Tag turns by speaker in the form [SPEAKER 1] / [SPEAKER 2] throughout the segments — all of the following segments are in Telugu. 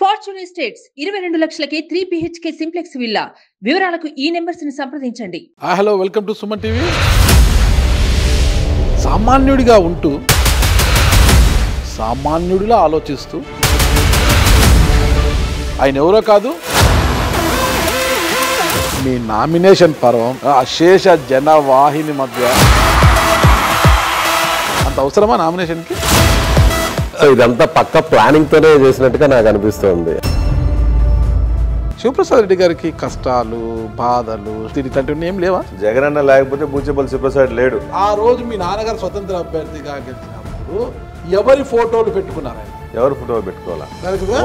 [SPEAKER 1] ఫార్చ్యూన్ ఎస్టేట్స్ 22 లక్షలకే 3 BHK సింప్లెక్స్ విల్లా. వివరాలకు ఈ నెంబర్స్ ని సంప్రదించండి.
[SPEAKER 2] Hello, welcome to Suman TV. సామాన్యుడిగా ఉంటూ సామాన్యుడిలా ఆలోచిస్తూ ఆయన ఎవరో కాదు, మీ నామినేషన్ పర్వం అశేష జనవాహిని మధ్య అంత అవసరమా నామినేషన్కి?
[SPEAKER 3] సో ఇదంతా పక్క ప్లానింగ్ తోనే చేసినట్టుగా నాకు అనిపిస్తుంది.
[SPEAKER 2] శివప్రసాద్ రెడ్డి గారికి కష్టాలు, బాధలు, ఇట్లాంటివన్నీ ఏం లేవా?
[SPEAKER 4] జగన్ అన్న లేకపోతే బూచేపల్లి శివప్రసాద్ లేడు.
[SPEAKER 2] ఆ రోజు మీ నాన్నగారు స్వతంత్ర అభ్యర్థిగా గెలిచినప్పుడు ఎవరి ఫోటోలు పెట్టుకున్నారు?
[SPEAKER 4] ఎవరి ఫోటో పెట్టుకోవాలా?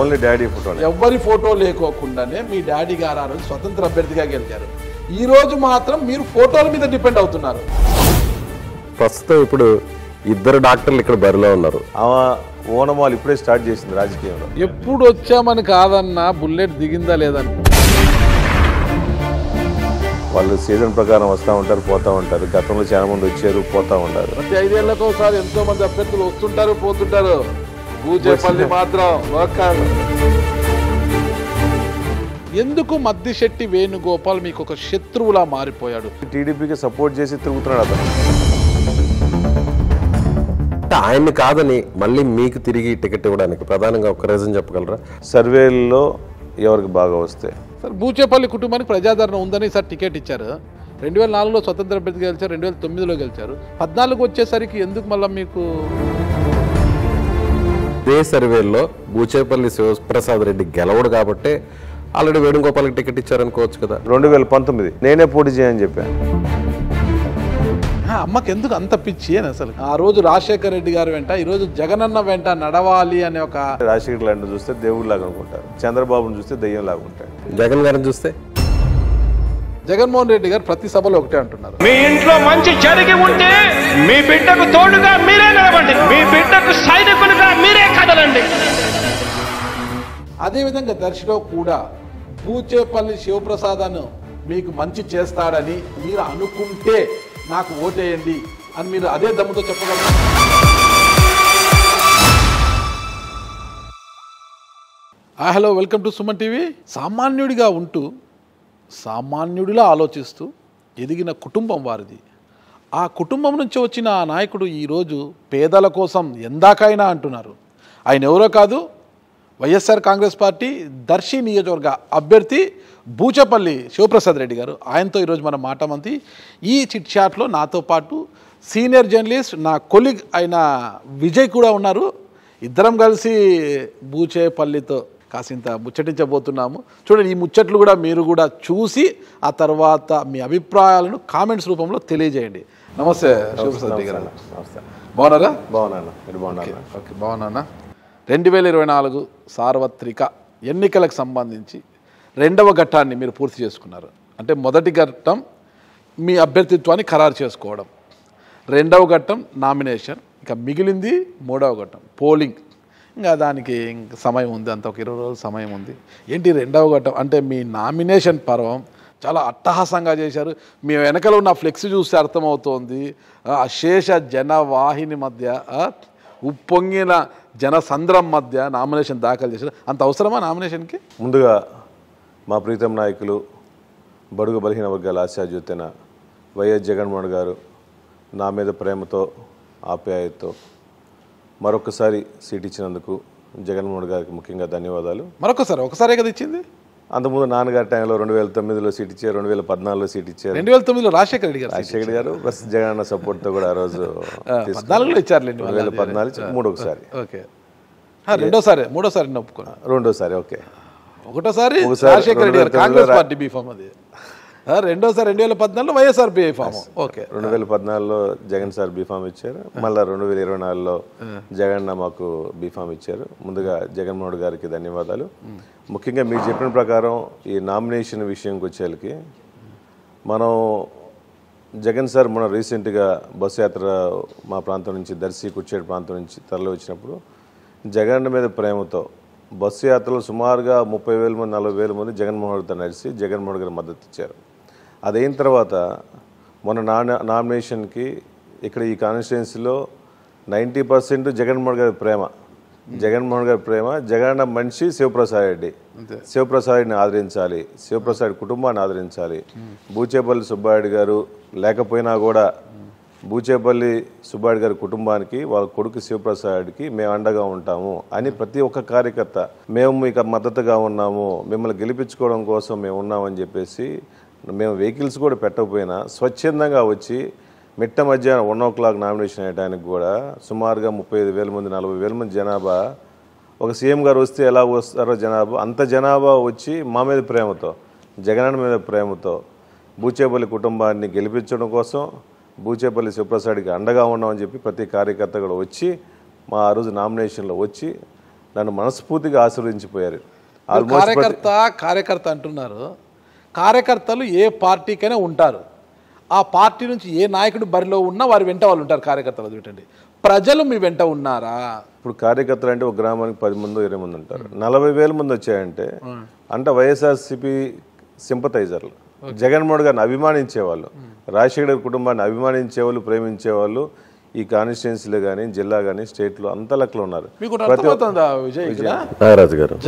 [SPEAKER 4] Only daddy photo.
[SPEAKER 2] ఎవరి ఫోటో లేకోకుండానే మీ డాడీ గారు ఆ రోజు స్వతంత్ర అభ్యర్థిగా గెలిచారు. ఈ రోజు మాత్రం మీరు ఫోటోల మీద డిపెండ్ అవుతున్నారు.
[SPEAKER 3] ప్రస్తుతం ఇప్పుడు ఇద్దరు డాక్టర్లు ఇక్కడ బరిలో ఉన్నారు.
[SPEAKER 4] ఓనమాలు ఇప్పుడే స్టార్ట్ చేసింది రాజకీయంలో.
[SPEAKER 2] ఎప్పుడు వచ్చామని కాదన్నా, బుల్లెట్ దిగిందా లేదని.
[SPEAKER 4] వాళ్ళు సీజన్ ప్రకారం వస్తూ ఉంటారు, పోతూ ఉంటారు. గతంలో చాలా మంది వచ్చారు, పోతూ ఉంటారు.
[SPEAKER 2] ప్రతి 5 ఏళ్లకు ఒకసారి ఎంతో మంది అభ్యర్థులు వస్తుంటారు, పోతుంటారు. బూచేపల్లి మాత్రం ఎందుకు మద్దిశెట్టి వేణుగోపాల్ మీకు ఒక శత్రువులా మారిపోయాడు?
[SPEAKER 4] టీడీపీకి సపోర్ట్ చేసి తిరుగుతున్నాడు అతను.
[SPEAKER 3] ఆయన్ని కాదని మళ్ళీ మీకు తిరిగి టికెట్ ఇవ్వడానికి ప్రధానంగా ఒక రీజన్ చెప్పగలరా?
[SPEAKER 4] సర్వేల్లో ఎవరికి బాగా వస్తే.
[SPEAKER 2] సార్, బూచేపల్లి కుటుంబానికి ప్రజాదరణ ఉందని సార్ టికెట్ ఇచ్చారు. 2004లో స్వతంత్ర అభ్యర్థిగా గెలిచారు, 2009లో గెలిచారు. 14 వచ్చేసరికి ఎందుకు మళ్ళీ మీకు?
[SPEAKER 3] ఇదే సర్వేల్లో బూచేపల్లి శివప్రసాద్ రెడ్డి గెలవడు కాబట్టి ఆల్రెడీ వేణుగోపాల్కి టికెట్ ఇచ్చారనుకోవచ్చు కదా.
[SPEAKER 4] 2019 నేనే పోటీ చేయని చెప్పాను.
[SPEAKER 2] అమ్మకి ఎందుకు అంత పిచ్చి అని అసలు? ఆ రోజు రాజశేఖర రెడ్డి గారు వెంట, ఈ రోజు జగనన్న వెంట నడవాలి అనే ఒక.
[SPEAKER 4] రాజశేఖర్ లాంటి చూస్తే దేవుడు లాగా అనుకుంటారు, చంద్రబాబును చూస్తే దెయ్యం లాగా ఉంటాడు.
[SPEAKER 3] జగన్ గారిని చూస్తే
[SPEAKER 2] జగన్మోహన్ రెడ్డి గారు ప్రతి సభలో ఒకటే అంటున్నారు,
[SPEAKER 5] మీ ఇంట్లో మంచి జరిగి ఉంటే మీ బిడ్డకు తోడుగా మీరే నిలబండి, మీ బిడ్డకు సైనికులుగా మీరే కదలండి.
[SPEAKER 2] అదేవిధంగా దర్శిలో కూడా బూచేపల్లి శివప్రసాద్ మీకు మంచి చేస్తాడని మీరు అనుకుంటే నాకు ఓటేయండి అని మీరు అదే దమ్ముతో చెప్పగలరు. Hello, welcome to Suman TV. సామాన్యుడిగా ఉంటూ సామాన్యుడిలా ఆలోచిస్తూ ఎదిగిన కుటుంబం వారిది. ఆ కుటుంబం నుంచి వచ్చిన ఆ నాయకుడు ఈరోజు పేదల కోసం ఎందాకైనా అంటున్నారు. ఆయన ఎవరో కాదు, వైఎస్ఆర్ కాంగ్రెస్ పార్టీ దర్శి నియోజకవర్గ అభ్యర్థి బూచేపల్లి శివప్రసాద్ రెడ్డి గారు. ఆయనతో ఈరోజు మనం మాట్లామంది. ఈ చిట్ చాట్లో నాతో పాటు సీనియర్ జర్నలిస్ట్, నా కొలీగ్ అయిన విజయ్ కూడా ఉన్నారు. ఇద్దరం కలిసి బూచేపల్లితో కాసింత ముచ్చటించబోతున్నాము. చూడండి, ఈ ముచ్చట్లు కూడా మీరు కూడా చూసి ఆ తర్వాత మీ అభిప్రాయాలను కామెంట్స్ రూపంలో తెలియజేయండి. నమస్తే శివప్రసాద్ రెడ్డి గారు. బాగున్నారా?
[SPEAKER 4] బాగున్నాను, మీరు బాగున్నారా?
[SPEAKER 2] ఓకే, బాగున్నానా. 2024 సార్వత్రిక ఎన్నికలకు సంబంధించి 2వ ఘట్టాన్ని మీరు పూర్తి చేసుకున్నారు. అంటే మొదటి ఘట్టం మీ అభ్యర్థిత్వాన్ని ఖరారు చేసుకోవడం, 2వ ఘట్టం నామినేషన్, ఇంకా మిగిలింది 3వ ఘట్టం పోలింగ్. ఇంకా దానికి సమయం ఉంది, అంత ఒక 20 రోజుల సమయం ఉంది. ఏంటి 2వ ఘట్టం అంటే మీ నామినేషన్ పర్వం చాలా అట్టహాసంగా చేశారు. మీ వెనకలో ఉన్న ఫ్లెక్స్ చూస్తే అర్థమవుతోంది, అశేష జనవాహిని మధ్య, ఉప్పొంగిన జనసంద్రం మధ్య నామినేషన్ దాఖలు చేశారు. అంత అవసరమా నామినేషన్కి?
[SPEAKER 4] ముందుగా మా ప్రీతం నాయకులు, బడుగు బలహీన వర్గాల ఆశాజ్యోతైన వైఎస్ జగన్మోహన్ గారు నా మీద ప్రేమతో, ఆప్యాయతతో మరొకసారి సీట్ ఇచ్చినందుకు జగన్మోహన్ గారికి ముఖ్యంగా ధన్యవాదాలు.
[SPEAKER 2] ఒకసారే కదా ఇచ్చింది?
[SPEAKER 4] అంతకుముందు నాన్నగారి టైంలో 2009లో సీట్ ఇచ్చారు, 2014లో సీట్ ఇచ్చారు.
[SPEAKER 2] 2009లో రాజశేఖర రెడ్డి గారు
[SPEAKER 4] ప్లస్ జగన్ సపోర్ట్తో కూడా ఆ రోజు
[SPEAKER 2] 14లో ఇచ్చారు.
[SPEAKER 4] 2014 మూడోసారి.
[SPEAKER 2] ఓకే, మూడోసారి ఒప్పుకున్నా.
[SPEAKER 4] రెండోసారి ఓకే.
[SPEAKER 2] ఒకటోసారి రాజశేఖర రెడ్డి గారు కాంగ్రెస్ పార్టీ బీఫామ్, అది రెండోసారి 2014లో వైఎస్ఆర్ బీఫామ్. ఓకే,
[SPEAKER 4] 2014లో జగన్ సార్ బీఫామ్ ఇచ్చారు, మళ్ళీ 2024లో జగన్ మాకు బీఫామ్ ఇచ్చారు. ముందుగా జగన్మోహన్ గారికి ధన్యవాదాలు. ముఖ్యంగా మీరు చెప్పిన ప్రకారం ఈ నామినేషన్ విషయంకి వచ్చేళ్ళకి, మనం జగన్ సార్ మన రీసెంట్గా బస్సు యాత్ర మా ప్రాంతం నుంచి, దర్శి కుచ్చేటి ప్రాంతం నుంచి తరలి వచ్చినప్పుడు జగన్ మీద ప్రేమతో బస్సు యాత్రలో సుమారుగా 30,000 మంది 40,000 మంది జగన్మోహన్ గారితో నడిచి జగన్మోహన్ గారికి మద్దతు ఇచ్చారు. అదైన తర్వాత మన నామినేషన్కి ఇక్కడ ఈ కాన్స్టిట్యున్సీలో 90% జగన్మోహన్ గారి ప్రేమ. జగన్మోహన్ గారి ప్రేమ, జగనన్న మనిషి శివప్రసాద్ రెడ్డి. శివప్రసాద్ రెడ్డిని ఆదరించాలి, శివప్రసాద్ కుటుంబాన్ని ఆదరించాలి. బూచేపల్లి సుబ్బారెడ్డి గారు లేకపోయినా కూడా బూచేపల్లి సుబ్బారెడ్డి గారి కుటుంబానికి, వాళ్ళ కొడుకు శివప్రసాద్కి మేము అండగా ఉంటాము అని ప్రతి ఒక్క కార్యకర్త మేము మీకు మద్దతుగా ఉన్నాము, మిమ్మల్ని గెలిపించుకోవడం కోసం మేము ఉన్నామని చెప్పేసి మేము వెహికల్స్ కూడా పెట్టకపోయినా స్వచ్ఛందంగా వచ్చి మిట్ట మధ్యాహ్నం 1 o'clock నామినేషన్ వేయడానికి కూడా సుమారుగా 35,000 మంది 40,000 మంది జనాభా, ఒక సీఎం గారు వస్తే ఎలా వస్తారో జనాభా, అంత జనాభా వచ్చి మా మీద ప్రేమతో, జగనన్న మీద ప్రేమతో బూచేపల్లి కుటుంబాన్ని గెలిపించడం కోసం, బూచేపల్లి శివప్రసాద్కి అండగా ఉన్నామని చెప్పి ప్రతి కార్యకర్త కూడా వచ్చి మా ఆ రోజు నామినేషన్లో వచ్చి నన్ను మనస్ఫూర్తిగా ఆశీర్వదించిపోయారు.
[SPEAKER 2] కార్యకర్త అంటున్నారు. కార్యకర్తలు ఏ పార్టీకైనా ఉంటారు, ఆ పార్టీ నుంచి ఏ నాయకుడు బరిలో ఉన్నా వారి వెంట వాళ్ళు ఉంటారు. కార్యకర్తలు చూడండి, ప్రజలు మీ వెంట ఉన్నారా?
[SPEAKER 4] ఇప్పుడు కార్యకర్తలు అంటే ఒక గ్రామానికి 10 మంది 20 మంది ఉంటారు. 40,000 మంది వచ్చాయంటే అంటే వైఎస్ఆర్సీపీ సింపథైజర్లు, జగన్మోహన్ గారిని అభిమానించేవాళ్ళు, రాజశేఖర్ గారి కుటుంబాన్ని అభిమానించేవాళ్ళు, ప్రేమించేవాళ్ళు ఈ కాన్స్టిట్యున్సీలో కానీ, జిల్లా కానీ, స్టేట్లో అంత లెక్కలు ఉన్నారు.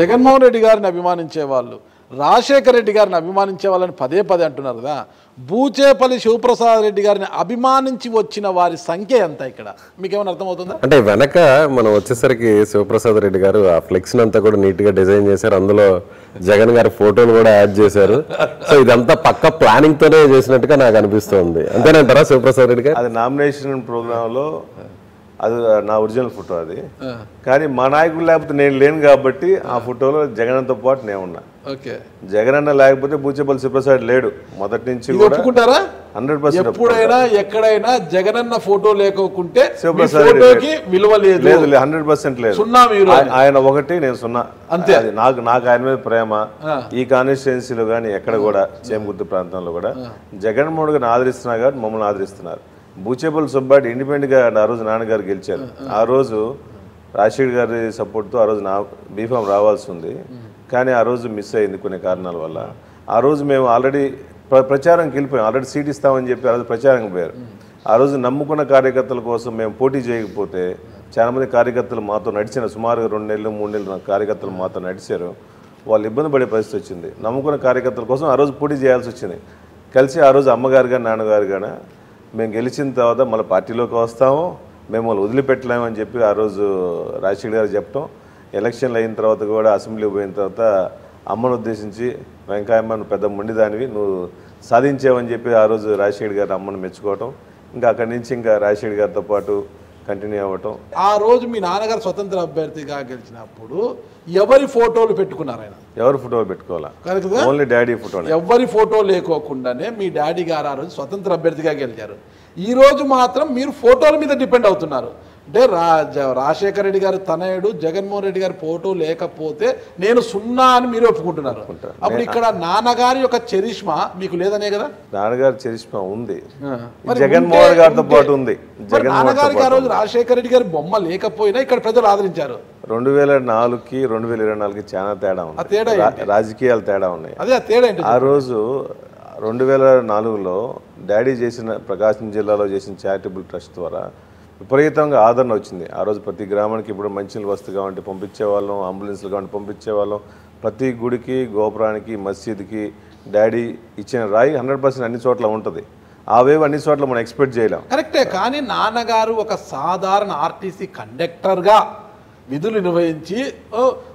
[SPEAKER 2] జగన్మోహన్ రెడ్డి గారిని అభిమానించే వాళ్ళు, రాజశేఖర రెడ్డి గారిని అభిమానించే వాళ్ళని పదే అంటున్నారు కదా. బూచేపల్లి శివప్రసాద్ రెడ్డి గారిని అభిమానించి వచ్చిన వారి సంఖ్య ఎంత ఇక్కడ మీకేమైనా అర్థమవుతుందా?
[SPEAKER 3] అంటే వెనక మనం వచ్చేసరికి శివప్రసాద్ రెడ్డి గారు ఆ ఫ్లెక్స్ అంతా కూడా నీట్ గా డిజైన్ చేశారు, అందులో జగన్ గారి ఫోటోలు కూడా యాడ్ చేశారు. సో ఇదంతా పక్క ప్లానింగ్ తోనే చేసినట్టుగా నాకు అనిపిస్తుంది. అంతేనంటారా శివప్రసాద్ రెడ్డి గారు?
[SPEAKER 4] అది నామినేషన్ ప్రోగ్రామ్ లో అది నా ఒరిజినల్ ఫోటో అది, కానీ మా నాయకుడు లేకపోతే నేను లేను కాబట్టి ఆ ఫోటోలో జగన్తో పాటు నేను ఉన్నా. జగనన్న లేకపోతే బూచేపల్లి శివప్రసాద్ లేడు మొదటి నుంచి.
[SPEAKER 2] ఒప్పుకుంటారా?
[SPEAKER 4] 100%.
[SPEAKER 2] ఎప్పుడైనా ఎక్కడైనా జగనన్న ఫోటో లేకుంటే శివప్రసాద్కి విలువ లేదు.
[SPEAKER 4] 100% లేదు. ఆయన ఒకటి, నేను 0.
[SPEAKER 2] అంతే.
[SPEAKER 4] నాకు ఆయన మీద ప్రేమ. ఈ కాన్స్టిట్యున్సీలో కానీ ఎక్కడ కూడా చేమగుర్తు ప్రాంతంలో కూడా జగన్మోహన్ గారిని ఆదరిస్తున్నారు కాబట్టి మమ్మల్ని ఆదరిస్తున్నారు. బూచేపల్లి సుబ్బారెడ్డి ఇండిపెండెంట్గా ఆ రోజు నాన్నగారు గెలిచారు. ఆ రోజు రాజశేఖర్ గారి సపోర్ట్తో ఆ రోజు బీఫామ్ రావాల్సి ఉంది, కానీ ఆ రోజు మిస్ అయింది కొన్ని కారణాల వల్ల. ఆ రోజు మేము ఆల్రెడీ ప్రచారంకి వెళ్ళిపోయాం, ఆల్రెడీ సీట్ ఇస్తామని చెప్పి ఆ రోజు ప్రచారంకి పోయారు. ఆ రోజు నమ్ముకున్న కార్యకర్తల కోసం మేము పోటీ చేయకపోతే చాలామంది కార్యకర్తలు మాతో నడిచిన, సుమారుగా 2 నెలలు 3 నెలలు కార్యకర్తలు మాతో నడిచారు. వాళ్ళు ఇబ్బంది పడే పరిస్థితి వచ్చింది. నమ్ముకున్న కార్యకర్తల కోసం ఆ రోజు పోటీ చేయాల్సి వచ్చింది. కలిసి ఆ రోజు అమ్మగారు కానీ నాన్నగారు కానీ మేము గెలిచిన తర్వాత మళ్ళీ పార్టీలోకి వస్తాము, మేము వాళ్ళు వదిలిపెట్టలేమని చెప్పి ఆ రోజు రాజశేఖర్ గారు చెప్పడం. ఎలక్షన్లు అయిన తర్వాత కూడా అసెంబ్లీ పోయిన తర్వాత అమ్మను ఉద్దేశించి, వెంకయ్యమ్మ నువ్వు పెద్ద మొండిదానివి, నువ్వు సాధించావని చెప్పి ఆ రోజు రాజశేఖర్ గారు అమ్మను మెచ్చుకోవటం. ఇంకా అక్కడి నుంచి ఇంకా రాజశేఖర్ గారితో పాటు కంటిన్యూ అవ్వటం.
[SPEAKER 2] ఆ రోజు మీ నాన్నగారు స్వతంత్ర అభ్యర్థిగా గెలిచినప్పుడు ఎవరి ఫోటోలు పెట్టుకున్నారు? ఆయన
[SPEAKER 4] ఎవరి ఫోటోలు పెట్టుకోవాలా? Only daddy photo.
[SPEAKER 2] ఎవరి ఫోటో లేకోకుండానే మీ డాడీ గారు ఆ రోజు స్వతంత్ర అభ్యర్థిగా గెలిచారు. ఈ రోజు మాత్రం మీరు ఫోటోల మీద డిపెండ్ అవుతున్నారు. అంటే రాజశేఖర రెడ్డి గారు తనయుడు జగన్మోహన్ రెడ్డి గారి ఫోటో లేకపోతే నేను 0 అని మీరు ఒప్పుకుంటున్నారు. అప్పుడు ఇక్కడ నాన్నగారి యొక్క చరిష్మా మీకు లేదనే కదా?
[SPEAKER 4] నాన్నగారి చరిష్మా ఉంది, జగన్మోహన్ గారితో పాటు ఉంది.
[SPEAKER 2] నాన్నగారికి ఆ రోజు రాజశేఖర రెడ్డి గారి బొమ్మ లేకపోయినా ఇక్కడ ప్రజలు ఆదరించారు.
[SPEAKER 4] 2004కి 2024కి చాలా తేడా ఉంది, రాజకీయాలు తేడా ఉన్నాయి.
[SPEAKER 2] అదే తేడా ఏంటి?
[SPEAKER 4] ఆ రోజు 2004లో డాడీ చేసిన ప్రకాశం జిల్లాలో చేసిన చారిటబుల్ ట్రస్ట్ ద్వారా విపరీతంగా ఆదరణ వచ్చింది. ఆ రోజు ప్రతి గ్రామానికి ఇప్పుడు మంచినీళ్ళు వస్తు కావంటే పంపించేవాళ్ళం, అంబులెన్స్లు కావంటే పంపించేవాళ్ళం. ప్రతి గుడికి, గోపురానికి, మసీదుకి డాడీ ఇచ్చిన రాయి 100% అన్ని చోట్ల ఉంటుంది. ఆ వేవ్ అన్ని చోట్ల మనం ఎక్స్పెక్ట్ చేయలేం.
[SPEAKER 2] కరెక్టే, కానీ నాన్నగారు ఒక సాధారణ ఆర్టీసీ కండక్టర్గా విధులు నిర్వహించి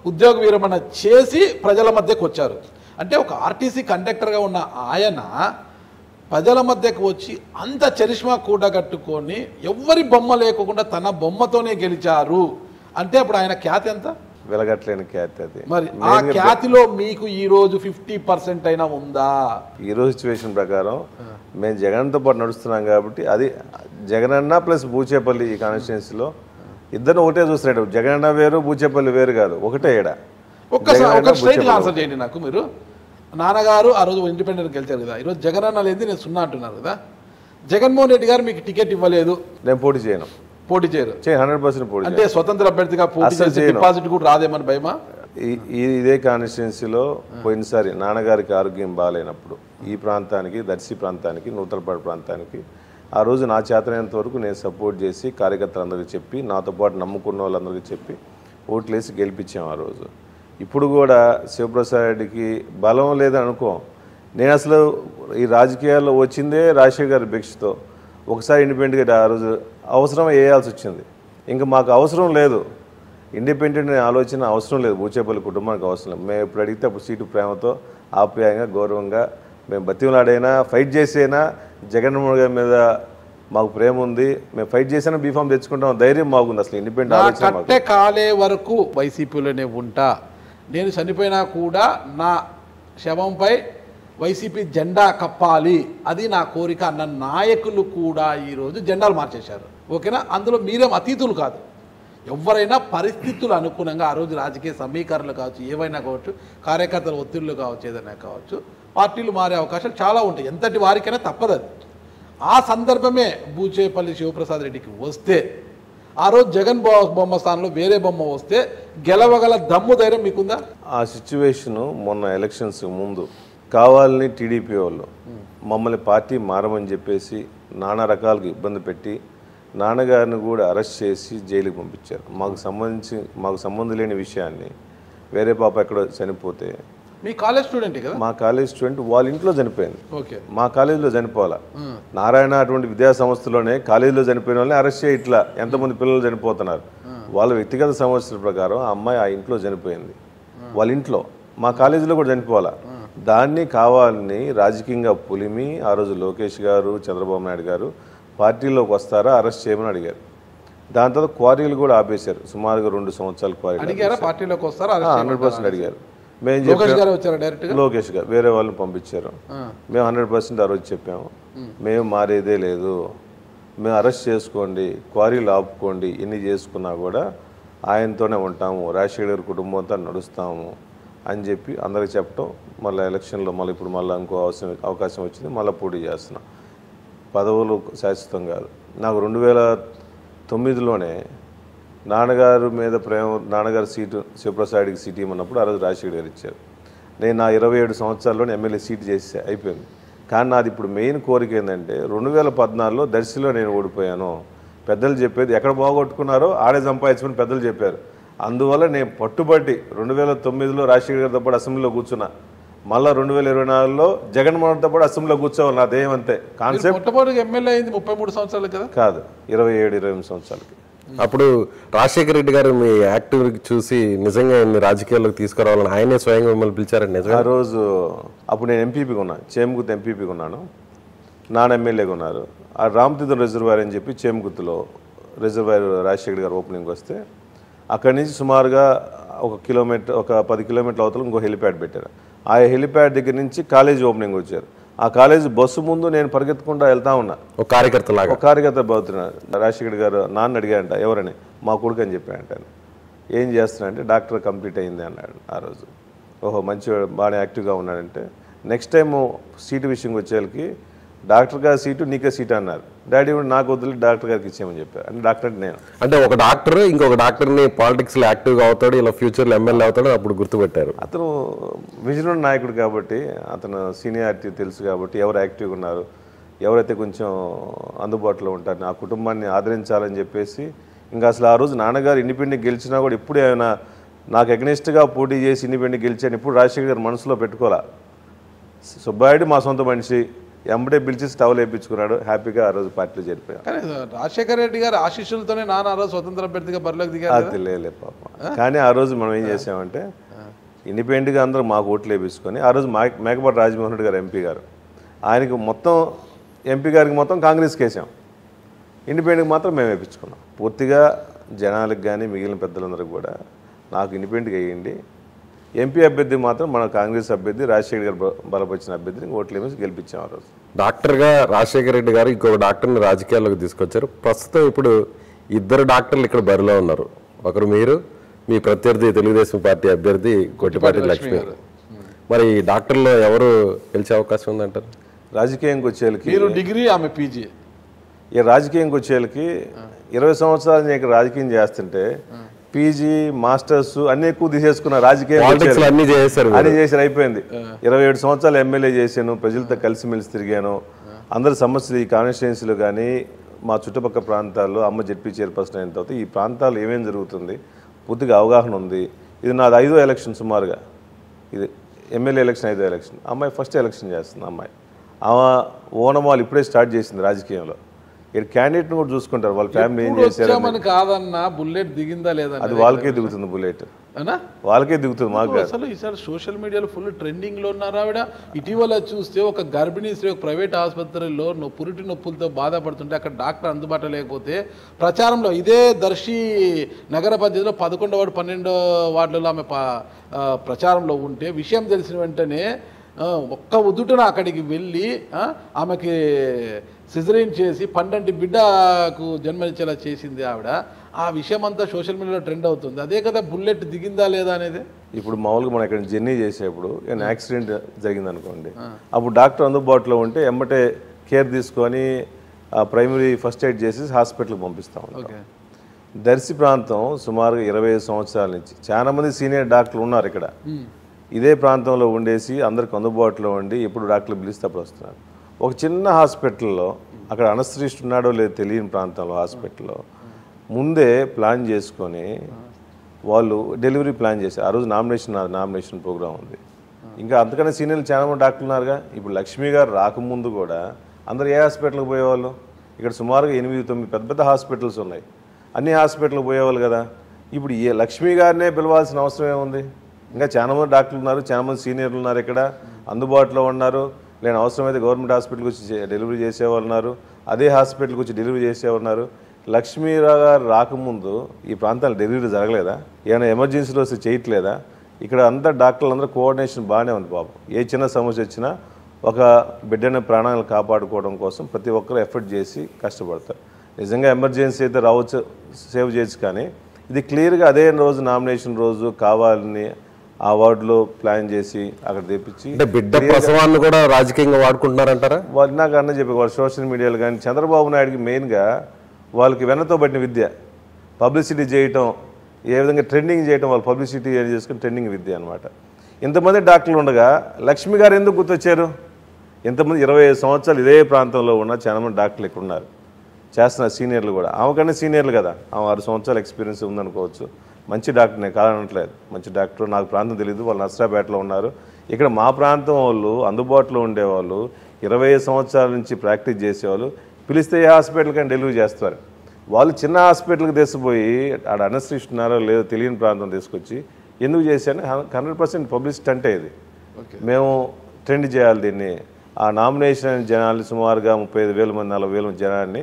[SPEAKER 2] ఉద్యోగ విరమణ చేసి ప్రజల మధ్యకు వచ్చారు. అంటే ఒక ఆర్టీసీ కండక్టర్గా ఉన్న ఆయన ప్రజల మధ్యకు వచ్చి అంత చరిష్మా కూడగట్టుకొని ఎవరి బొమ్మ లేకుండా తన బొమ్మతోనే గెలిచారు అంటే అప్పుడు ఆయన ఖ్యాతి ఎంత?
[SPEAKER 4] వెలగట్లేని ఖ్యాతి అది.
[SPEAKER 2] మరి ఆ ఖ్యాతిలో మీకు ఈ రోజు 50% అయినా ఉందా?
[SPEAKER 4] ఈ రోజు సిచ్యువేషన్ ప్రకారం మేము జగన్తో పాటు నడుస్తున్నాం కాబట్టి అది జగనన్న ప్లస్ బూచేపల్లి ఈ కాన్స్టిట్యున్సీలో ఇద్దరు ఒకటే చూస్తున్నాడు. జగనన్న వేరు, బూచేపల్లి వేరు కాదు, ఒకటే ఏడా.
[SPEAKER 2] ఒక్క స్ట్రైట్గా ఆన్సర్ చేయండి నాకు. మీరు నాన్నగారు ఆ రోజు ఇండిపెండెంట్ గెలిచారు కదా, ఈరోజు జగనన్న లేదు నేను 0 అంటున్నారు కదా. జగన్మోహన్ రెడ్డి గారు మీకు టికెట్ ఇవ్వలేదు,
[SPEAKER 4] నేను పోటీ చేయను.
[SPEAKER 2] పోటీ చేయరు?
[SPEAKER 4] 100% పోటీ.
[SPEAKER 2] అంటే స్వతంత్ర అభ్యర్థిగా పోటీ చేసి డిపాజిట్ కూడా రాదేమని భయమా?
[SPEAKER 4] ఇదే కాన్స్టిట్యున్సీలో పోయినసారి నాన్నగారికి ఆరోగ్యం బాగాలేనప్పుడు ఈ ప్రాంతానికి, దర్శి ప్రాంతానికి, నూతలపాడు ప్రాంతానికి ఆ రోజు నా చేతనైనంత వరకు నేను సపోర్ట్ చేసి కార్యకర్తలందరికీ చెప్పి, నాతో పాటు నమ్ముకున్న వాళ్ళందరికీ చెప్పి ఓట్లేసి గెలిపించాం ఆ రోజు. ఇప్పుడు కూడా శివప్రసాద్ రెడ్డికి బలం లేదని అనుకో. నేను అసలు ఈ రాజకీయాల్లో వచ్చిందే రాజశేఖర్ గారి భిక్షతో. ఒకసారి ఇండిపెండెంట్గా ఆ రోజు అవసరం వేయాల్సి వచ్చింది. ఇంకా మాకు అవసరం లేదు, ఇండిపెండెంట్ ఆలోచన అవసరం లేదు, బూచేపల్లి కుటుంబానికి అవసరం లేదు. మేము ఎప్పుడు అడిగితే అప్పుడు సీటు ప్రేమతో ఆప్యాయంగా గౌరవంగా మేము బతిమలాడైనా ఫైట్ చేసైనా జగన్మోహన్ గారి మీద మాకు ప్రేమ ఉంది, మేము ఫైట్ చేసినా బీఫామ్ తెచ్చుకుంటాం ధైర్యం మాకుంది. అసలు ఇండిపెండెంట్ ఆలోచన
[SPEAKER 2] కట్టే కాలే వరకు వైసీపీలోనే ఉంటా, నేను చనిపోయినా కూడా నా శవంపై వైసీపీ జెండా కప్పాలి, అది నా కోరిక అన్న నాయకులు కూడా ఈరోజు జెండాలు మార్చేశారు. ఓకేనా? అందులో మీరేం అతీతులు కాదు. ఎవరైనా పరిస్థితులు అనుగుణంగా ఆ రోజు రాజకీయ సమీకరణలు కావచ్చు, ఏవైనా కావచ్చు, కార్యకర్తల ఒత్తిళ్లు కావచ్చు, ఏదైనా కావచ్చు, పార్టీలు మారే అవకాశాలు చాలా ఉంటాయి. ఎంతటి వారికైనా తప్పదు అది. ఆ సందర్భమే బూచేపల్లి శివప్రసాద్ రెడ్డికి వస్తే, ఆ రోజు జగన్ బొమ్మ స్థానంలో వేరే బొమ్మ వస్తే గెలవగల దమ్ము ధైర్యం మీకుందా?
[SPEAKER 4] ఆ సిచ్యువేషను మొన్న ఎలక్షన్స్ ముందు కావాలని టీడీపీ వాళ్ళు మమ్మల్ని పార్టీ మారమని చెప్పేసి నానా రకాలుగా ఇబ్బంది పెట్టి నాన్నగారిని కూడా అరెస్ట్ చేసి జైలుకి పంపించారు. మాకు సంబంధం లేని విషయాన్ని వేరే పాప ఎక్కడో చనిపోతే,
[SPEAKER 2] మీ కాలేజ్ స్టూడెంట్ కదా?
[SPEAKER 4] మా కాలేజ్ స్టూడెంట్ వాళ్ళ ఇంట్లో చనిపోయింది.
[SPEAKER 2] ఓకే.
[SPEAKER 4] మా కాలేజీలో చనిపోవాలా? నారాయణ అటువంటి విద్యా సంస్థలోనే కాలేజీలో చనిపోయిన వాళ్ళని అరెస్ట్ చేయ ఇట్లా ఎంతమంది పిల్లలు చనిపోతున్నారు. వాళ్ళ వ్యక్తిగత సమస్యల ప్రకారం ఆ అమ్మాయి ఆ ఇంట్లో చనిపోయింది. వాళ్ళ ఇంట్లో మా కాలేజీలో కూడా చనిపోవాలా? దాన్ని కావాలని రాజకీయంగా పులిమి ఆ రోజు లోకేష్ గారు చంద్రబాబు నాయుడు గారు పార్టీలోకి వస్తారా అరెస్ట్ చేయమని అడిగారు. దాని తర్వాత క్వారీలు కూడా ఆపేశారు. సుమారుగా 2 సంవత్సరాల క్వారీ
[SPEAKER 2] అడిగారా? పార్టీలోకి వస్తారా?
[SPEAKER 4] 100% అడిగారు. మేము లోకేష్ గారు వేరే వాళ్ళని పంపించారు. మేము 100% ఆ రోజు చెప్పాము, మేము మారేదే లేదు, మేము అరెస్ట్ చేసుకోండి, క్వారీలు ఆపుకోండి, ఎన్ని చేసుకున్నా కూడా ఆయనతోనే ఉంటాము, రాజశేఖర్ గారి కుటుంబంతో నడుస్తాము అని చెప్పి అందరికి చెప్పడం. మళ్ళీ ఎలక్షన్లో ఇప్పుడు ఇంకో అవకాశం వచ్చింది, మళ్ళీ పోటీ చేస్తున్నాం. పదవులు శాశ్వతం కాదు. నాకు 2009లోనే నాన్నగారు మీద ప్రేమ, నాన్నగారు సీటు శివప్రసాద్కి సీటు ఇవ్వమన్నప్పుడు ఆ రోజు రాజశేఖర్ గారు ఇచ్చారు. నేను నా 27 సంవత్సరాల్లోనే ఎమ్మెల్యే సీటు చేసి అయిపోయింది. కానీ నాది ఇప్పుడు మెయిన్ కోరిక ఏంటంటే 2014లో దర్శిలో నేను ఓడిపోయాను. పెద్దలు చెప్పేది ఎక్కడ బాగొట్టుకున్నారో ఆడే సంపాదించుకుని పెద్దలు చెప్పారు. అందువల్ల నేను పట్టుబట్టి 2009లో రాజశేఖర్ గారితో పాటు అసెంబ్లీలో కూర్చున్నా. మళ్ళీ 2024లో జగన్మోహన్తో పాటు అసెంబ్లీలో కూర్చోవాలి. నా దేయం అంతే కాన్సెప్ట్.
[SPEAKER 2] మొట్టమొదటి ఎమ్మెల్యే అయింది 33 సంవత్సరాలు కదా?
[SPEAKER 4] కాదు, 27-28 సంవత్సరాలకి.
[SPEAKER 3] అప్పుడు రాజశేఖర రెడ్డి గారు మీ యాక్టివ్ చూసి నిజంగా రాజకీయాల్లోకి తీసుకురావాలని ఆయనే స్వయంగా మిమ్మల్ని పిలిచారండి నిజంగా?
[SPEAKER 4] ఆ రోజు అప్పుడు నేను ఎంపీపీగా ఉన్నాను, చేమగుర్తి ఎంపీపీగా ఉన్నాను, నాన్న ఎమ్మెల్యేగా ఉన్నారు. ఆ రామతీర్థం రిజర్వాయర్ అని చెప్పి చేమగుర్తిలో రిజర్వాయర్ రాజశేఖర్ గారు ఓపెనింగ్ వస్తే అక్కడి నుంచి సుమారుగా 10 కిలోమీటర్ల అవతల ఇంకో హెలిప్యాడ్ పెట్టారు. ఆ హెలిప్యాడ్ దగ్గర నుంచి కాలేజీ ఓపెనింగ్ వచ్చారు. ఆ కాలేజీ బస్సు ముందు నేను పరిగెత్తుకుంటూ వెళ్తా ఉన్నా,
[SPEAKER 3] ఒక కార్యకర్త
[SPEAKER 4] బాగుతున్నాను. రాజశేఖర్ గారు నాన్న అడిగారంట, ఎవరని? మా కొడుకు అని చెప్పాడంట. ఏం చేస్తున్నా అంటే డాక్టర్ కంప్లీట్ అయింది అన్నాడు. ఆ రోజు ఓహో మంచి బాగా యాక్టివ్గా ఉన్నాడంటే నెక్స్ట్ టైం సీటు విషయంకి వచ్చేళ్ళకి డాక్టర్ గారి సీటు నీకే సీటు అన్నారు. డాడీ కూడా నాకు వదిలి డాక్టర్ గారికి ఇచ్చేయమని చెప్పారు. అంటే డాక్టర్ నేను
[SPEAKER 3] అంటే ఒక డాక్టర్ ఇంకొక డాక్టర్ని పాలిటిక్స్లో యాక్టివ్గా అవుతాడు, ఇలా ఫ్యూచర్లో ఎమ్మెల్యే అవుతాడు అప్పుడు గుర్తుపెట్టారు.
[SPEAKER 4] అతను విజన్ నాయకుడు కాబట్టి, అతను సీనియారిటీ తెలుసు కాబట్టి ఎవరు యాక్టివ్గా ఉన్నారు, ఎవరైతే కొంచెం అందుబాటులో ఉంటారు, ఆ కుటుంబాన్ని ఆదరించాలని చెప్పేసి. ఇంకా అసలు ఆ రోజు నాన్నగారు ఇండిపెండెంట్ గెలిచినా కూడా ఇప్పుడు ఏమైనా నాకు అగ్నెస్ట్గా పోటీ చేసి ఇండిపెండెంట్ గెలిచాను ఇప్పుడు రాజశేఖర్ గారు మనసులో పెట్టుకోవాలా. సుబ్బారెడ్డి మా సొంత మనిషి, ఎంబడే పిలిచి స్టవ్ వేయించుకున్నాడు, హ్యాపీగా ఆ రోజు పార్టీలో చేరిపోయాడు.
[SPEAKER 2] కానీ రాజశేఖర రెడ్డి గారు ఆశీస్సులతోనే నాన్న ఆ రోజు స్వతంత్ర అభ్యర్థిగా బరిలోకి దిగారు.
[SPEAKER 4] అది లేలే పాప. కానీ ఆ రోజు మనం ఏం చేసామంటే ఇండిపెండెంట్గా అందరూ మాకు ఓట్లు వేయించుకొని ఆ రోజు మేకపాటి రాజమోహన్ రెడ్డి గారు ఎంపీ గారు, ఆయనకి మొత్తం ఎంపీ గారికి మొత్తం కాంగ్రెస్కి వేసాం, ఇండిపెండెంట్కి మాత్రం మేము వేయించుకున్నాం. పూర్తిగా జనాలకు కానీ మిగిలిన పెద్దలందరికీ కూడా నాకు ఇండిపెండెంట్గా వేయండి, ఎంపీ అభ్యర్థి మాత్రం మన కాంగ్రెస్ అభ్యర్థి రాజశేఖర్ గారు బలపరిచిన అభ్యర్థిని ఓట్లు వేసి గెలిపించాం. ఆ రోజు
[SPEAKER 3] డాక్టర్గా రాజశేఖర రెడ్డి గారు ఇంకొక డాక్టర్ని రాజకీయాల్లోకి తీసుకొచ్చారు. ప్రస్తుతం ఇప్పుడు 2 డాక్టర్లు ఇక్కడ బరిలో ఉన్నారు. ఒకరు మీరు, మీ ప్రత్యర్థి తెలుగుదేశం పార్టీ అభ్యర్థి కొట్టిపాటి లక్ష్మి. మరి ఈ డాక్టర్లో ఎవరు గెలిచే అవకాశం ఉందంటారు?
[SPEAKER 4] రాజకీయంకి వచ్చేళ్ళకి
[SPEAKER 2] మీరు డిగ్రీ, ఆమె పీజీ.
[SPEAKER 4] ఇక రాజకీయంకి వచ్చేళ్ళకి 20 సంవత్సరాలు నేను ఇక్కడ రాజకీయం చేస్తుంటే పీజీ మాస్టర్స్ అన్ని ఎక్కువ తీసేసుకున్నారు. రాజకీయం
[SPEAKER 3] అన్ని చేశారు
[SPEAKER 4] అయిపోయింది. 27 సంవత్సరాలు ఎమ్మెల్యే చేశాను, ప్రజలతో కలిసిమెలిసి తిరిగాను. అందరి సమస్యలు ఈ కాన్స్టిట్యుయెన్సీలో కానీ మా చుట్టుపక్కల ప్రాంతాల్లో అమ్మ జెడ్పీ చైర్పర్సన్ అయిన తర్వాత ఈ ప్రాంతాల్లో ఏమేమి జరుగుతుంది, పూర్తిగా అవగాహన ఉంది. ఇది నాది 5వ ఎలక్షన్ సుమారుగా, ఇది ఎమ్మెల్యే ఎలక్షన్ 5వ ఎలక్షన్. అమ్మాయి ఫస్ట్ ఎలక్షన్ చేస్తుంది. అమ్మాయి ఆమె ఓనమాలు ఇప్పుడే స్టార్ట్ చేసింది రాజకీయంలో. ఇక్కడ క్యాండిడేట్ని కూడా చూసుకుంటారు, వాళ్ళ ఫ్యామిలీ ఏం చేశారు
[SPEAKER 2] కాదన్నా, బుల్లెట్ దిగిందా లేదా
[SPEAKER 4] అది వాళ్ళకే దిగుతుంది. బుల్లెట్ వాళ్ళకే దిగుతుంది, మాకు కాదు.
[SPEAKER 2] అసలు ఈసారి సోషల్ మీడియాలో ఫుల్ ట్రెండింగ్ లో ఉన్నారు ఆవిడ. ఇటీవల చూస్తే ఒక గర్భిణీ స్త్రీ ఒక ప్రైవేట్ ఆసుపత్రిలో పురిటి నొప్పులతో బాధపడుతుంటే అక్కడ డాక్టర్ అందుబాటులో లేకపోతే ప్రచారంలో ఇదే దర్శి నగర పద్ధతిలో 11వ వార్డు 12వ వార్డులలో ఆమె ప్రచారంలో ఉంటే విషయం తెలిసిన వెంటనే ఒక్క ఉదుటన అక్కడికి వెళ్ళి ఆమెకి సిజరీన్ చేసి 12 బిడ్డకు జన్మనిచ్చేలా చేసింది ఆవిడ. ఆ విషయం అంతా సోషల్ మీడియాలో ట్రెండ్ అవుతుంది. అదే కదా బుల్లెట్ దిగిందా లేదా అనేది.
[SPEAKER 4] ఇప్పుడు మామూలుగా మనం ఇక్కడ జర్నీ చేసేప్పుడు ఏమైనా యాక్సిడెంట్ జరిగింది అనుకోండి, అప్పుడు డాక్టర్ అందుబాటులో ఉంటే ఎమ్మటే కేర్ తీసుకొని ప్రైమరీ ఫస్ట్ ఎయిడ్ చేసి హాస్పిటల్కి పంపిస్తూ ఉంటాం. దర్శి ప్రాంతం సుమారుగా 25 సంవత్సరాల నుంచి చాలామంది సీనియర్ డాక్టర్లు ఉన్నారు ఇక్కడ. ఇదే ప్రాంతంలో ఉండేసి అందరికి అందుబాటులో ఉండి ఎప్పుడు డాక్టర్లు పిలిస్తే అప్పుడు వస్తున్నారు. ఒక చిన్న హాస్పిటల్లో అక్కడ అనస్థిస్ట్ ఉన్నాడో లేదో తెలియని ప్రాంతంలో హాస్పిటల్లో ముందే ప్లాన్ చేసుకొని వాళ్ళు డెలివరీ ప్లాన్ చేశారు. ఆ రోజు నామినేషన్ ప్రోగ్రామ్ ఉంది. ఇంకా అంతకన్నా సీనియర్లు చాలామంది డాక్టర్లు ఉన్నారుగా. ఇప్పుడు లక్ష్మి గారు రాకముందు కూడా అందరు ఏ హాస్పిటల్కి పోయేవాళ్ళు? ఇక్కడ సుమారుగా 8-9 పెద్ద పెద్ద హాస్పిటల్స్ ఉన్నాయి. అన్ని హాస్పిటల్కి పోయేవాళ్ళు కదా. ఇప్పుడు ఏ లక్ష్మి గారినే పిలవాల్సిన అవసరం ఏముంది? ఇంకా చాలామంది డాక్టర్లు ఉన్నారు, చాలామంది సీనియర్లు ఉన్నారు ఇక్కడ అందుబాటులో ఉన్నారు. లేని అవసరమైతే గవర్నమెంట్ హాస్పిటల్కి వచ్చి డెలివరీ చేసేవాళ్ళు ఉన్నారు, అదే హాస్పిటల్కి వచ్చి డెలివరీ చేసేవాళ్ళు ఉన్నారు. లక్ష్మీరావు గారు రాకముందు ఈ ప్రాంతాల్లో డెలివరీ జరగలేదా? ఏమైనా ఎమర్జెన్సీలో వస్తే చేయట్లేదా? ఇక్కడ అంతా డాక్టర్లు అందరూ కోఆర్డినేషన్ బాగానే ఉంది పాపం. ఏ చిన్న సమస్య వచ్చినా ఒక బిడ్డని ప్రాణాలను కాపాడుకోవడం కోసం ప్రతి ఒక్కరు ఎఫర్ట్ చేసి కష్టపడతారు. నిజంగా ఎమర్జెన్సీ అయితే రావచ్చు, సేవ్ చేయొచ్చు. కానీ ఇది క్లియర్గా అదే రోజు నామినేషన్ రోజు కావాలని ఆ వార్డులో ప్లాన్ చేసి అక్కడ తెప్పించి
[SPEAKER 3] బిడ్డ ప్రసవాన్ని కూడా రాజకీయంగా వాడుకుంటున్నారంటారా?
[SPEAKER 4] వాళ్ళు నాకు అన్న చెప్పి వాళ్ళు సోషల్ మీడియాలో కానీ చంద్రబాబు నాయుడుకి మెయిన్గా వాళ్ళకి వెన్నతో పట్టిన విద్య పబ్లిసిటీ చేయటం, ఏ విధంగా ట్రెండింగ్ చేయటం, వాళ్ళు పబ్లిసిటీ చేసుకుని ట్రెండింగ్ విద్య అనమాట. ఇంతమంది డాక్టర్లు ఉండగా లక్ష్మి గారు ఎందుకు గుర్తొచ్చారు? ఇంతమంది 25 సంవత్సరాలు ఇదే ప్రాంతంలో ఉన్న చాలామంది డాక్టర్లు ఇక్కడ ఉన్నారు, చేస్తున్నారు సీనియర్లు కూడా. ఆమెకన్నా సీనియర్లు కదా, ఆమె 6 సంవత్సరాల ఎక్స్పీరియన్స్ ఉందనుకోవచ్చు. మంచి డాక్టర్, నేను కాదనట్లేదు, మంచి డాక్టర్. నాకు ప్రాంతం తెలియదు, వాళ్ళు నర్సరాపేటలో ఉన్నారు. ఇక్కడ మా ప్రాంతం వాళ్ళు అందుబాటులో ఉండేవాళ్ళు 25 సంవత్సరాల నుంచి ప్రాక్టీస్ చేసేవాళ్ళు. పిలిస్తే ఏ హాస్పిటల్ కానీ డెలివరీ చేస్తారు. వాళ్ళు చిన్న హాస్పిటల్కి తీసుకుపోయి ఆడ అనస్థిస్ట్ ఉన్నారో లేదో తెలియని ప్రాంతం తీసుకొచ్చి ఎందుకు చేశాను? 100% పబ్లిసిటీ అంటే ఇది. మేము ట్రెండ్ చేయాలి దీన్ని. ఆ నామినేషన్ జనాలు సుమారుగా 35,000 మంది 40,000 మంది జనాన్ని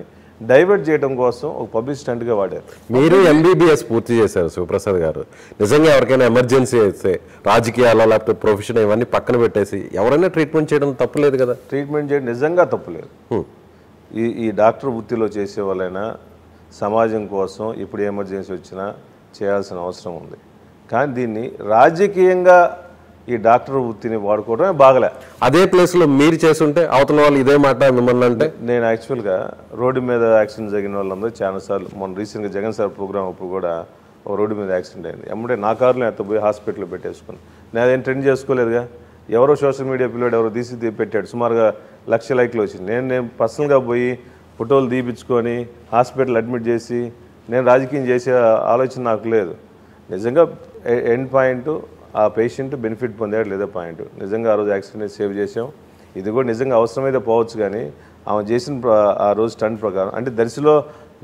[SPEAKER 4] డైవర్ట్ చేయడం కోసం ఒక పబ్లిక్ స్టంట్గా వాడారు.
[SPEAKER 3] మీరు MBBS పూర్తి చేశారు శివప్రసాద్ గారు. నిజంగా ఎవరికైనా ఎమర్జెన్సీ అయితే రాజకీయాల లేకపోతే ప్రొఫెషన్ ఇవన్నీ పక్కన పెట్టేసి ఎవరైనా ట్రీట్మెంట్ చేయడం తప్పులేదు కదా?
[SPEAKER 4] ట్రీట్మెంట్ చేయడం నిజంగా తప్పులేదు. ఈ డాక్టర్ వృత్తిలో చేసే వాళ్ళైనా సమాజం కోసం ఇప్పుడు ఎమర్జెన్సీ వచ్చినా చేయాల్సిన అవసరం ఉంది. కానీ దీన్ని రాజకీయంగా ఈ డాక్టర్ వృత్తిని వాడుకోవడమే బాగలే.
[SPEAKER 3] అదే ప్లేస్లో మీరు చేస్తుంటే అవతల వాళ్ళు ఇదే మాట మిమ్మల్ని అంటే?
[SPEAKER 4] నేను యాక్చువల్గా రోడ్డు మీద యాక్సిడెంట్ జరిగిన వాళ్ళందరూ చాలాసార్లు, మొన్న రీసెంట్గా జగన్ సార్ ప్రోగ్రామ్ అప్పుడు కూడా ఒక రోడ్డు మీద యాక్సిడెంట్ అయింది. ఎమ్మడే నా కారులో ఎత్తపోయి హాస్పిటల్లో పెట్టేసుకుని నేను అదేం ట్రెండ్ చేసుకోలేదుగా. ఎవరో సోషల్ మీడియా పిల్లడు ఎవరో తీసి పెట్టాడు, సుమారుగా 1,00,000 లైక్లు వచ్చింది. నేను పర్సనల్గా పోయి ఫోటోలు తీపించుకొని హాస్పిటల్ అడ్మిట్ చేసి నేను రాజకీయం చేసే ఆలోచన నాకు లేదు. నిజంగా ఎండ్ పాయింట్ ఆ పేషెంట్ బెనిఫిట్ పొందాడు లేదా పాయింట్. నిజంగా ఆ రోజు యాక్సిడెంట్ సేవ్ చేసాం. ఇది కూడా నిజంగా అవసరమైతే పోవచ్చు. కానీ ఆమె చేసిన ఆ రోజు స్టంట్ ప్రకారం అంటే దర్శిలో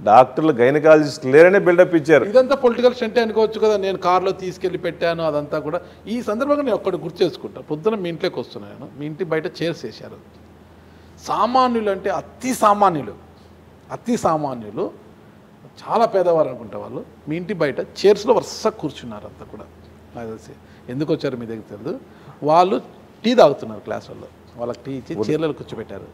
[SPEAKER 4] డాక్టర్లు గైనకాలజిస్ట్ లేరనే బిల్డప్ ఇచ్చారు.
[SPEAKER 2] ఇదంతా పొలిటికల్ స్టంట్ అనుకోవచ్చు కదా. నేను కారులో తీసుకెళ్ళి పెట్టాను అదంతా కూడా. ఈ సందర్భంగా నేను ఒక్కటి గుర్తు చేసుకుంటా. పొద్దున మీ ఇంట్లోకి వస్తున్నాను, మీ ఇంటి బయట చైర్స్ వేశారు. సామాన్యులు అంటే అతి సామాన్యులు చాలా పేదవారు అనుకుంటా వాళ్ళు. మీ ఇంటి బయట చైర్స్లో వరుస కూర్చున్నారు. అంతా కూడా నాకు తెలిసి ఎందుకు వచ్చారు మీ దగ్గర తెలియదు. వాళ్ళు టీ తాగుతున్నారు క్లాసుల్లో. వాళ్ళకి టీ ఇచ్చి చైర్లలో కూర్చోబెట్టారు.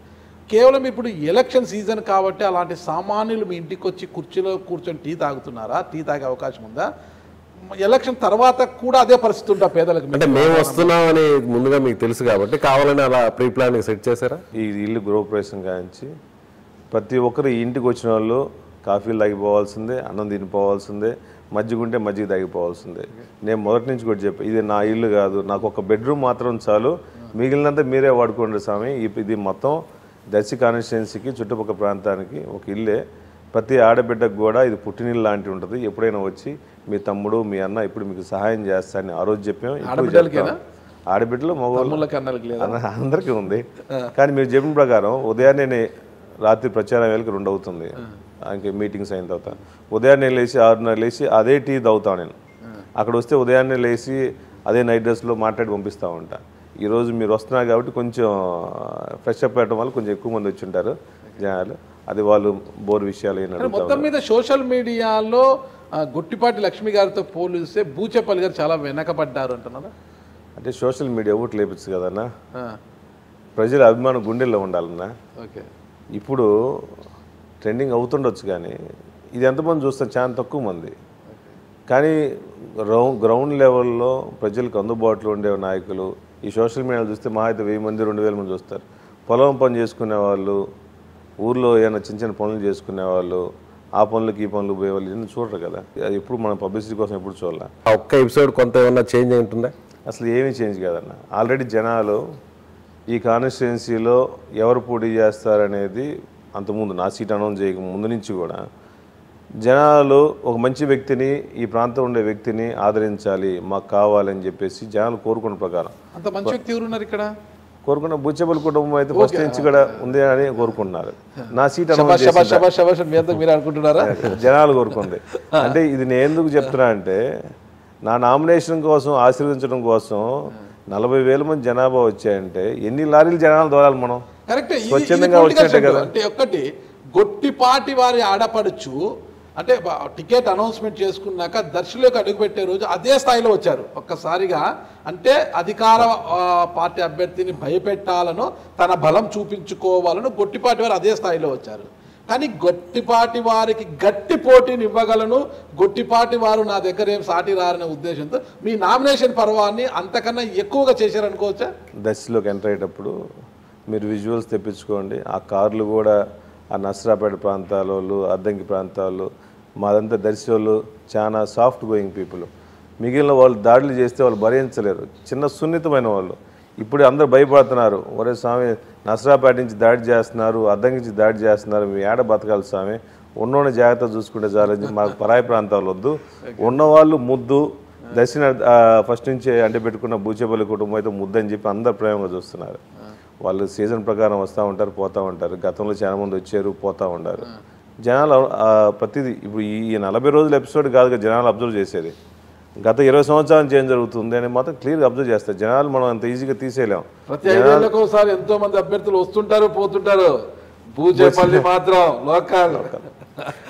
[SPEAKER 2] కేవలం ఇప్పుడు ఎలక్షన్ సీజన్ కాబట్టి అలాంటి సామాన్యులు మీ ఇంటికి వచ్చి కుర్చీలో కూర్చొని టీ తాగుతున్నారా? టీ తాగే అవకాశం ఉందా? ఎలక్షన్ తర్వాత కూడా అదే పరిస్థితి ఉంటా పేదలకు?
[SPEAKER 3] అంటే మేము వస్తున్నామని ముందుగా మీకు తెలుసు కాబట్టి కావాలని అలా ప్రీ ప్లానింగ్ సెట్ చేశారా?
[SPEAKER 4] ఈ ఇల్లు గృహప్రవేశం కాంచి ప్రతి ఒక్కరు ఈ ఇంటికి వచ్చిన వాళ్ళు కాఫీలు తాగిపోవాల్సిందే, అన్నం తినిపోవాల్సిందే, మజ్జిగ ఉంటే మజ్జిగ తాగిపోవాల్సిందే. నేను మొదటి నుంచి కూడా చెప్పి ఇది నా ఇల్లు కాదు, నాకు ఒక బెడ్రూమ్ మాత్రం చాలు, మిగిలినంతా మీరే వాడుకోండి స్వామి. ఇది మొత్తం దర్శి కాన్స్టిట్యున్సీకి చుట్టుపక్కల ప్రాంతానికి ఒక ఇల్లే. ప్రతి ఆడబిడ్డకు కూడా ఇది పుట్టినిల్లు లాంటి ఉంటుంది. ఎప్పుడైనా వచ్చి మీ తమ్ముడు మీ అన్న ఇప్పుడు మీకు సహాయం చేస్తారని ఆ రోజు చెప్పాం. ఇప్పుడు
[SPEAKER 2] ఆడబిడ్డలకేనా?
[SPEAKER 4] చెప్తాం. ఆడబిడ్డలు
[SPEAKER 2] తమ్ముళ్ళకి అన్నలకి లేదా?
[SPEAKER 4] అందరికీ ఉంది. కానీ మీరు చెప్పిన ప్రకారం ఉదయాన్నే రాత్రి ప్రచారం వేళకి 2 అవుతుంది, ఇంకే మీటింగ్స్ అయిన తర్వాత ఉదయాన్నే లేచి 6:30 లేచి అదే టీ తాగుతాను నేను. అక్కడ వస్తే ఉదయాన్నే లేచి అదే నైట్ డ్రెస్లో మాట్లాడి పంపిస్తూ ఉంటా. ఈరోజు మీరు వస్తున్నారు కాబట్టి కొంచెం ఫ్రెష్ అప్ అవ్వడం వల్ల కొంచెం ఎక్కువ మంది వచ్చి ఉంటారు జనాలు. అది వాళ్ళు బోర్ విషయాలు
[SPEAKER 2] మొత్తం మీద సోషల్ మీడియాలో గొట్టిపాటి లక్ష్మి గారితో పోలిస్తే బూచేపల్లి గారు చాలా వెనకబడ్డారు అంటున్నారా?
[SPEAKER 4] అంటే సోషల్ మీడియా ఓటు లేపించు కదన్నా, ప్రజల అభిమానం గుండెల్లో ఉండాలన్నా.
[SPEAKER 2] ఓకే,
[SPEAKER 4] ఇప్పుడు ట్రెండింగ్ అవుతుండొచ్చు కానీ ఇది ఎంతమంది చూస్తారు? చాలా తక్కువ మంది. కానీ గ్రౌండ్ లెవెల్లో ప్రజలకు అందుబాటులో ఉండే నాయకులు ఈ సోషల్ మీడియాలో చూస్తే మా అయితే 1000 మంది 2000 మంది చూస్తారు. పొలం పని చేసుకునే వాళ్ళు, ఊర్లో ఏమైనా చిన్న చిన్న పనులు చేసుకునే వాళ్ళు, ఆ పనులకి ఈ పనులు పోయే వాళ్ళు ఇవన్నీ చూడరు కదా. ఎప్పుడు మన పబ్లిసిటీ కోసం ఎప్పుడు చూడాల.
[SPEAKER 3] ఒక్క ఎపిసోడ్ కొంత ఏమన్నా చేంజ్ అయి ఉంటుందా?
[SPEAKER 4] అసలు ఏమీ చేంజ్ కాదన్న. ఆల్రెడీ జనాలు ఈ కాన్స్టిట్యున్సీలో ఎవరు పోటీ చేస్తారనేది అంతకుముందు నా సీట్ అనౌన్స్ చేయక ముందు నుంచి కూడా జనాలు ఒక మంచి వ్యక్తిని, ఈ ప్రాంతం ఉండే వ్యక్తిని ఆదరించాలి, మాకు కావాలని చెప్పేసి జనాలు కోరుకున్న ప్రకారం.
[SPEAKER 2] అంత మంచి వ్యక్తి ఎవరున్నారు ఇక్కడ?
[SPEAKER 4] కోరుకున్న బూచేపల్లి కుటుంబం అయితే ఫస్ట్ నుంచి కూడా ఉంది అని కోరుకుంటున్నారు. నా సీట్
[SPEAKER 2] మీరు అనుకుంటున్నారా?
[SPEAKER 4] జనాలు కోరుకుంది. అంటే ఇది నేను ఎందుకు చెప్తున్నా అంటే నా నామినేషన్ కోసం ఆశీర్వదించడం కోసం 40,000 మంది జనాభా వచ్చాయంటే ఎన్ని లారీలు జనాలు దోరాలి మనం? స్వచ్ఛందంగా వచ్చినట్టే కదా.
[SPEAKER 2] అంటే ఒక్కటి గొట్టిపాటి వారి ఆడపడుచు అంటే టికెట్ అనౌన్స్మెంట్ చేసుకున్నాక దర్శిలోకి అడుగుపెట్టే రోజు అదే స్థాయిలో వచ్చారు ఒక్కసారిగా. అంటే అధికార పార్టీ అభ్యర్థిని భయపెట్టాలను, తన బలం చూపించుకోవాలను గొట్టిపాటి వారు అదే స్థాయిలో వచ్చారు. కానీ గొట్టిపాటి వారికి గట్టి పోటీని ఇవ్వగలను, గొట్టిపాటి వారు నా దగ్గర ఏం సాటి రారనే ఉద్దేశంతో మీ నామినేషన్ పర్వాన్ని అంతకన్నా ఎక్కువగా చేశారనుకోవచ్చా?
[SPEAKER 4] దర్శిలోకి ఎంటర్ అయ్యేటప్పుడు మీరు విజువల్స్ తెప్పించుకోండి. ఆ కార్లు కూడా ఆ నర్సరాపేట ప్రాంతాల అద్దంకి ప్రాంతాలు, మాదంతా దర్శి వాళ్ళు చాలా సాఫ్ట్ గోయింగ్ పీపుల్. మిగిలిన వాళ్ళు దాడులు చేస్తే వాళ్ళు భరించలేరు, చిన్న సున్నితమైన వాళ్ళు. ఇప్పుడు అందరూ భయపడుతున్నారు, ఒరే స్వామి నర్సరాపేట నుంచి దాడి చేస్తున్నారు, అద్దంకి నుంచి దాడి చేస్తున్నారు, మీ ఏడ బతకాలి స్వామి, ఉన్నోని జాగ్రత్త చూసుకుంటే చాలని, మాకు పరాయి ప్రాంతాలు వద్దు, ఉన్నవాళ్ళు ముద్దు. దర్శన ఫస్ట్ నుంచి అంటే పెట్టుకున్న బూచేపల్లి కుటుంబం అయితే ముద్దు అని చెప్పి అందరు ప్రేమగా చూస్తున్నారు. వాళ్ళు సీజన్ ప్రకారం వస్తూ ఉంటారు, పోతూ ఉంటారు. గతంలో చాలా మంది వచ్చారు, పోతూ ఉంటారు. జనాలు ప్రతిదీ ఇప్పుడు ఈ 40 రోజుల ఎపిసోడ్ కాదుగా జనాలు అబ్జర్వ్ చేసేది. గత 20 సంవత్సరాల నుంచి ఏం జరుగుతుంది అని మాత్రం క్లియర్గా అబ్జర్వ్ చేస్తారు. జనాలు మనం అంత ఈజీగా తీసేయలేం.
[SPEAKER 2] ప్రతి 5 ఏళ్లకు ఒకసారి ఎంతో మంది అభ్యర్థులు వస్తుంటారు, పోతుంటారు. బూచేపల్లి మాత్రం లోకల్.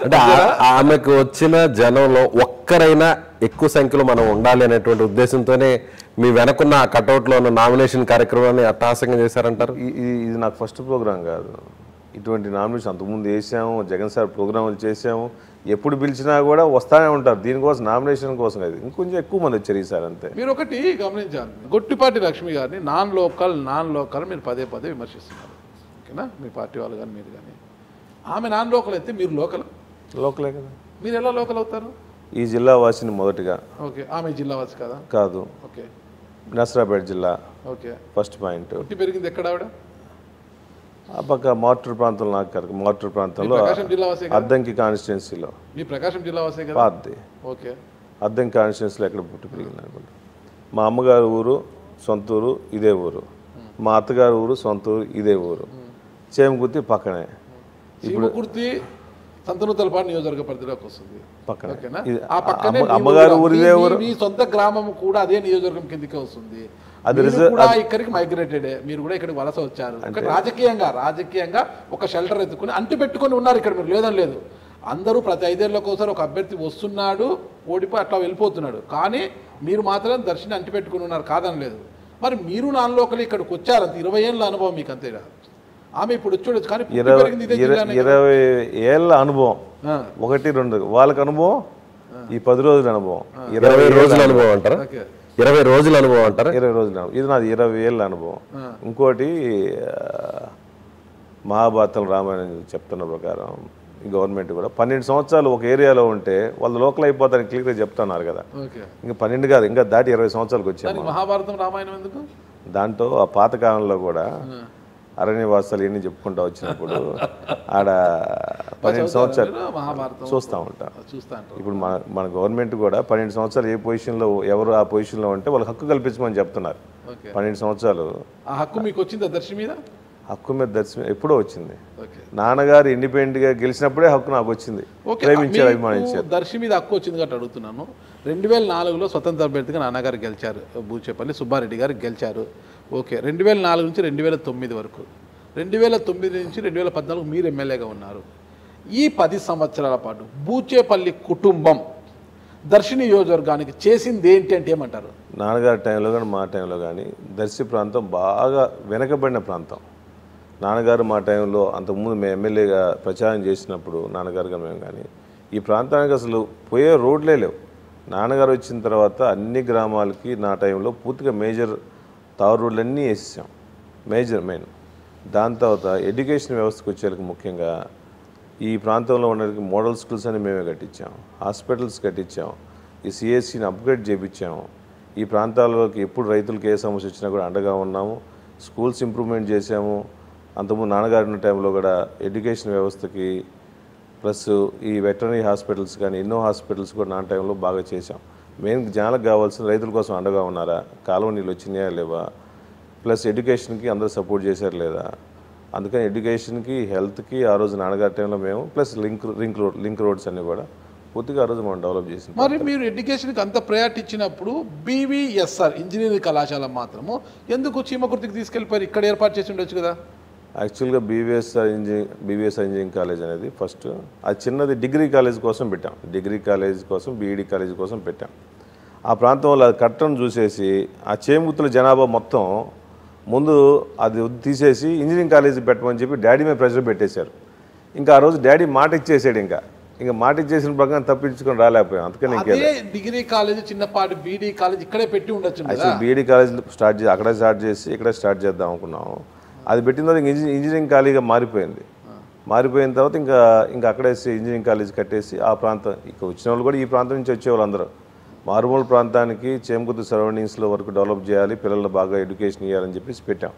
[SPEAKER 3] అంటే ఆమెకు వచ్చిన జనంలో ఒక్కరైనా ఎక్కువ సంఖ్యలో మనం ఉండాలి అనేటువంటి ఉద్దేశంతోనే మీ వెనకున్న ఆ కటౌట్లో ఉన్న నామినేషన్ కార్యక్రమాన్ని అట్టహాసంగా చేశారంటారు.
[SPEAKER 4] ఇది నాకు ఫస్ట్ ప్రోగ్రాం కాదు. ఇటువంటి నామినేషన్ అంతకుముందు వేసాము, జగన్ సార్ ప్రోగ్రాములు చేసాము. ఎప్పుడు పిలిచినా కూడా వస్తానే ఉంటారు. దీనికోసం నామినేషన్ కోసం కాదు, ఇంకొంచెం ఎక్కువ మంది వచ్చారు ఈసారి అంతే.
[SPEAKER 2] మీరు ఒకటి గమనించాలి, గొట్టిపాటి లక్ష్మి గారిని నాన్ లోకల్ మీరు పదే విమర్శిస్తున్నారు. ఓకేనా? మీ పార్టీ వాళ్ళు కానీ మీరు కానీ. ఆమె నాన్ లోకల్ అయితే మీరు
[SPEAKER 4] లోకలే కదా.
[SPEAKER 2] మీరు ఎలా లోకల్ అవుతారు?
[SPEAKER 4] ఈ జిల్లా వాసిని మొదటిగా.
[SPEAKER 2] ఓకే, ఆమె జిల్లా వాసి కదా?
[SPEAKER 4] కాదు.
[SPEAKER 2] ఓకే,
[SPEAKER 4] నర్సరాపేట జిల్లా.
[SPEAKER 2] Okay,
[SPEAKER 4] first point.
[SPEAKER 2] పెరిగింది ఎక్కడ ఆవిడ?
[SPEAKER 4] ఆ పక్క మార్టూర్ ప్రాంతంలో, నాకు మార్టూర్ ప్రాంతంలో అద్దంకి కాన్స్టిట్యున్సీలో.
[SPEAKER 2] మీ ప్రకాశం జిల్లా వాసే కదా?
[SPEAKER 4] పాతది.
[SPEAKER 2] ఓకే,
[SPEAKER 4] అద్దంకి కాన్స్టిట్యున్సీలో ఎక్కడ పుట్టి పెరిగింది అనుకుంటా. మా అమ్మగారు ఊరు సొంత ఊరు ఇదే ఊరు, మా అత్తగారు ఊరు సొంత ఊరు ఇదే ఊరు. చేమకుర్తి పక్కనే.
[SPEAKER 2] ఇప్పుడు సంతనూతలపాడు నియోజకవర్గ పరిధిలోకి వస్తుంది
[SPEAKER 4] పక్కన.
[SPEAKER 2] అమ్మగారు ఊరు ఇదే ఊరు, మీ సొంత గ్రామం కూడా అదే నియోజకవర్గం కిందకే వస్తుంది. అది కూడా ఇక్కడికి మైగ్రేటెడ్, మీరు కూడా ఇక్కడికి వలస వచ్చారు. రాజకీయంగా ఒక షెల్టర్ ఎత్తుకుని అంటి పెట్టుకుని ఉన్నారు ఇక్కడ. మీరు లేదని లేదు, అందరూ ప్రతి 5 ఏళ్ళకి ఒకసారి ఒక అభ్యర్థి వస్తున్నాడు, ఓడిపోయి అట్లా వెళ్ళిపోతున్నాడు. కానీ మీరు మాత్రం దర్శనం అంటి పెట్టుకుని ఉన్నారు, కాదని లేదు. మరి మీరు నాన్ లోకల్ ఇక్కడికి వచ్చారు, అంత 20 ఏళ్ళ అనుభవం మీకు అంతేగా. ఆమె ఇప్పుడు వచ్చాడు కానీ
[SPEAKER 4] 20 ఏళ్ళ అనుభవం 1-2 వాళ్ళకి అనుభవం, ఈ 10 రోజుల అనుభవం,
[SPEAKER 3] 20 రోజుల అనుభవం అంటారా? 20 రోజుల అనుభవం అంటారా?
[SPEAKER 4] 20 రోజుల అనుభవం. ఇది నాది 20 ఏళ్ళ అనుభవం. ఇంకోటి మహాభారతం రామాయణం చెప్తున్న ప్రకారం ఈ గవర్నమెంట్ కూడా 12 సంవత్సరాలు ఒక ఏరియాలో ఉంటే వాళ్ళు లోకల్ అయిపోతారని క్లియర్గా చెప్తున్నారు కదా. ఇంకా 12 కాదు, ఇంకా దాటి 20 సంవత్సరాలకు వచ్చాము.
[SPEAKER 2] మహాభారతం రామాయణం ఎందుకు?
[SPEAKER 4] దాంట్లో ఆ పాతకాలంలో కూడా అరణ్యవాసాలు ఇవన్నీ చెప్పుకుంటూ వచ్చినప్పుడు ఆడ 12 సంవత్సరాలు
[SPEAKER 2] మహాభారతం
[SPEAKER 4] చూస్తూ ఉంటాం.
[SPEAKER 2] చూస్తా అంటారు.
[SPEAKER 4] ఇప్పుడు మన గవర్నమెంట్ కూడా 12 సంవత్సరాలు ఏ పొజిషన్లో ఎవరు ఆ పొజిషన్లో ఉంటే వాళ్ళకి హక్కు కల్పించమని చెప్తున్నారు. 12 సంవత్సరాలు
[SPEAKER 2] ఆ హక్కు మీకు వచ్చిందా దర్శి మీద?
[SPEAKER 4] హక్కు మీద దర్శనం ఎప్పుడో వచ్చింది. నాన్నగారు ఇండిపెండెంట్గా గెలిచినప్పుడే హక్కు నాకు వచ్చింది. ప్రేమించారు, అభిమానించారు.
[SPEAKER 2] దర్శి మీద హక్కు వచ్చింది కాబట్టి అడుగుతున్నాను. 2004లో స్వతంత్ర అభ్యర్థిగా నాన్నగారు గెలిచారు, బూచేపల్లి సుబ్బారెడ్డి గారు గెలిచారు. ఓకే, 2004 నుంచి 2009 వరకు, 2009 నుంచి 2014 మీరు ఎమ్మెల్యేగా ఉన్నారు. ఈ 10 సంవత్సరాల పాటు బూచేపల్లి కుటుంబం దర్శి నియోజకవర్గానికి చేసింది ఏంటి అంటే ఏమంటారు?
[SPEAKER 4] నాన్నగారి టైంలో కానీ మా టైంలో కానీ దర్శి ప్రాంతం బాగా వెనకబడిన ప్రాంతం. నాన్నగారు మా టైంలో అంతకుముందు మేము ఎమ్మెల్యేగా ప్రచారం చేసినప్పుడు నాన్నగారుగా మేము కానీ ఈ ప్రాంతానికి అసలు పోయే రోడ్లే లేవు. నాన్నగారు వచ్చిన తర్వాత అన్ని గ్రామాలకి నా టైంలో పూర్తిగా మేజర్ తారు రోడ్లన్నీ వేసేసాం, మెయిన్. దాని తర్వాత ఎడ్యుకేషన్ వ్యవస్థకు వచ్చేందుకు ముఖ్యంగా ఈ ప్రాంతంలో ఉండడానికి మోడల్ స్కూల్స్ అని మేమే కట్టించాం, హాస్పిటల్స్ కట్టించాం, ఈ సిఎస్సిని అప్గ్రేడ్ చేయించాము. ఈ ప్రాంతాల్లోకి ఎప్పుడు రైతులకు ఏ సమస్య వచ్చినా కూడా అండగా ఉన్నాము. స్కూల్స్ ఇంప్రూవ్మెంట్ చేసాము. అంతకుముందు నాన్నగారు ఉన్న టైంలో కూడా ఎడ్యుకేషన్ వ్యవస్థకి ప్లస్ ఈ వెటర్నరీ హాస్పిటల్స్ కానీ ఎన్నో హాస్పిటల్స్ కూడా నా టైంలో బాగా చేశాం. మెయిన్ జనాలకు కావాల్సిన రైతుల కోసం అండగా ఉన్నారా, కాలువ నీళ్ళు వచ్చినాయా లేవా, ప్లస్ ఎడ్యుకేషన్కి అందరూ సపోర్ట్ చేశారు లేదా. అందుకని ఎడ్యుకేషన్కి, హెల్త్కి ఆ రోజు నాన్నగారి టైంలో మేము ప్లస్ లింక్ రోడ్స్ అన్నీ కూడా పూర్తిగా ఆ రోజు మనం డెవలప్ చేసింది.
[SPEAKER 2] మరి మీరు ఎడ్యుకేషన్కి అంత ప్రయారిటీ ఇచ్చినప్పుడు బీవీఎస్ఆర్ ఇంజనీరింగ్ కళాశాల మాత్రము ఎందుకు చీమకుర్తికి తీసుకెళ్ళిపోయారు? ఇక్కడ ఏర్పాటు చేసి ఉండొచ్చు కదా.
[SPEAKER 4] యాక్చువల్గా బీవీఎస్ఆర్ ఇంజనీరింగ్ కాలేజ్ అనేది ఫస్ట్ అది చిన్నది డిగ్రీ కాలేజ్ కోసం పెట్టాం. డిగ్రీ కాలేజ్ కోసం, బీఈడి కాలేజ్ కోసం పెట్టాం. ఆ ప్రాంతంలో అది కట్టడం చూసేసి ఆ చేమకుర్తిలో జనాభా మొత్తం ముందు అది తీసేసి ఇంజనీరింగ్ కాలేజీ పెట్టమని చెప్పి డాడీ మీద ప్రెషర్ పెట్టేశారు. ఇంకా ఆ రోజు డాడీ మాట ఇచ్చేసాడు. ఇంకా మాట ఇచ్చేసిన ప్రకారం తప్పించుకొని రాలేకపోయాం. అందుకని
[SPEAKER 2] డిగ్రీ కాలేజ్, చిన్నపాటి బీఈడి కాలేజ్ ఇక్కడే పెట్టి ఉండొచ్చు.
[SPEAKER 4] యాక్చువల్ బీఈడి కాలేజ్ అక్కడే స్టార్ట్ చేసి ఇక్కడ స్టార్ట్ చేద్దాం అనుకున్నాము. అది పెట్టిన తర్వాత ఇంజనీరింగ్ కాలేజీగా మారిపోయింది. మారిపోయిన తర్వాత ఇంకా అక్కడే ఇంజనీరింగ్ కాలేజ్ కట్టేసి ఆ ప్రాంతం ఇక్కడ వచ్చిన వాళ్ళు కూడా ఈ ప్రాంతం నుంచి వచ్చేవాళ్ళు అందరూ మారుమూల ప్రాంతానికి చేమకుర్తి సరౌండింగ్స్లో వరకు డెవలప్ చేయాలి, పిల్లలు బాగా ఎడ్యుకేషన్ ఇవ్వాలని చెప్పేసి పెట్టాం.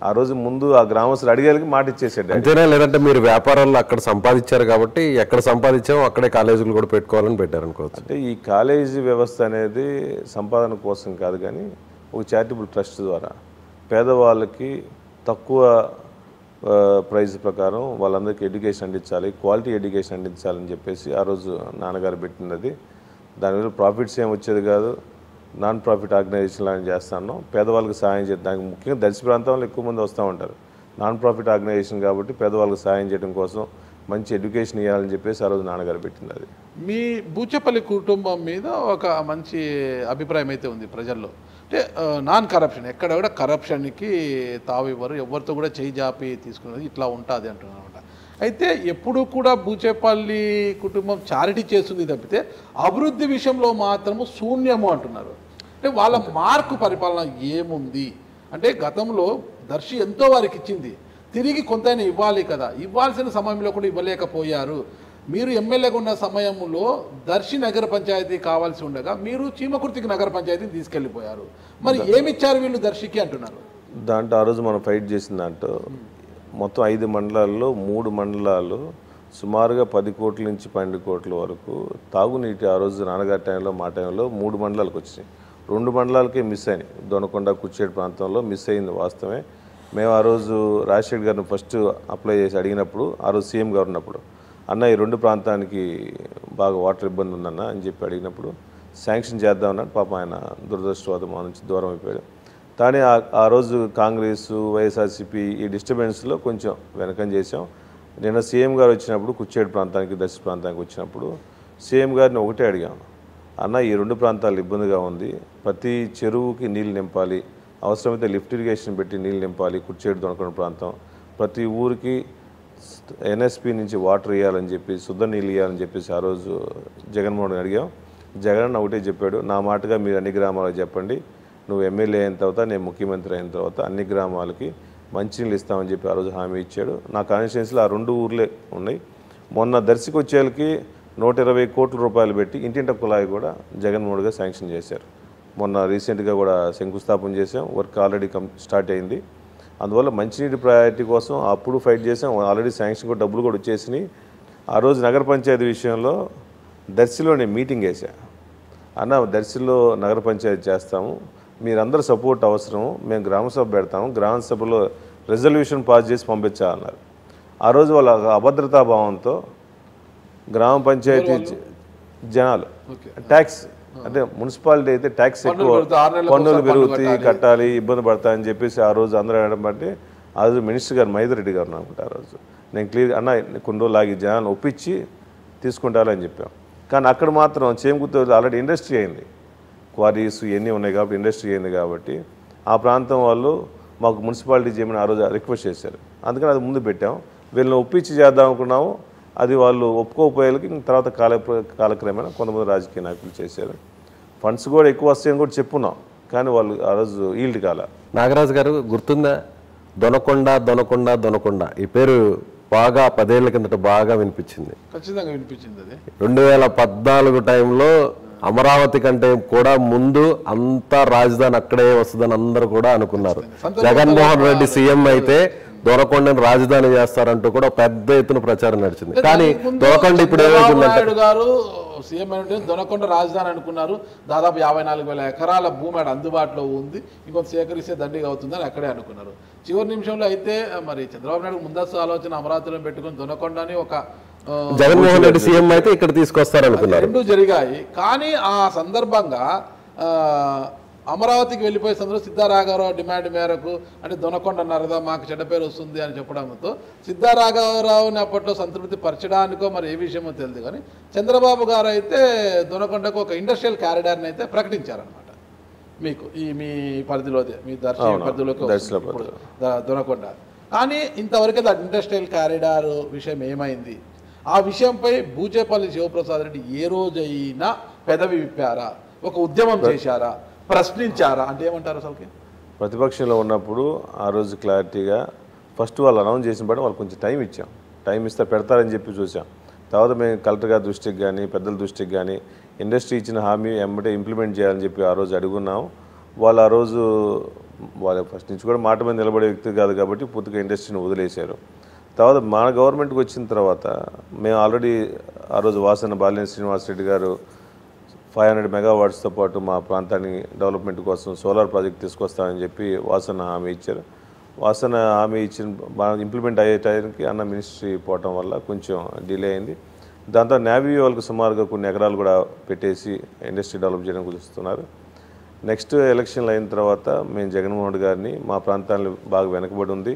[SPEAKER 4] ఆ రోజు ముందు ఆ గ్రామస్తులు అడిగేళ్ళకి మాట ఇచ్చేసాడు.
[SPEAKER 3] అంతేనా? లేదంటే మీరు వ్యాపారాల్లో అక్కడ సంపాదించారు కాబట్టి ఎక్కడ సంపాదించామో అక్కడే కాలేజీలు కూడా పెట్టుకోవాలని పెట్టారనుకోవచ్చు.
[SPEAKER 4] అంటే ఈ కాలేజీ వ్యవస్థ అనేది సంపాదన కోసం కాదు కానీ ఒక చారిటబుల్ ట్రస్ట్ ద్వారా పేదవాళ్ళకి తక్కువ ప్రైస్ ప్రకారం వాళ్ళందరికీ ఎడ్యుకేషన్ అందించాలి, క్వాలిటీ ఎడ్యుకేషన్ అందించాలని చెప్పేసి ఆ రోజు నాన్నగారు పెట్టినది. దానివల్ల ప్రాఫిట్స్ ఏం వచ్చేది కాదు, నాన్ ప్రాఫిట్ ఆర్గనైజేషన్ లాగా చేస్తాను. పేదవాళ్ళకి సహాయం చేయడం, దానికి ముఖ్యంగా దర్శి ప్రాంతంలో ఎక్కువ మంది వస్తూ ఉంటారు. నాన్ ప్రాఫిట్ ఆర్గనైజేషన్ కాబట్టి పేదవాళ్ళకి సహాయం చేయడం కోసం మంచి ఎడ్యుకేషన్ ఇవ్వాలని చెప్పేసి ఆ రోజు నాన్నగారు పెట్టింది. అది
[SPEAKER 2] మీ బూచేపల్లి కుటుంబం మీద ఒక మంచి అభిప్రాయం అయితే ఉంది ప్రజల్లో. అంటే నాన్ కరప్షన్, ఎక్కడ కూడా కరప్షన్కి తావివ్వరు, ఎవరితో కూడా చేయి జాపి తీసుకున్నది ఇట్లా ఉంటుంది అంటున్నారు అనమాట. అయితే ఎప్పుడు కూడా బూచేపల్లి కుటుంబం చారిటీ చేస్తుంది తప్పితే అభివృద్ధి విషయంలో మాత్రము శూన్యము అంటున్నారు. అంటే వాళ్ళ మార్కు పరిపాలన ఏముంది అంటే గతంలో దర్శి ఎంతో వారికి ఇచ్చింది, తిరిగి కొంతైనా ఇవ్వాలి కదా, ఇవ్వాల్సిన సమయంలో కూడా ఇవ్వలేకపోయారు. మీరు ఎమ్మెల్యేగా ఉన్న సమయంలో దర్శి నగర పంచాయతీ కావాల్సి ఉండగా మీరు చీమకుర్తికి నగర పంచాయతీని తీసుకెళ్ళిపోయారు. మరి ఏమిచ్చారు వీళ్ళు దర్శికి అంటున్నారు.
[SPEAKER 4] దాంట్లో ఆ రోజు మనం ఫైట్ చేసిన దాంట్లో మొత్తం 5 మండలాల్లో 3 మండలాలు సుమారుగా 10 కోట్ల నుంచి 12 కోట్ల వరకు తాగునీటి ఆ రోజు నాన్నగారి టైంలో మా టైంలో 3 మండలాలకు వచ్చినాయి. 2 మండలాలకే మిస్ అయినాయి. దొనకొండ, కుచ్చేడు ప్రాంతంలో మిస్ అయింది వాస్తవమే. మేము ఆ రోజు రాజశేఖర్ గారిని ఫస్ట్ అప్లై చేసి అడిగినప్పుడు ఆ రోజు సీఎం గారు ఉన్నప్పుడు అన్న ఈ 2 ప్రాంతానికి బాగా వాటర్ ఇబ్బంది ఉందన్న అని చెప్పి అడిగినప్పుడు శాంక్షన్ చేద్దామన్నాడు. పాప ఆయన దురదృష్టవాదం మా నుంచి దూరం అయిపోయాడు. కానీ ఆ రోజు కాంగ్రెస్, వైఎస్ఆర్సీపీ ఈ డిస్టర్బెన్స్లో కొంచెం వెనకం చేసాం. నిన్న సీఎం గారు వచ్చినప్పుడు కుచ్చేడు ప్రాంతానికి, దర్శి ప్రాంతానికి వచ్చినప్పుడు సీఎం గారిని ఒకటే అడిగాం, అన్న ఈ 2 ప్రాంతాలు ఇబ్బందిగా ఉంది, ప్రతి చెరువుకి నీళ్ళు నింపాలి, అవసరమైతే లిఫ్ట్ ఇరిగేషన్ పెట్టి నీళ్ళు నింపాలి, కుచ్చేడు దొనకొండ ప్రాంతం, ప్రతి ఊరికి ఎన్ఎస్పి నుంచి వాటర్ ఇవ్వాలని చెప్పి, శుద్ధ నీళ్ళు ఇవ్వాలని చెప్పేసి ఆ రోజు జగన్మోహన్ అడిగాం. జగన్ ఒకటే చెప్పాడు, నా మాటగా మీరు అన్ని గ్రామాలకు చెప్పండి, నువ్వు ఎమ్మెల్యే అయిన తర్వాత నేను ముఖ్యమంత్రి అయిన తర్వాత అన్ని గ్రామాలకి మంచినీళ్ళు ఇస్తామని చెప్పి ఆ రోజు హామీ ఇచ్చాడు. నా కాన్స్టిట్యున్సీలో ఆ 2 ఊర్లే ఉన్నాయి. మొన్న దర్శికి వచ్చేళ్ళకి 120 కోట్ల రూపాయలు పెట్టి ఇంటింట కుళాయి కూడా జగన్మోహన్ గారు శాంక్షన్ చేశారు. మొన్న రీసెంట్గా కూడా శంకుస్థాపన చేసాం. వర్క్ ఆల్రెడీ స్టార్ట్ అయింది. అందువల్ల మంచినీటి ప్రయారిటీ కోసం అప్పుడు ఫైట్ చేసాం. ఆల్రెడీ శాంక్షన్ కూడా డబ్బులు కూడా వచ్చేసినాయి. ఆ రోజు నగర పంచాయతీ విషయంలో దర్శిలో నేను మీటింగ్ వేసా. అన్న, దర్శిలో నగర పంచాయతీ చేస్తాము, మీరందరూ సపోర్ట్ అవసరం, మేము గ్రామసభ పెడతాము, గ్రామ సభలో రెజల్యూషన్ పాస్ చేసి పంపించాలన్నారు. ఆ రోజు వాళ్ళ అభద్రతా భావంతో గ్రామ పంచాయతీ జనాలు ట్యాక్స్ అంటే మున్సిపాలిటీ అయితే ట్యాక్స్ ఎక్కువ, పన్నులు పెరుగుతాయి, కట్టాలి, ఇబ్బంది పడతాయని చెప్పేసి ఆ రోజు అందరూ అనడంటే ఆ రోజు మినిస్టర్ గారు మైదరెడ్డి గారు అనుకుంటా. ఆ రోజు నేను క్లియర్ అన్న కొన్ని రోజులు ఆగి జనాలను ఒప్పించి తీసుకుంటారని చెప్పాం. కానీ అక్కడ మాత్రం చేమకుర్తి ఆల్రెడీ ఇండస్ట్రీ అయింది, క్వారీస్ ఇవన్నీ ఉన్నాయి కాబట్టి ఇండస్ట్రీ అయింది కాబట్టి ఆ ప్రాంతం వాళ్ళు మాకు మున్సిపాలిటీ చేయమని ఆ రోజు రిక్వెస్ట్ చేశారు. అందుకని అది ముందు పెట్టాం. వీళ్ళని ఒప్పించి చేద్దాం అనుకున్నాము. అది వాళ్ళు ఒప్పుకోపోయేకి తర్వాత కాలక్రమేణా కొంతమంది రాజకీయ నాయకులు చేశారు. ఫండ్స్ కూడా ఎక్కువ వస్తాయని కూడా చెప్పున్నాం, కానీ వాళ్ళు ఆ రోజు ఈల్డ్ కాల.
[SPEAKER 3] నాగరాజు గారు గుర్తుందా, దొనకొండ ఈ పేరు బాగా 10 ఏళ్ల కిందట బాగా వినిపించింది.
[SPEAKER 2] ఖచ్చితంగా వినిపించింది. అది
[SPEAKER 3] 2014 టైంలో అమరావతి కంటే కూడా ముందు అంతా రాజధాని అక్కడే వస్తుందని అందరూ కూడా అనుకున్నారు. జగన్మోహన్ రెడ్డి సీఎం అయితే దొనకొండని రాజధాని చేస్తారంటూ కూడా పెద్ద ఎత్తున ప్రచారం నడిచింది. కానీ దొనకొండ ఇప్పుడు
[SPEAKER 2] ఏమైందంటే గారు సీఎం అంటే దొనకొండ రాజధాని అనుకున్నారు. దాదాపు 54,000 ఎకరాల భూమి అందుబాటులో ఉంది, ఇంకొంత సేకరిస్తే దండిగా అవుతుందని అక్కడే అనుకున్నారు. చివరి నిమిషంలో అయితే మరి చంద్రబాబు నాయుడు ముందస్తు ఆలోచన అమరావతిలో పెట్టుకుని దొనకొండని ఒక
[SPEAKER 3] జగన్మోహన్ రెడ్డి సీఎం అయితే ఇక్కడ తీసుకొస్తారనుకున్నారు.
[SPEAKER 2] రెండు జరిగాయి. కానీ ఆ సందర్భంగా అమరావతికి వెళ్ళిపోయే సందర్భంలో సిద్ధారాఘవరావు డిమాండ్ మేరకు అంటే దొనకొండ అన్నారు కదా, మాకు చెడ్డ పేరు వస్తుంది అని చెప్పడంతో సిద్ధారాఘవరావుని అప్పట్లో సంతృప్తి పరచడానికో మరి ఏ విషయమో తెలియదు. కానీ చంద్రబాబు గారు అయితే దొనకొండకు ఒక ఇండస్ట్రియల్ కారిడార్ని అయితే ప్రకటించారనమాట. మీకు ఈ మీ పరిధిలోదే, మీ దర్శన పరిధిలోకి దొనకొండ. కానీ ఇంతవరకు ఆ ఇండస్ట్రియల్ కారిడార్ విషయం ఏమైంది? ఆ విషయంపై బూచేపల్లి శివప్రసాద్ రెడ్డి ఏ రోజైనా పెదవి విప్పారా, ఒక ఉద్యమం చేశారా, ప్రశ్నించారా? అంటే ఏమంటారు అసలుకి?
[SPEAKER 4] ప్రతిపక్షంలో ఉన్నప్పుడు ఆ రోజు క్లారిటీగా ఫస్ట్ వాళ్ళు అనౌన్స్ చేసిన బట్టి వాళ్ళు కొంచెం టైం ఇచ్చాం. టైం ఇస్తే పెడతారని చెప్పి చూసాం. తర్వాత మేము కలెక్టర్ గారి దృష్టికి కానీ పెద్దల దృష్టికి కానీ ఇండస్ట్రీ ఇచ్చిన హామీ ఎమ్మటే ఇంప్లిమెంట్ చేయాలని చెప్పి ఆ రోజు అడుగున్నాం. వాళ్ళు ఆ రోజు వాళ్ళ ఫస్ట్ నుంచి కూడా మాట మీద నిలబడే వ్యక్తి కాదు కాబట్టి పూర్తిగా ఇండస్ట్రీని వదిలేశారు. తర్వాత మన గవర్నమెంట్కి వచ్చిన తర్వాత మేము ఆల్రెడీ ఆ రోజు వాసన బాలినేని శ్రీనివాసరెడ్డి గారు 500 మెగావాట్స్తో పాటు మా ప్రాంతాన్ని డెవలప్మెంట్ కోసం సోలార్ ప్రాజెక్ట్ తీసుకొస్తామని చెప్పి వాసన హామీ ఇచ్చారు. వాసన హామీ ఇచ్చిన బాగా ఇంప్లిమెంట్ అయ్యే టైంకి అన్న మినిస్ట్రీ పోవటం వల్ల కొంచెం డిలే అయింది. దాంతో నేవీ వాళ్ళకు సుమారుగా కొన్ని ఎకరాలు కూడా పెట్టేసి ఇండస్ట్రీ డెవలప్ చేయడానికి చూస్తున్నారు. నెక్స్ట్ ఎలక్షన్లు అయిన తర్వాత మేము జగన్మోహన్ రెడ్డి గారిని మా ప్రాంతాన్ని బాగా వెనకబడి ఉంది,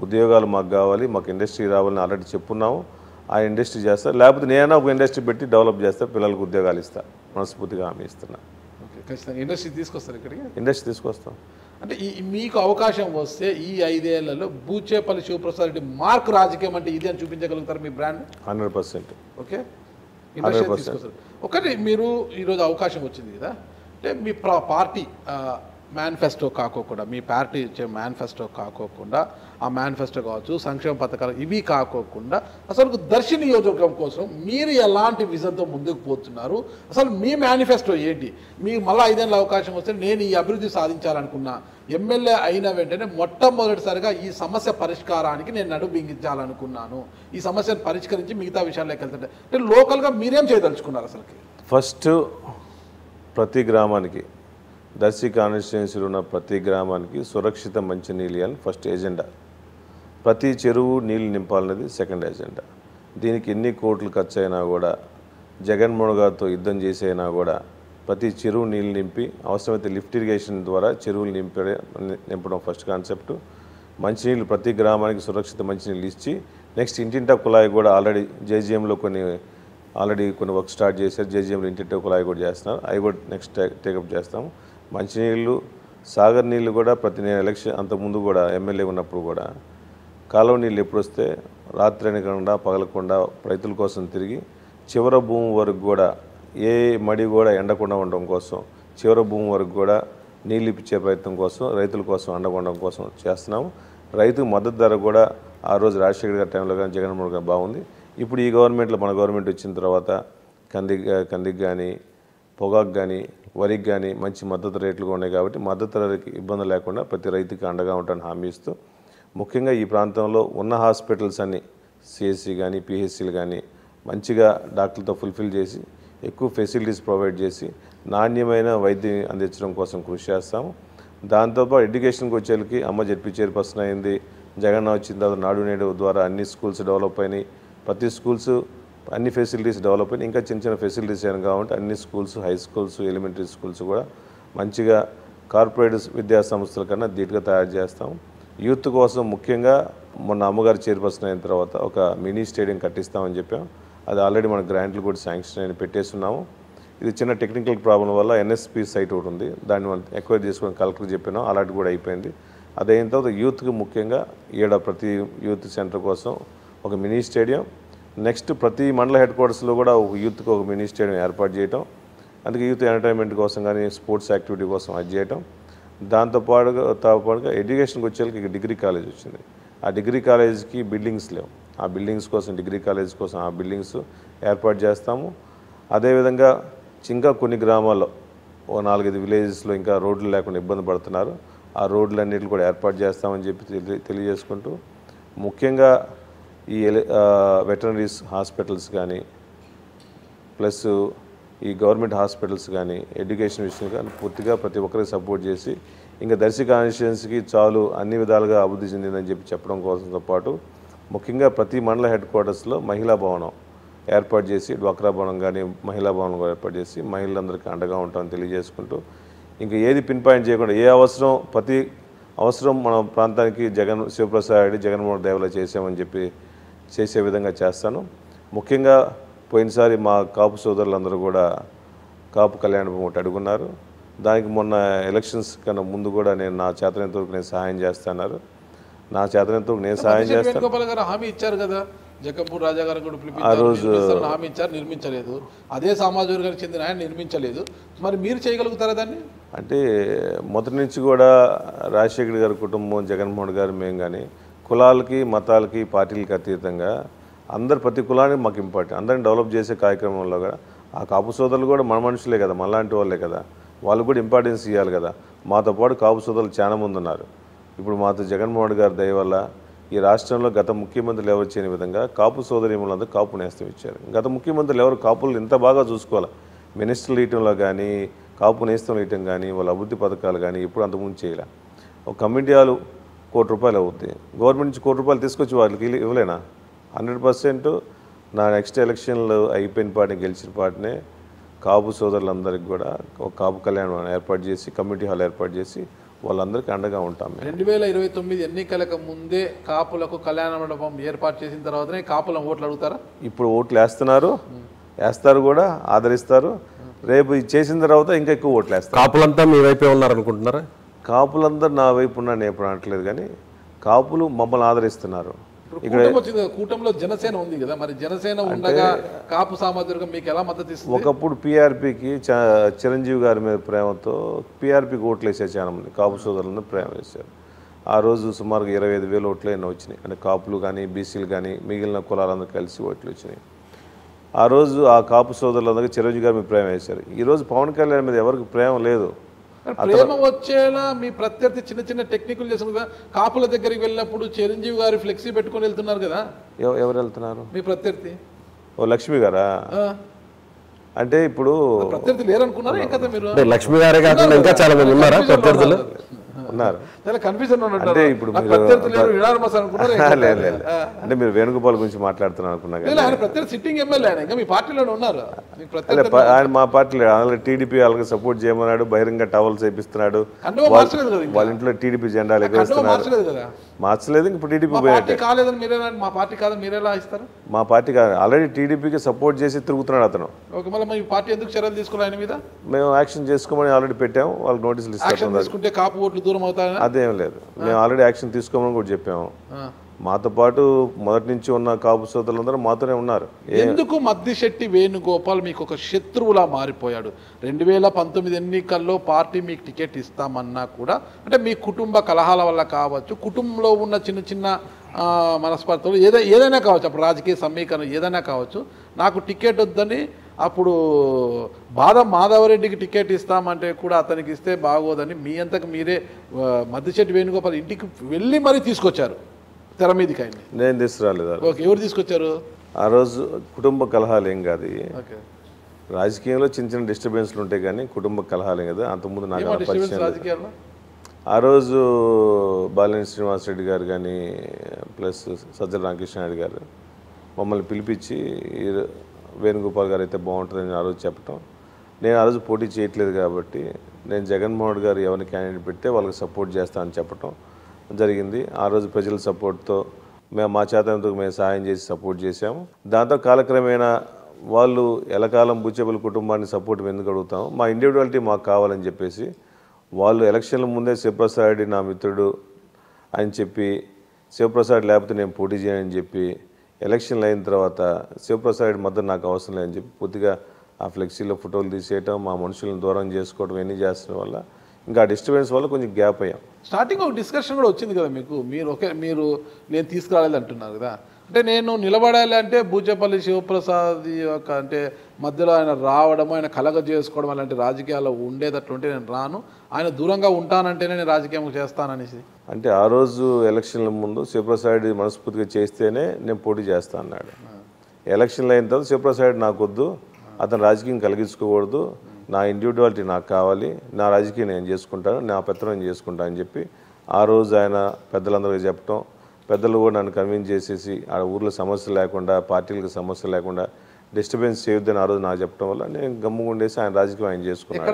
[SPEAKER 4] ఉద్యోగాలు మాకు కావాలి, మాకు ఇండస్ట్రీ రావాలని ఆల్రెడీ చెప్పున్నాము. ఆ ఇండస్ట్రీ చేస్తా, లేకపోతే నేనైనా ఒక ఇండస్ట్రీ పెట్టి డెవలప్ చేస్తా, పిల్లలకు ఉద్యోగాలు ఇస్తా, మనస్ఫూర్తిగా హామీ ఇస్తున్నా.
[SPEAKER 2] ఓకే, ఖచ్చితంగా ఇండస్ట్రీ తీసుకొస్తారు ఇక్కడికి?
[SPEAKER 4] ఇండస్ట్రీ తీసుకొస్తాం.
[SPEAKER 2] అంటే మీకు అవకాశం వస్తే ఈ 5 ఏళ్లలో బూచేపల్లి శివప్రసాద్ రెడ్డి మార్క్ రాజకీయం అంటే ఇది అని చూపించగలుగుతారు మీ బ్రాండ్?
[SPEAKER 4] 100%.
[SPEAKER 2] ఓకే, ఇండస్ట్రీ తీసుకొస్తారు. ఒకటి మీరు ఈరోజు అవకాశం వచ్చింది కదా, అంటే మీ పార్టీ మేనిఫెస్టో కాకోకుండా, మీ పార్టీ ఇచ్చే మేనిఫెస్టో కాకోకుండా, ఆ మేనిఫెస్టో కావచ్చు, సంక్షేమ పథకాలు ఇవి కాకోకుండా అసలు దర్శి నియోజకవర్గం కోసం మీరు ఎలాంటి విజన్తో ముందుకు పోతున్నారు? అసలు మీ మేనిఫెస్టో ఏంటి? మీకు మళ్ళీ 5 ఏళ్ళ అవకాశం వస్తే నేను ఈ అభివృద్ధి సాధించాలనుకున్నా, ఎమ్మెల్యే అయిన వెంటనే మొట్టమొదటిసారిగా ఈ సమస్య పరిష్కారానికి నేను నడుము బిగించాలనుకున్నాను, ఈ సమస్యను పరిష్కరించి మిగతా విషయాల్లోకి వెళ్తుంటే అంటే లోకల్గా మీరేం చేయదలుచుకున్నారు అసలుకి?
[SPEAKER 4] ఫస్ట్ ప్రతి గ్రామానికి, దర్శి కాన్స్టిట్యున్సీలో ఉన్న ప్రతి గ్రామానికి సురక్షిత మంచినీళ్ళు అని ఫస్ట్ ఎజెండా. ప్రతి చెరువు నీళ్ళు నింపాలనేది సెకండ్ ఎజెండా. దీనికి ఎన్ని కోట్లు ఖర్చు అయినా కూడా, జగన్మోహన్ గారితో యుద్ధం చేసైనా కూడా ప్రతి చెరువు నీళ్ళు నింపి, అవసరమైతే లిఫ్ట్ ఇరిగేషన్ ద్వారా చెరువులు నింపడం ఫస్ట్ కాన్సెప్ట్. మంచినీళ్ళు ప్రతి గ్రామానికి సురక్షిత మంచినీళ్ళు ఇచ్చి, నెక్స్ట్ ఇంటింటా కుళాయి కూడా ఆల్రెడీ జేజీఎంలో కొన్ని వర్క్ స్టార్ట్ చేశారు. జేజీఎంలో ఇంటింటా కుళాయి కూడా చేస్తున్నారు, అవి కూడా నెక్స్ట్ టేకప్ చేస్తాము. మంచినీళ్ళు, సాగర్ నీళ్ళు కూడా ప్రతి నేను ఎలక్షన్ అంతకుముందు కూడా ఎమ్మెల్యే ఉన్నప్పుడు కూడా కాలువ నీళ్ళు ఎప్పుడు వస్తే రాత్రి అనకుండా పగలకుండా రైతుల కోసం తిరిగి చివర భూమి వరకు కూడా ఏ మడి కూడా ఎండకుండా ఉండడం కోసం, చివర భూమి వరకు కూడా నీళ్ళు ఇప్పించే ప్రయత్నం కోసం, రైతుల కోసం అండగొండడం కోసం చేస్తున్నాము. రైతుకు మద్దతు ధర కూడా ఆ రోజు రాజశేఖర్ గారి టైంలో కానీ జగన్మోహన్ గారు బాగుంది. ఇప్పుడు ఈ గవర్నమెంట్లో, మన గవర్నమెంట్ వచ్చిన తర్వాత కందికి కానీ పొగాకు కానీ వరికి కానీ మంచి మద్దతు రేట్లు ఉన్నాయి కాబట్టి మద్దతు ధరకి ఇబ్బంది లేకుండా ప్రతి రైతుకి అండగా ఉంటానని హామీ ఇస్తూ ముఖ్యంగా ఈ ప్రాంతంలో ఉన్న హాస్పిటల్స్ అన్ని సిఎస్సి కానీ పిహెచ్సిలు కానీ మంచిగా డాక్టర్లతో ఫుల్ఫిల్ చేసి ఎక్కువ ఫెసిలిటీస్ ప్రొవైడ్ చేసి నాణ్యమైన వైద్యం అందించడం కోసం కృషి చేస్తాము. దాంతోపాటు ఎడ్యుకేషన్కి వచ్చేకి అమ్మ జెడ్పీ చైర్పర్సన్ అయింది, జగన్ వచ్చిన తర్వాత నాడు నేడు ద్వారా అన్ని స్కూల్స్ డెవలప్ అయినాయి. ప్రతి స్కూల్స్ అన్ని ఫెసిలిటీస్ డెవలప్ అయినాయి. ఇంకా చిన్న చిన్న ఫెసిలిటీస్ ఏమైనా కావాలంటే అన్ని schools, high schools, elementary schools కూడా మంచిగా కార్పొరేట్ విద్యా సంస్థల కన్నా ధీటుగా తయారు చేస్తాం. యూత్ కోసం ముఖ్యంగా మొన్న అమ్మగారు చైర్పర్సన్ అయిన తర్వాత ఒక మినీ స్టేడియం కట్టిస్తామని చెప్పాం. అది ఆల్రెడీ మన గ్రాంట్లు కూడా శాంక్షన్ అయిన పెట్టేస్తున్నాము. ఇది చిన్న టెక్నికల్ ప్రాబ్లం వల్ల ఎన్ఎస్పి సైట్ ఒకటి ఉంది, దాన్ని మనం ఎక్వైర్ చేసుకుని కలెక్టర్ చెప్పినాం, అలాంటి కూడా అయిపోయింది. అదైన తర్వాత యూత్కి ముఖ్యంగా ప్రతి యూత్ సెంటర్ కోసం ఒక మినీ స్టేడియం, నెక్స్ట్ ప్రతి మండల హెడ్ క్వార్టర్స్లో కూడా ఒక యూత్కి ఒక మినీ స్టేడియం ఏర్పాటు చేయటం, అందుకే యూత్ ఎంటర్టైన్మెంట్ కోసం కానీ స్పోర్ట్స్ యాక్టివిటీ కోసం అది చేయటం. దాంతోపాటుగా ఎడ్యుకేషన్కి వచ్చేకి డిగ్రీ కాలేజ్ వచ్చింది. ఆ డిగ్రీ కాలేజ్కి బిల్డింగ్స్ లేవు, ఆ బిల్డింగ్స్ కోసం డిగ్రీ కాలేజ్ కోసం ఆ బిల్డింగ్స్ ఏర్పాటు చేస్తాము. అదేవిధంగా ఇంకా కొన్ని గ్రామాల్లో ఓ 4-5 విలేజెస్లో ఇంకా రోడ్లు లేకుండా ఇబ్బంది పడుతున్నారు, ఆ రోడ్లన్నిటిని కూడా ఏర్పాటు చేస్తామని చెప్పి తెలియజేసుకుంటూ ముఖ్యంగా ఈ వెటర్నరీస్ హాస్పిటల్స్ కానీ ప్లస్ ఈ గవర్నమెంట్ హాస్పిటల్స్ కానీ ఎడ్యుకేషన్ విషయం కానీ పూర్తిగా ప్రతి ఒక్కరికి సపోర్ట్ చేసి ఇంకా దర్శి కాన్స్టిట్యుయెన్సీకి చాలు అన్ని విధాలుగా అభివృద్ధి చెందిందని చెప్పడం కోసంతో పాటు ముఖ్యంగా ప్రతి మండల హెడ్ క్వార్టర్స్లో మహిళా భవనం ఏర్పాటు చేసి డ్వాక్రా భవనం కానీ మహిళా భవనం కూడా ఏర్పాటు చేసి మహిళలందరికీ అండగా ఉంటామని తెలియజేసుకుంటూ ఇంకా ఏది పిన్ పాయింట్ చేయకుండా ఏ అవసరం ప్రతి అవసరం మన ప్రాంతానికి శివప్రసాద్ రెడ్డి జగన్మోహన్ దేవలా చేసామని చెప్పి చేసే విధంగా చేస్తాను. ముఖ్యంగా పోయినసారి మా కాపు సోదరులందరూ కూడా కాపు కళ్యాణ ఒకటి అడుగున్నారు, దానికి మొన్న ఎలక్షన్స్ కన్నా ముందు కూడా నేను నా చేతనంత వరకు నేను సహాయం చేస్తున్నారు, నా చేతనంత వరకు నేను సహాయం చేస్తాను.
[SPEAKER 2] హామీ ఇచ్చారు కదా, జగన్పూర్ రాజా గారు కూడా
[SPEAKER 4] ఆ రోజు
[SPEAKER 2] హామీ ఇచ్చారు, నిర్మించలేదు. అదే సామాజిక వర్గానికి చెందిన ఆయన నిర్మించలేదు. మరి మీరు చేయగలుగుతారా దాన్ని?
[SPEAKER 4] అంటే మొదటి నుంచి కూడా రాజశేఖర్ గారి కుటుంబం, జగన్మోహన్ గారు, మేము కానీ కులాలకి మతాలకి పార్టీలకి అతీతంగా ప్రతి కులానికి మాకు ఇంపార్టెంట్, అందరిని డెవలప్ చేసే కార్యక్రమంలో కూడా ఆ కాపు సోదరులు కూడా మన మనుషులే కదా, మనలాంటి వాళ్ళే కదా, వాళ్ళు కూడా ఇంపార్టెన్స్ ఇవ్వాలి కదా. మాతో పాటు కాపు సోదరులు చాలా మంది ఉన్నారు. ఇప్పుడు మాతో జగన్మోహన్ గారి దయ వల్ల ఈ రాష్ట్రంలో గత ముఖ్యమంత్రులు ఎవరు చేయని విధంగా కాపు సోదరీములందరూ కాపు నేస్తం ఇచ్చారు. గత ముఖ్యమంత్రులు ఎవరు కాపులు ఇంత బాగా చూసుకోవాలి, మినిస్టర్లు ఇవ్వటంలో కానీ కాపు నేస్తం ఇవ్వటం కానీ వాళ్ళ అభివృద్ధి పథకాలు కానీ ఇప్పుడు అంతకుముందు చేయలే. ఒక కమిటీ హాలు ₹1,00,00,000 అవుతాయి, గవర్నమెంట్ నుంచి ₹1,00,00,000 తీసుకొచ్చి వాళ్ళకి ఇవ్వలేనా? 100% నా నెక్స్ట్ ఎలక్షన్లో అయిపోయిన పార్టీ గెలిచిన పార్టీనే కాపు సోదరులందరికీ కూడా ఒక కాపు కళ్యాణం ఏర్పాటు చేసి కమ్యూనిటీ హాల్ ఏర్పాటు చేసి వాళ్ళందరికీ అండగా ఉంటాం.
[SPEAKER 2] 2029 ఎన్నికలకు ముందే కాపులకు కళ్యాణ మండపం ఏర్పాటు చేసిన తర్వాతనే కాపులను ఓట్లు అడుగుతారా?
[SPEAKER 4] ఇప్పుడు ఓట్లు వేస్తారు కూడా ఆదరిస్తారు. రేపు చేసిన తర్వాత ఇంకా ఎక్కువ ఓట్లు వేస్తారు.
[SPEAKER 3] కాపులంతా మీ వైపే ఉన్నారనుకుంటున్నారా?
[SPEAKER 4] కాపులందరూ నా వైపు ఉన్నా నేను ఎప్పుడు అనట్లేదు, కానీ కాపులు మమ్మల్ని ఆదరిస్తున్నారు.
[SPEAKER 2] కూటమిలో జనసేన ఉంది కదా, మరి జనసేన ఉండగా కాపు సామాజిక మీకు ఎలా మద్దతు ఇస్తుంది?
[SPEAKER 4] ఒకప్పుడు పీఆర్పీకి చిరంజీవి గారి మీద ప్రేమతో పీఆర్పీకి ఓట్లు వేసే చాలా మంది కాపు సోదరులను ప్రేమ వేశారు. ఆ రోజు సుమారుగా 25,000 ఓట్లు ఎన్నో వచ్చినాయి. అంటే కాపులు కానీ బీసీలు కానీ మిగిలిన కులాలందరూ కలిసి ఓట్లు వచ్చినాయి. ఆ రోజు ఆ కాపు సోదరులందరికీ చిరంజీవి గారి మీద ప్రేమ వేశారు. ఈరోజు పవన్ కళ్యాణ్ మీద ఎవరికి ప్రేమ లేదు.
[SPEAKER 2] ప్రేమ వచ్చేలా మీ ప్రత్యర్థి చిన్న చిన్న టెక్నికల్ చేసిన కదా, కాపుల దగ్గరికి వెళ్ళినప్పుడు చిరంజీవి గారు ఫ్లెక్సీ పెట్టుకుని వెళ్తున్నారు కదా.
[SPEAKER 4] ఎవరు వెళ్తున్నారు?
[SPEAKER 2] మీ ప్రత్యర్థి
[SPEAKER 4] లక్ష్మి గారా? అంటే ఇప్పుడు
[SPEAKER 2] ప్రత్యర్థి లేరనుకున్నారా? ఇంకా మీరు
[SPEAKER 3] లక్ష్మి గారే కాకుండా ఇంకా చాలా మంది ఉన్నారా ప్రత్యర్థులు?
[SPEAKER 4] ఉన్నారు.
[SPEAKER 2] కన్ఫ్యూజన్
[SPEAKER 4] అంటే ఇప్పుడు అంటే మీరు వేణుగోపాల్ గురించి మాట్లాడుతున్నారు అనుకున్నా.
[SPEAKER 2] సిట్టింగ్ ఎమ్మెల్యే ఇంకా మీ పార్టీలోనే ఉన్నారు.
[SPEAKER 4] ఆయన మా పార్టీలో అలాగే టీడీపీ వాళ్ళకి సపోర్ట్ చేయమన్నాడు, బహిరంగ టవల్స్ వేపిస్తున్నాడు, వాళ్ళ ఇంట్లో టీడీపీ జెండాలు ఎగరేస్తున్నారు. మార్చలేదు, ఇప్పుడు టీడీపీ
[SPEAKER 2] కాలేదని మీరేనా? మా పార్టీ కాదని మీరేలా ఇస్తారు?
[SPEAKER 4] మా పార్టీ కాదు, ఆల్రెడీ టీడీపీకి సపోర్ట్ చేసి తిరుగుతున్నాడు అతను.
[SPEAKER 2] మళ్ళీ పార్టీ ఎందుకు చర్యలు తీసుకున్నారు ఆయన మీద?
[SPEAKER 4] మేము యాక్షన్ చేసుకోమని ఆల్రెడీ పెట్టాము, వాళ్ళకి నోటీసులు
[SPEAKER 2] తీసుకుంటే కాపు ఓట్లు దూరం అవుతాయి.
[SPEAKER 4] అదేం లేదు, మేము ఆల్రెడీ యాక్షన్ తీసుకోమని కూడా చెప్పాము. మాతో పాటు మొదటి నుంచి ఉన్న కాపు సోదరులందరూ మాతోనే ఉన్నారు.
[SPEAKER 2] ఎందుకు మద్దిశెట్టి వేణుగోపాల్ మీకు ఒక శత్రువులా మారిపోయాడు? 2019 ఎన్నికల్లో పార్టీ మీకు టికెట్ ఇస్తామన్నా కూడా, అంటే మీ కుటుంబ కలహాల వల్ల కావచ్చు, కుటుంబంలో ఉన్న చిన్న చిన్న మనస్పర్ధలు ఏదైనా కావచ్చు, అప్పుడు రాజకీయ సమీకరణ ఏదైనా కావచ్చు, నాకు టికెట్ వద్దని అప్పుడు బాదం మాధవరెడ్డికి టికెట్ ఇస్తామంటే కూడా అతనికి ఇస్తే బాగోదని మీ అంతకు మీరే మద్దిశెట్టి వేణుగోపాల్ ఇంటికి వెళ్ళి మరీ తీసుకొచ్చారు తెర మీదకి ఆయన్ని.
[SPEAKER 4] నేను తీసుకురాలేదు.
[SPEAKER 2] ఓకే, ఎవరు తీసుకొచ్చారు
[SPEAKER 4] ఆ రోజు? కుటుంబ కలహాలు ఏం కాదు.
[SPEAKER 2] ఓకే,
[SPEAKER 4] రాజకీయంలో చిన్న చిన్న డిస్టర్బెన్స్లు ఉంటాయి కానీ కుటుంబ కలహాలే కదా. అంతకుముందు నాకు పరిచయం
[SPEAKER 2] రాజకీయాల్లో
[SPEAKER 4] ఆ రోజు బాలినేని శ్రీనివాసరెడ్డి గారు కానీ ప్లస్ సజ్జల రామకృష్ణ రెడ్డి గారు మమ్మల్ని పిలిపించి వేణుగోపాల్ గారు అయితే బాగుంటుందని ఆ రోజు చెప్పటం. నేను ఆ రోజు పోటీ చేయట్లేదు కాబట్టి నేను జగన్మోహన్ గారు ఎవరిని క్యాండిడేట్ పెడితే వాళ్ళకి సపోర్ట్ చేస్తానని చెప్పటం జరిగింది. ఆ రోజు ప్రజల సపోర్ట్తో మేము మా చేతంతో మేము సహాయం చేసి సపోర్ట్ చేశాము. దాంతో కాలక్రమేణా వాళ్ళు ఎలకాలం బుచ్చేపల్లి కుటుంబాన్ని సపోర్ట్ ఎందుకు అడుగుతాము, మా ఇండివిజువాలిటీ మాకు కావాలని చెప్పేసి వాళ్ళు ఎలక్షన్ల ముందే శివప్రసాద్ రెడ్డి నా మిత్రుడు అని చెప్పి, శివప్రసాద్ లేకపోతే నేను పోటీ చేయనని చెప్పి, ఎలక్షన్లు అయిన తర్వాత శివప్రసాద్ రెడ్డి మద్దతు నాకు అవసరం లేదని చెప్పి పూర్తిగా ఆ ఫ్లెక్సీలో ఫోటోలు తీసేయటం, మా మనుషులను దూరం చేసుకోవడం ఇవన్నీ చేస్తున్న వల్ల ఇంకా డిస్టర్బెన్స్ వల్ల కొంచెం గ్యాప్ అయ్యాం.
[SPEAKER 2] స్టార్టింగ్ ఒక డిస్కషన్ కూడా వచ్చింది కదా మీకు, మీరు నేను తీసుకురాలేదు అంటున్నారు కదా. అంటే నేను నిలబడాలి అంటే బూచేపల్లి శివప్రసాద్ యొక్క అంటే మధ్యలో ఆయన రావడం, ఆయన కలగ చేసుకోవడం అలాంటి రాజకీయాల్లో ఉండేటట్లుంటే నేను రాను, ఆయన దూరంగా ఉంటానంటేనే నేను రాజకీయం చేస్తాననేసి.
[SPEAKER 4] అంటే ఆ రోజు ఎలక్షన్ల ముందు శివప్రసాద్ మనస్ఫూర్తిగా చేస్తేనే నేను పోటీ చేస్తాను అన్నాడు. ఎలక్షన్లు అయిన తర్వాత శివప్రసాద్ నాకు వద్దు, అతను రాజకీయం కలిగించుకోకూడదు, నా ఇండివిజువాలిటీ నాకు కావాలి, నా రాజకీయం నేను చేసుకుంటాను, నా పెత్తనం చేసుకుంటాను అని చెప్పి ఆ రోజు ఆయన పెద్దలందరికీ చెప్పటం, పెద్దలు కూడా నన్ను కన్విన్స్ చేసేసి ఆ ఊర్లో సమస్య లేకుండా, పార్టీలకు సమస్య లేకుండా డిస్టర్బెన్స్ చేయొద్దని ఆ రోజు నాకు చెప్పడం వల్ల నేను గమ్ముగుండేసి ఆయన రాజకీయం ఆయన చేసుకున్నాను.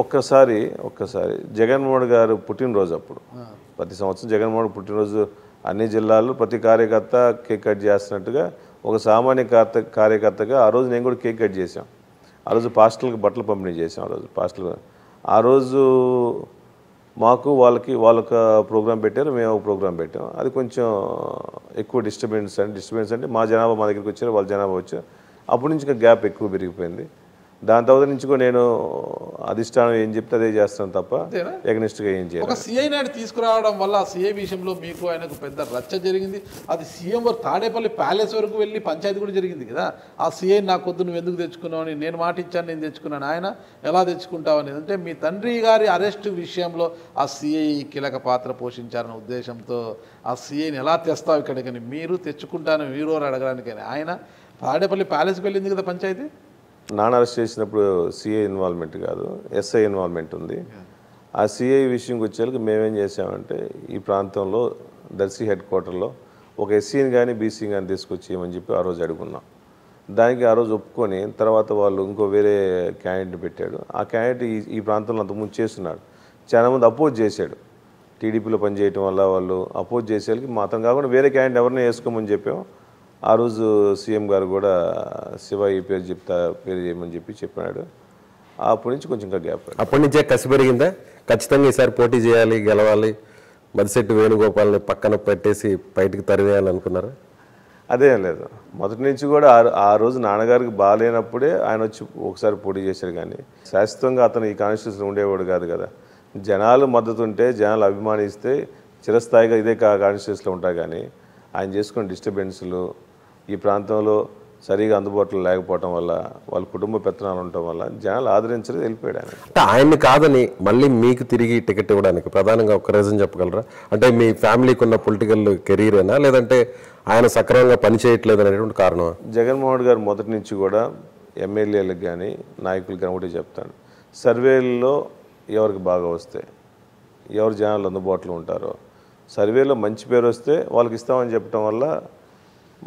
[SPEAKER 4] ఒక్కసారి జగన్మోహన్ గారు పుట్టినరోజు అప్పుడు, ప్రతి సంవత్సరం జగన్మోహన్ పుట్టినరోజు అన్ని జిల్లాల్లో ప్రతి కార్యకర్త కేక్ కట్ చేస్తున్నట్టుగా ఒక సామాన్య కార్యకర్తగా ఆ రోజు నేను కూడా కేక్ కట్ చేశాం. ఆ రోజు పాస్టర్లకు బట్టలు పంపిణీ చేశాం. ఆ రోజు మాకు వాళ్ళొక ప్రోగ్రాం పెట్టారు, మేము ఒక ప్రోగ్రాం పెట్టాం. అది కొంచెం ఎక్కువ డిస్టర్బెన్స్ అంటే మా జనాభా మా దగ్గరికి వచ్చారు, వాళ్ళ జనాభా వచ్చారు. అప్పటి నుంచి ఇంకా గ్యాప్ ఎక్కువ పెరిగిపోయింది. దాని తర్వాత నుంచి కూడా నేను అధిష్టానం ఏం చెప్తే అదే చేస్తాను తప్ప ఎగనిస్ట్గా ఏం చేయాలి.
[SPEAKER 2] ఒక సిఐ నాయుడు తీసుకురావడం వల్ల ఆ సిఐ విషయంలో మీకు ఆయనకు పెద్ద రచ్చ జరిగింది. అది సీఎం వరకు తాడేపల్లి ప్యాలెస్ వరకు వెళ్ళి పంచాయతీ కూడా జరిగింది కదా. ఆ సిఐ నాకు వద్దు, నువ్వు ఎందుకు తెచ్చుకున్నావు అని, నేను మాట ఇచ్చాను, నేను తెచ్చుకున్నాను, ఆయన ఎలా తెచ్చుకుంటావు అనేది. అంటే మీ తండ్రి గారి అరెస్ట్ విషయంలో ఆ సిఐ కీలక పాత్ర పోషించారన్న ఉద్దేశంతో ఆ సిఐని ఎలా తెస్తావు ఇక్కడికని, మీరు తెచ్చుకుంటాను మీరు అడగడానికని ఆయన తాడేపల్లి ప్యాలెస్కి వెళ్ళింది కదా పంచాయతీ.
[SPEAKER 4] నాన్న అరెస్ట్ చేసినప్పుడు సిఐ ఇన్వాల్వ్మెంట్ కాదు, ఎస్ఐ ఇన్వాల్వ్మెంట్ ఉంది. ఆ సిఐ విషయంకి వచ్చేందుకు మేమేం చేసామంటే ఈ ప్రాంతంలో దర్శి హెడ్ క్వార్టర్లో ఒక ఎస్సీని కానీ బీసీని కానీ తీసుకొచ్చేయమని చెప్పి ఆ రోజు అడుగున్నాం. దానికి ఆ రోజు ఒప్పుకొని తర్వాత వాళ్ళు ఇంకో వేరే క్యాండిడేట్ని పెట్టాడు. ఆ క్యాండిడేట్ ఈ ప్రాంతంలో అంతకుముందు చేస్తున్నాడు, చాలామంది అపోజ్ చేశాడు. టీడీపీలో పనిచేయటం వల్ల వాళ్ళు అపోజ్ చేసేందుకు మాత్రం కాకుండా వేరే క్యాండిడేట్ ఎవరిని వేసుకోమని చెప్పాము. ఆ రోజు సీఎం గారు కూడా శివ ఈ పేరు చేయమని చెప్పాడు. అప్పటి నుంచి కొంచెం ఇంకా గ్యాప్.
[SPEAKER 3] అప్పటి నుంచే కసి పెరిగిందా, ఖచ్చితంగా ఈసారి పోటీ చేయాలి, గెలవాలి, మద్దిశెట్టి వేణుగోపాల్ని పక్కన పెట్టేసి బయటికి తరివేయాలనుకున్నారా?
[SPEAKER 4] అదేం లేదు, మొదటి నుంచి కూడా ఆ రోజు నాన్నగారికి బాగాలేనప్పుడే ఆయన వచ్చి ఒకసారి పోటీ చేశారు. కానీ శాశ్వతంగా అతను ఈ కాన్స్టిట్యూన్సీలో ఉండేవాడు కాదు కదా. జనాలు మద్దతు ఉంటే, జనాలు అభిమానిస్తే చిరస్థాయిగా ఇదే కాన్స్టిట్యూన్సీలో ఉంటాయి. కానీ ఆయన చేసుకున్న డిస్టర్బెన్స్లు ఈ ప్రాంతంలో సరిగా అందుబాటులో లేకపోవడం వల్ల, వాళ్ళ కుటుంబ పెత్తనాలు ఉండటం వల్ల జనాలు ఆదరించలేదు, వెళ్ళిపోయాడు ఆయన.
[SPEAKER 3] ఆయన్ని కాదని మళ్ళీ మీకు తిరిగి టికెట్ ఇవ్వడానికి ప్రధానంగా ఒక రీజన్ చెప్పగలరా? అంటే మీ ఫ్యామిలీకి ఉన్న పొలిటికల్ కెరీరేనా, లేదంటే ఆయన సక్రమంగా పనిచేయట్లేదు అనేటువంటి కారణం?
[SPEAKER 4] జగన్మోహన్ గారు మొదటి నుంచి కూడా ఎమ్మెల్యేలకు కానీ నాయకులకు కానీ ఒకటి చెప్తాడు, సర్వేల్లో ఎవరికి బాగా వస్తే, ఎవరు జనాలు అందుబాటులో ఉంటారో, సర్వేలో మంచి పేరు వస్తే వాళ్ళకి ఇస్తామని చెప్పడం వల్ల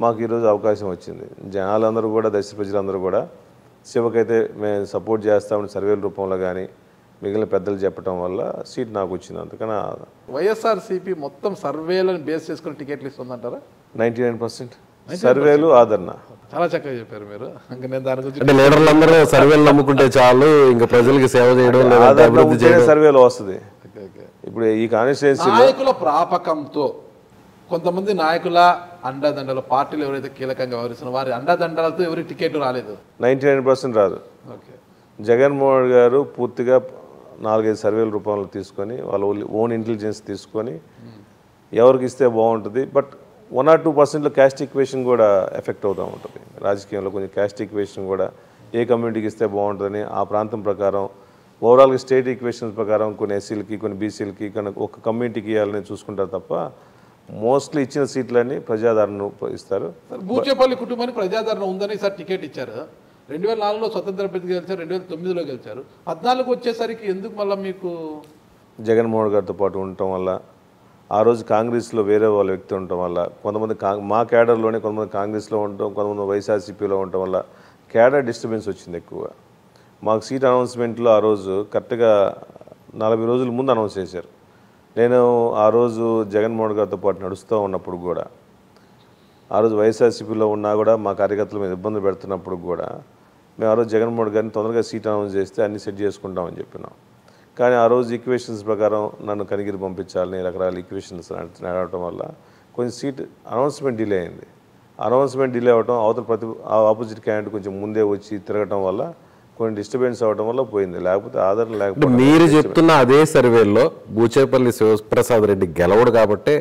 [SPEAKER 4] మాకు ఈరోజు అవకాశం వచ్చింది. జనాలందరూ కూడా, దశ ప్రజలందరూ కూడా శివకైతే మేము సపోర్ట్ చేస్తామని సర్వేల రూపంలో కానీ మిగిలిన పెద్దలు చెప్పడం వల్ల సీట్ నాకు వచ్చింది. అందుకని
[SPEAKER 2] వైఎస్ఆర్సీపీ మొత్తం సర్వేలను బేస్ చేసుకుని టికెట్లు ఇస్తుందంటారా?
[SPEAKER 4] 99% సర్వేలు ఆదరణ.
[SPEAKER 2] చాలా చక్కగా చెప్పారు మీరు. ఇంకా నేను దాని గురించి
[SPEAKER 3] అంటే లీడర్లందరూ సర్వేలు నమ్ముకుంటే చాలు, ఇంకా ప్రజలకు సేవ చేయడం
[SPEAKER 4] సర్వేలో వస్తుంది. ఇప్పుడు ఈ కాన్స్టిట్యుయెన్సీ
[SPEAKER 2] నాయకుల ప్రాపకంతో కొంతమంది నాయకుల అండదండలు, పార్టీలు ఎవరైతే కీలకంగా వ్యవహరిస్తున్నారు వారి అండదండలతో ఎవరి టికెట్ రాలేదు,
[SPEAKER 4] 99% రాదు. జగన్మోహన్ గారు పూర్తిగా 4-5 సర్వేల రూపంలో తీసుకొని వాళ్ళ ఓన్ ఇంటెలిజెన్స్ తీసుకొని ఎవరికి ఇస్తే బాగుంటుంది, బట్ 1 or 2% క్యాస్ట్ ఈక్వేషన్ కూడా ఎఫెక్ట్ అవుతూ ఉంటుంది. రాజకీయంలో కొంచెం క్యాస్ట్ ఈక్వేషన్ కూడా ఏ కమ్యూనిటీకి ఇస్తే బాగుంటుందని ఆ ప్రాంతం ప్రకారం ఓవరాల్గా స్టేట్ ఈక్వేషన్స్ ప్రకారం కొన్ని ఎస్సీలకి కొన్ని బీసీలకి కొన్ని ఒక కమ్యూనిటీకి ఇవ్వాలని చూసుకుంటారు తప్ప మోస్ట్లీ ఇచ్చిన సీట్లన్నీ ప్రజాదరణ ఇస్తారు.
[SPEAKER 2] బూచేపల్లి కుటుంబానికి ప్రజాదరణ ఉందని సార్ టికెట్ ఇచ్చారు. 2004లో స్వతంత్ర అభ్యర్థి గెలిచారు, 2009లో గెలిచారు. 14 వచ్చేసరికి ఎందుకు మళ్ళీ మీకు
[SPEAKER 4] జగన్మోహన్ గారితో పాటు ఉండటం వల్ల, ఆ రోజు కాంగ్రెస్లో వేరే వాళ్ళ వ్యక్తి ఉండటం వల్ల, కొంతమంది మా క్యాడర్లోనే కొంతమంది కాంగ్రెస్లో ఉండటం, కొంతమంది వైఎస్ఆర్సీపీలో ఉండటం వల్ల క్యాడర్ డిస్టర్బెన్స్ వచ్చింది ఎక్కువగా. మాకు సీట్ అనౌన్స్మెంట్లో ఆ రోజు కరెక్ట్గా 40 రోజుల ముందు అనౌన్స్ చేశారు. నేను ఆ రోజు జగన్మోహన్ గారితో పాటు నడుస్తూ ఉన్నప్పుడు కూడా, ఆ రోజు వైఎస్ఆర్సీపీలో ఉన్నా కూడా మా కార్యకర్తల మీద ఇబ్బందులు పెడుతున్నప్పుడు కూడా మేము ఆ రోజు జగన్మోహన్ గారిని తొందరగా సీట్ అనౌన్స్ చేస్తే అన్ని సెట్ చేసుకుంటామని చెప్పినాం. కానీ ఆ రోజు ఈక్వేషన్స్ ప్రకారం నన్ను కనిగిరి పంపించాలని రకరకాల ఈక్వేషన్స్ నడవటం వల్ల కొంచెం సీట్ అనౌన్స్మెంట్ డిలే అయింది. అనౌన్స్మెంట్ డిలే అవ్వటం, అవతల ఆపోజిట్ క్యాండిడేట్ కొంచెం ముందే వచ్చి తిరగటం వల్ల కొన్ని డిస్టర్బెన్స్ అవ్వడం వల్ల పోయింది. లేకపోతే ఆదరణ లేకపోతే
[SPEAKER 3] మీరు చెప్తున్న అదే సర్వేలో బూచేపల్లి శివప్రసాద్ రెడ్డి గెలవడు కాబట్టి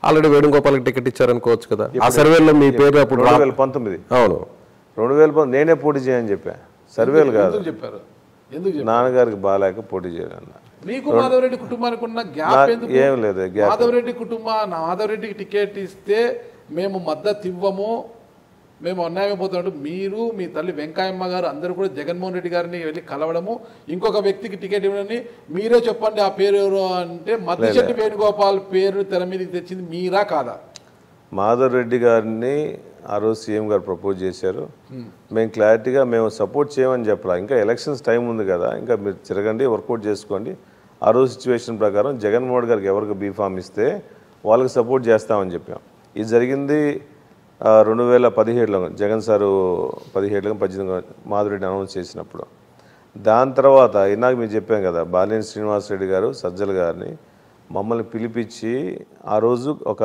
[SPEAKER 3] ఆల్రెడీ వేణుగోపాల్కి టికెట్ ఇచ్చారనుకోవచ్చు కదా. ఆ సర్వేలో మీ పేరు అప్పుడు
[SPEAKER 4] 2019
[SPEAKER 3] అవును
[SPEAKER 4] 2019 నేనే పోటీ చేయని చెప్పా. సర్వేలు కాదు,
[SPEAKER 2] చెప్పారు. ఎందుకు
[SPEAKER 4] నాన్నగారికి బాగాలేక పోటీ చేయాలన్న.
[SPEAKER 2] మీకు మాధవరెడ్డి కుటుంబానికి ఉన్న గ్యాప్ ఎందుకు?
[SPEAKER 4] ఏం లేదు గ్యాప్.
[SPEAKER 2] మాధవరెడ్డికి టికెట్ ఇస్తే మేము మద్దతు ఇవ్వము, మేము అన్యాయం పోతున్నట్టు మీరు, మీ తల్లి వెంకయ్యమ్మ గారు అందరూ కూడా జగన్మోహన్ రెడ్డి గారిని వెళ్ళి కలవడము, ఇంకొక వ్యక్తికి టికెట్ ఇవ్వడని మీరే చెప్పండి ఆ పేరు ఎవరు అంటే మద్దిశెట్టి వేణుగోపాల్ పేరు తెర మీదకి తెచ్చింది మీరా కాదా?
[SPEAKER 4] మాధవ్ రెడ్డి గారిని ఆ రోజు సీఎం గారు ప్రపోజ్ చేశారు. మేము క్లారిటీగా మేము సపోర్ట్ చేయమని చెప్పాలి. ఇంకా ఎలక్షన్స్ టైం ఉంది కదా, ఇంకా మీరు తిరగండి, వర్కౌట్ చేసుకోండి. ఆ రోజు సిచ్యువేషన్ ప్రకారం జగన్మోహన్ గారికి ఎవరికి బీఫామ్ ఇస్తే వాళ్ళకి సపోర్ట్ చేస్తామని చెప్పాం. ఇది జరిగింది 2017లో జగన్ సారు 17 18 మాధవరెడ్డి అనౌన్స్ చేసినప్పుడు. దాని తర్వాత ఇందాక మీరు చెప్పాం కదా, బాలినేని శ్రీనివాసరెడ్డి గారు సజ్జల గారిని మమ్మల్ని పిలిపించి ఆ రోజు ఒక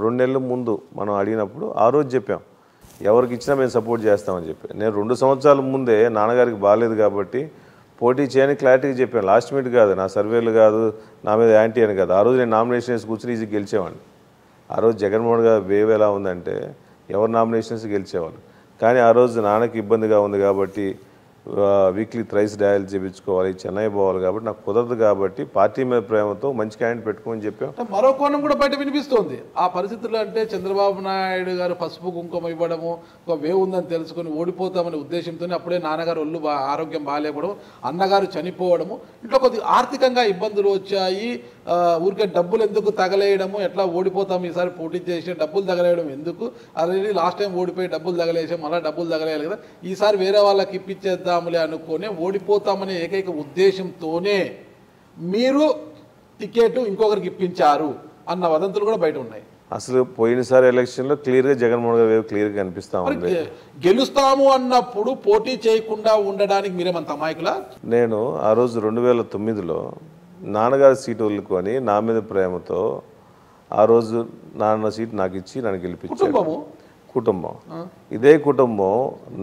[SPEAKER 4] 2 నెలల ముందు మనం అడిగినప్పుడు ఆ రోజు చెప్పాం ఎవరికి ఇచ్చినా మేము సపోర్ట్ చేస్తామని చెప్పి. నేను 2 సంవత్సరాల ముందే నాన్నగారికి బాగాలేదు కాబట్టి పోటీ చేయని క్లారిటీగా చెప్పాను. లాస్ట్ మినిట్ కాదు, నా సర్వేలు కాదు, నా మీద యాంటీ అని కాదు. ఆ రోజు నేను నామినేషన్ వేసి కూర్చొని ఈజీ గెలిచేవాడిని. ఆ రోజు జగన్మోహన్ గారు వేవ్ ఎలా ఉందంటే ఎవరు నామినేషన్స్ గెలిచేవాళ్ళు. కానీ ఆ రోజు నాన్నకి ఇబ్బందిగా ఉంది కాబట్టి వీక్లీ థ్రైస్ డయాలిసిస్ చేయించుకోవాలి, చెన్నై పోవాలి కాబట్టి నాకు కుదరదు కాబట్టి పార్టీ మీద ప్రేమతో మంచి క్యాండిడేట్ పెట్టుకోమని చెప్పాం.
[SPEAKER 2] మరో కోణం కూడా బయట వినిపిస్తోంది. ఆ పరిస్థితుల్లో అంటే చంద్రబాబు నాయుడు గారు పసుపు కుంకుమ ఇవ్వడము, ఒక వేవ్ ఉందని తెలుసుకొని ఓడిపోతామనే ఉద్దేశంతో అప్పుడే నాన్నగారు ఒళ్ళు ఆరోగ్యం బాగాలేకపోవడం, అన్నగారు చనిపోవడము, ఇట్లా కొద్దిగా ఆర్థికంగా ఇబ్బందులు వచ్చాయి. ఊరికే డబ్బులు ఎందుకు తగలేయడము, ఎట్లా ఓడిపోతాము ఈసారి పోటీ చేసి డబ్బులు తగలేయడం ఎందుకు, ఆల్రెడీ లాస్ట్ టైం ఓడిపోయి డబ్బులు తగలేసాం, మళ్ళీ డబ్బులు తగలేయాలి కదా, ఈసారి వేరే వాళ్ళకి ఇప్పించేద్దాములే అనుకొని ఓడిపోతామనే ఏకైక ఉద్దేశంతోనే మీరు టికెట్ ఇంకొకరికి ఇప్పించారు అన్న వదంతులు కూడా బయట ఉన్నాయి.
[SPEAKER 4] అసలు పోయినసారి ఎలక్షన్లో క్లియర్గా జగన్మోహన్ గారు క్లియర్గా కనిపిస్తా ఉంది.
[SPEAKER 2] గెలుస్తాము అన్నప్పుడు పోటీ చేయకుండా ఉండడానికి మీరేమంత అమాయకులా?
[SPEAKER 4] నేను ఆ రోజు 2009లో నాన్నగారి సీటు వదులుకొని నా మీద ప్రేమతో ఆ రోజు నాన్న సీట్ నాకు ఇచ్చి నన్ను గెలిపించారు. కుటుంబం ఇదే కుటుంబం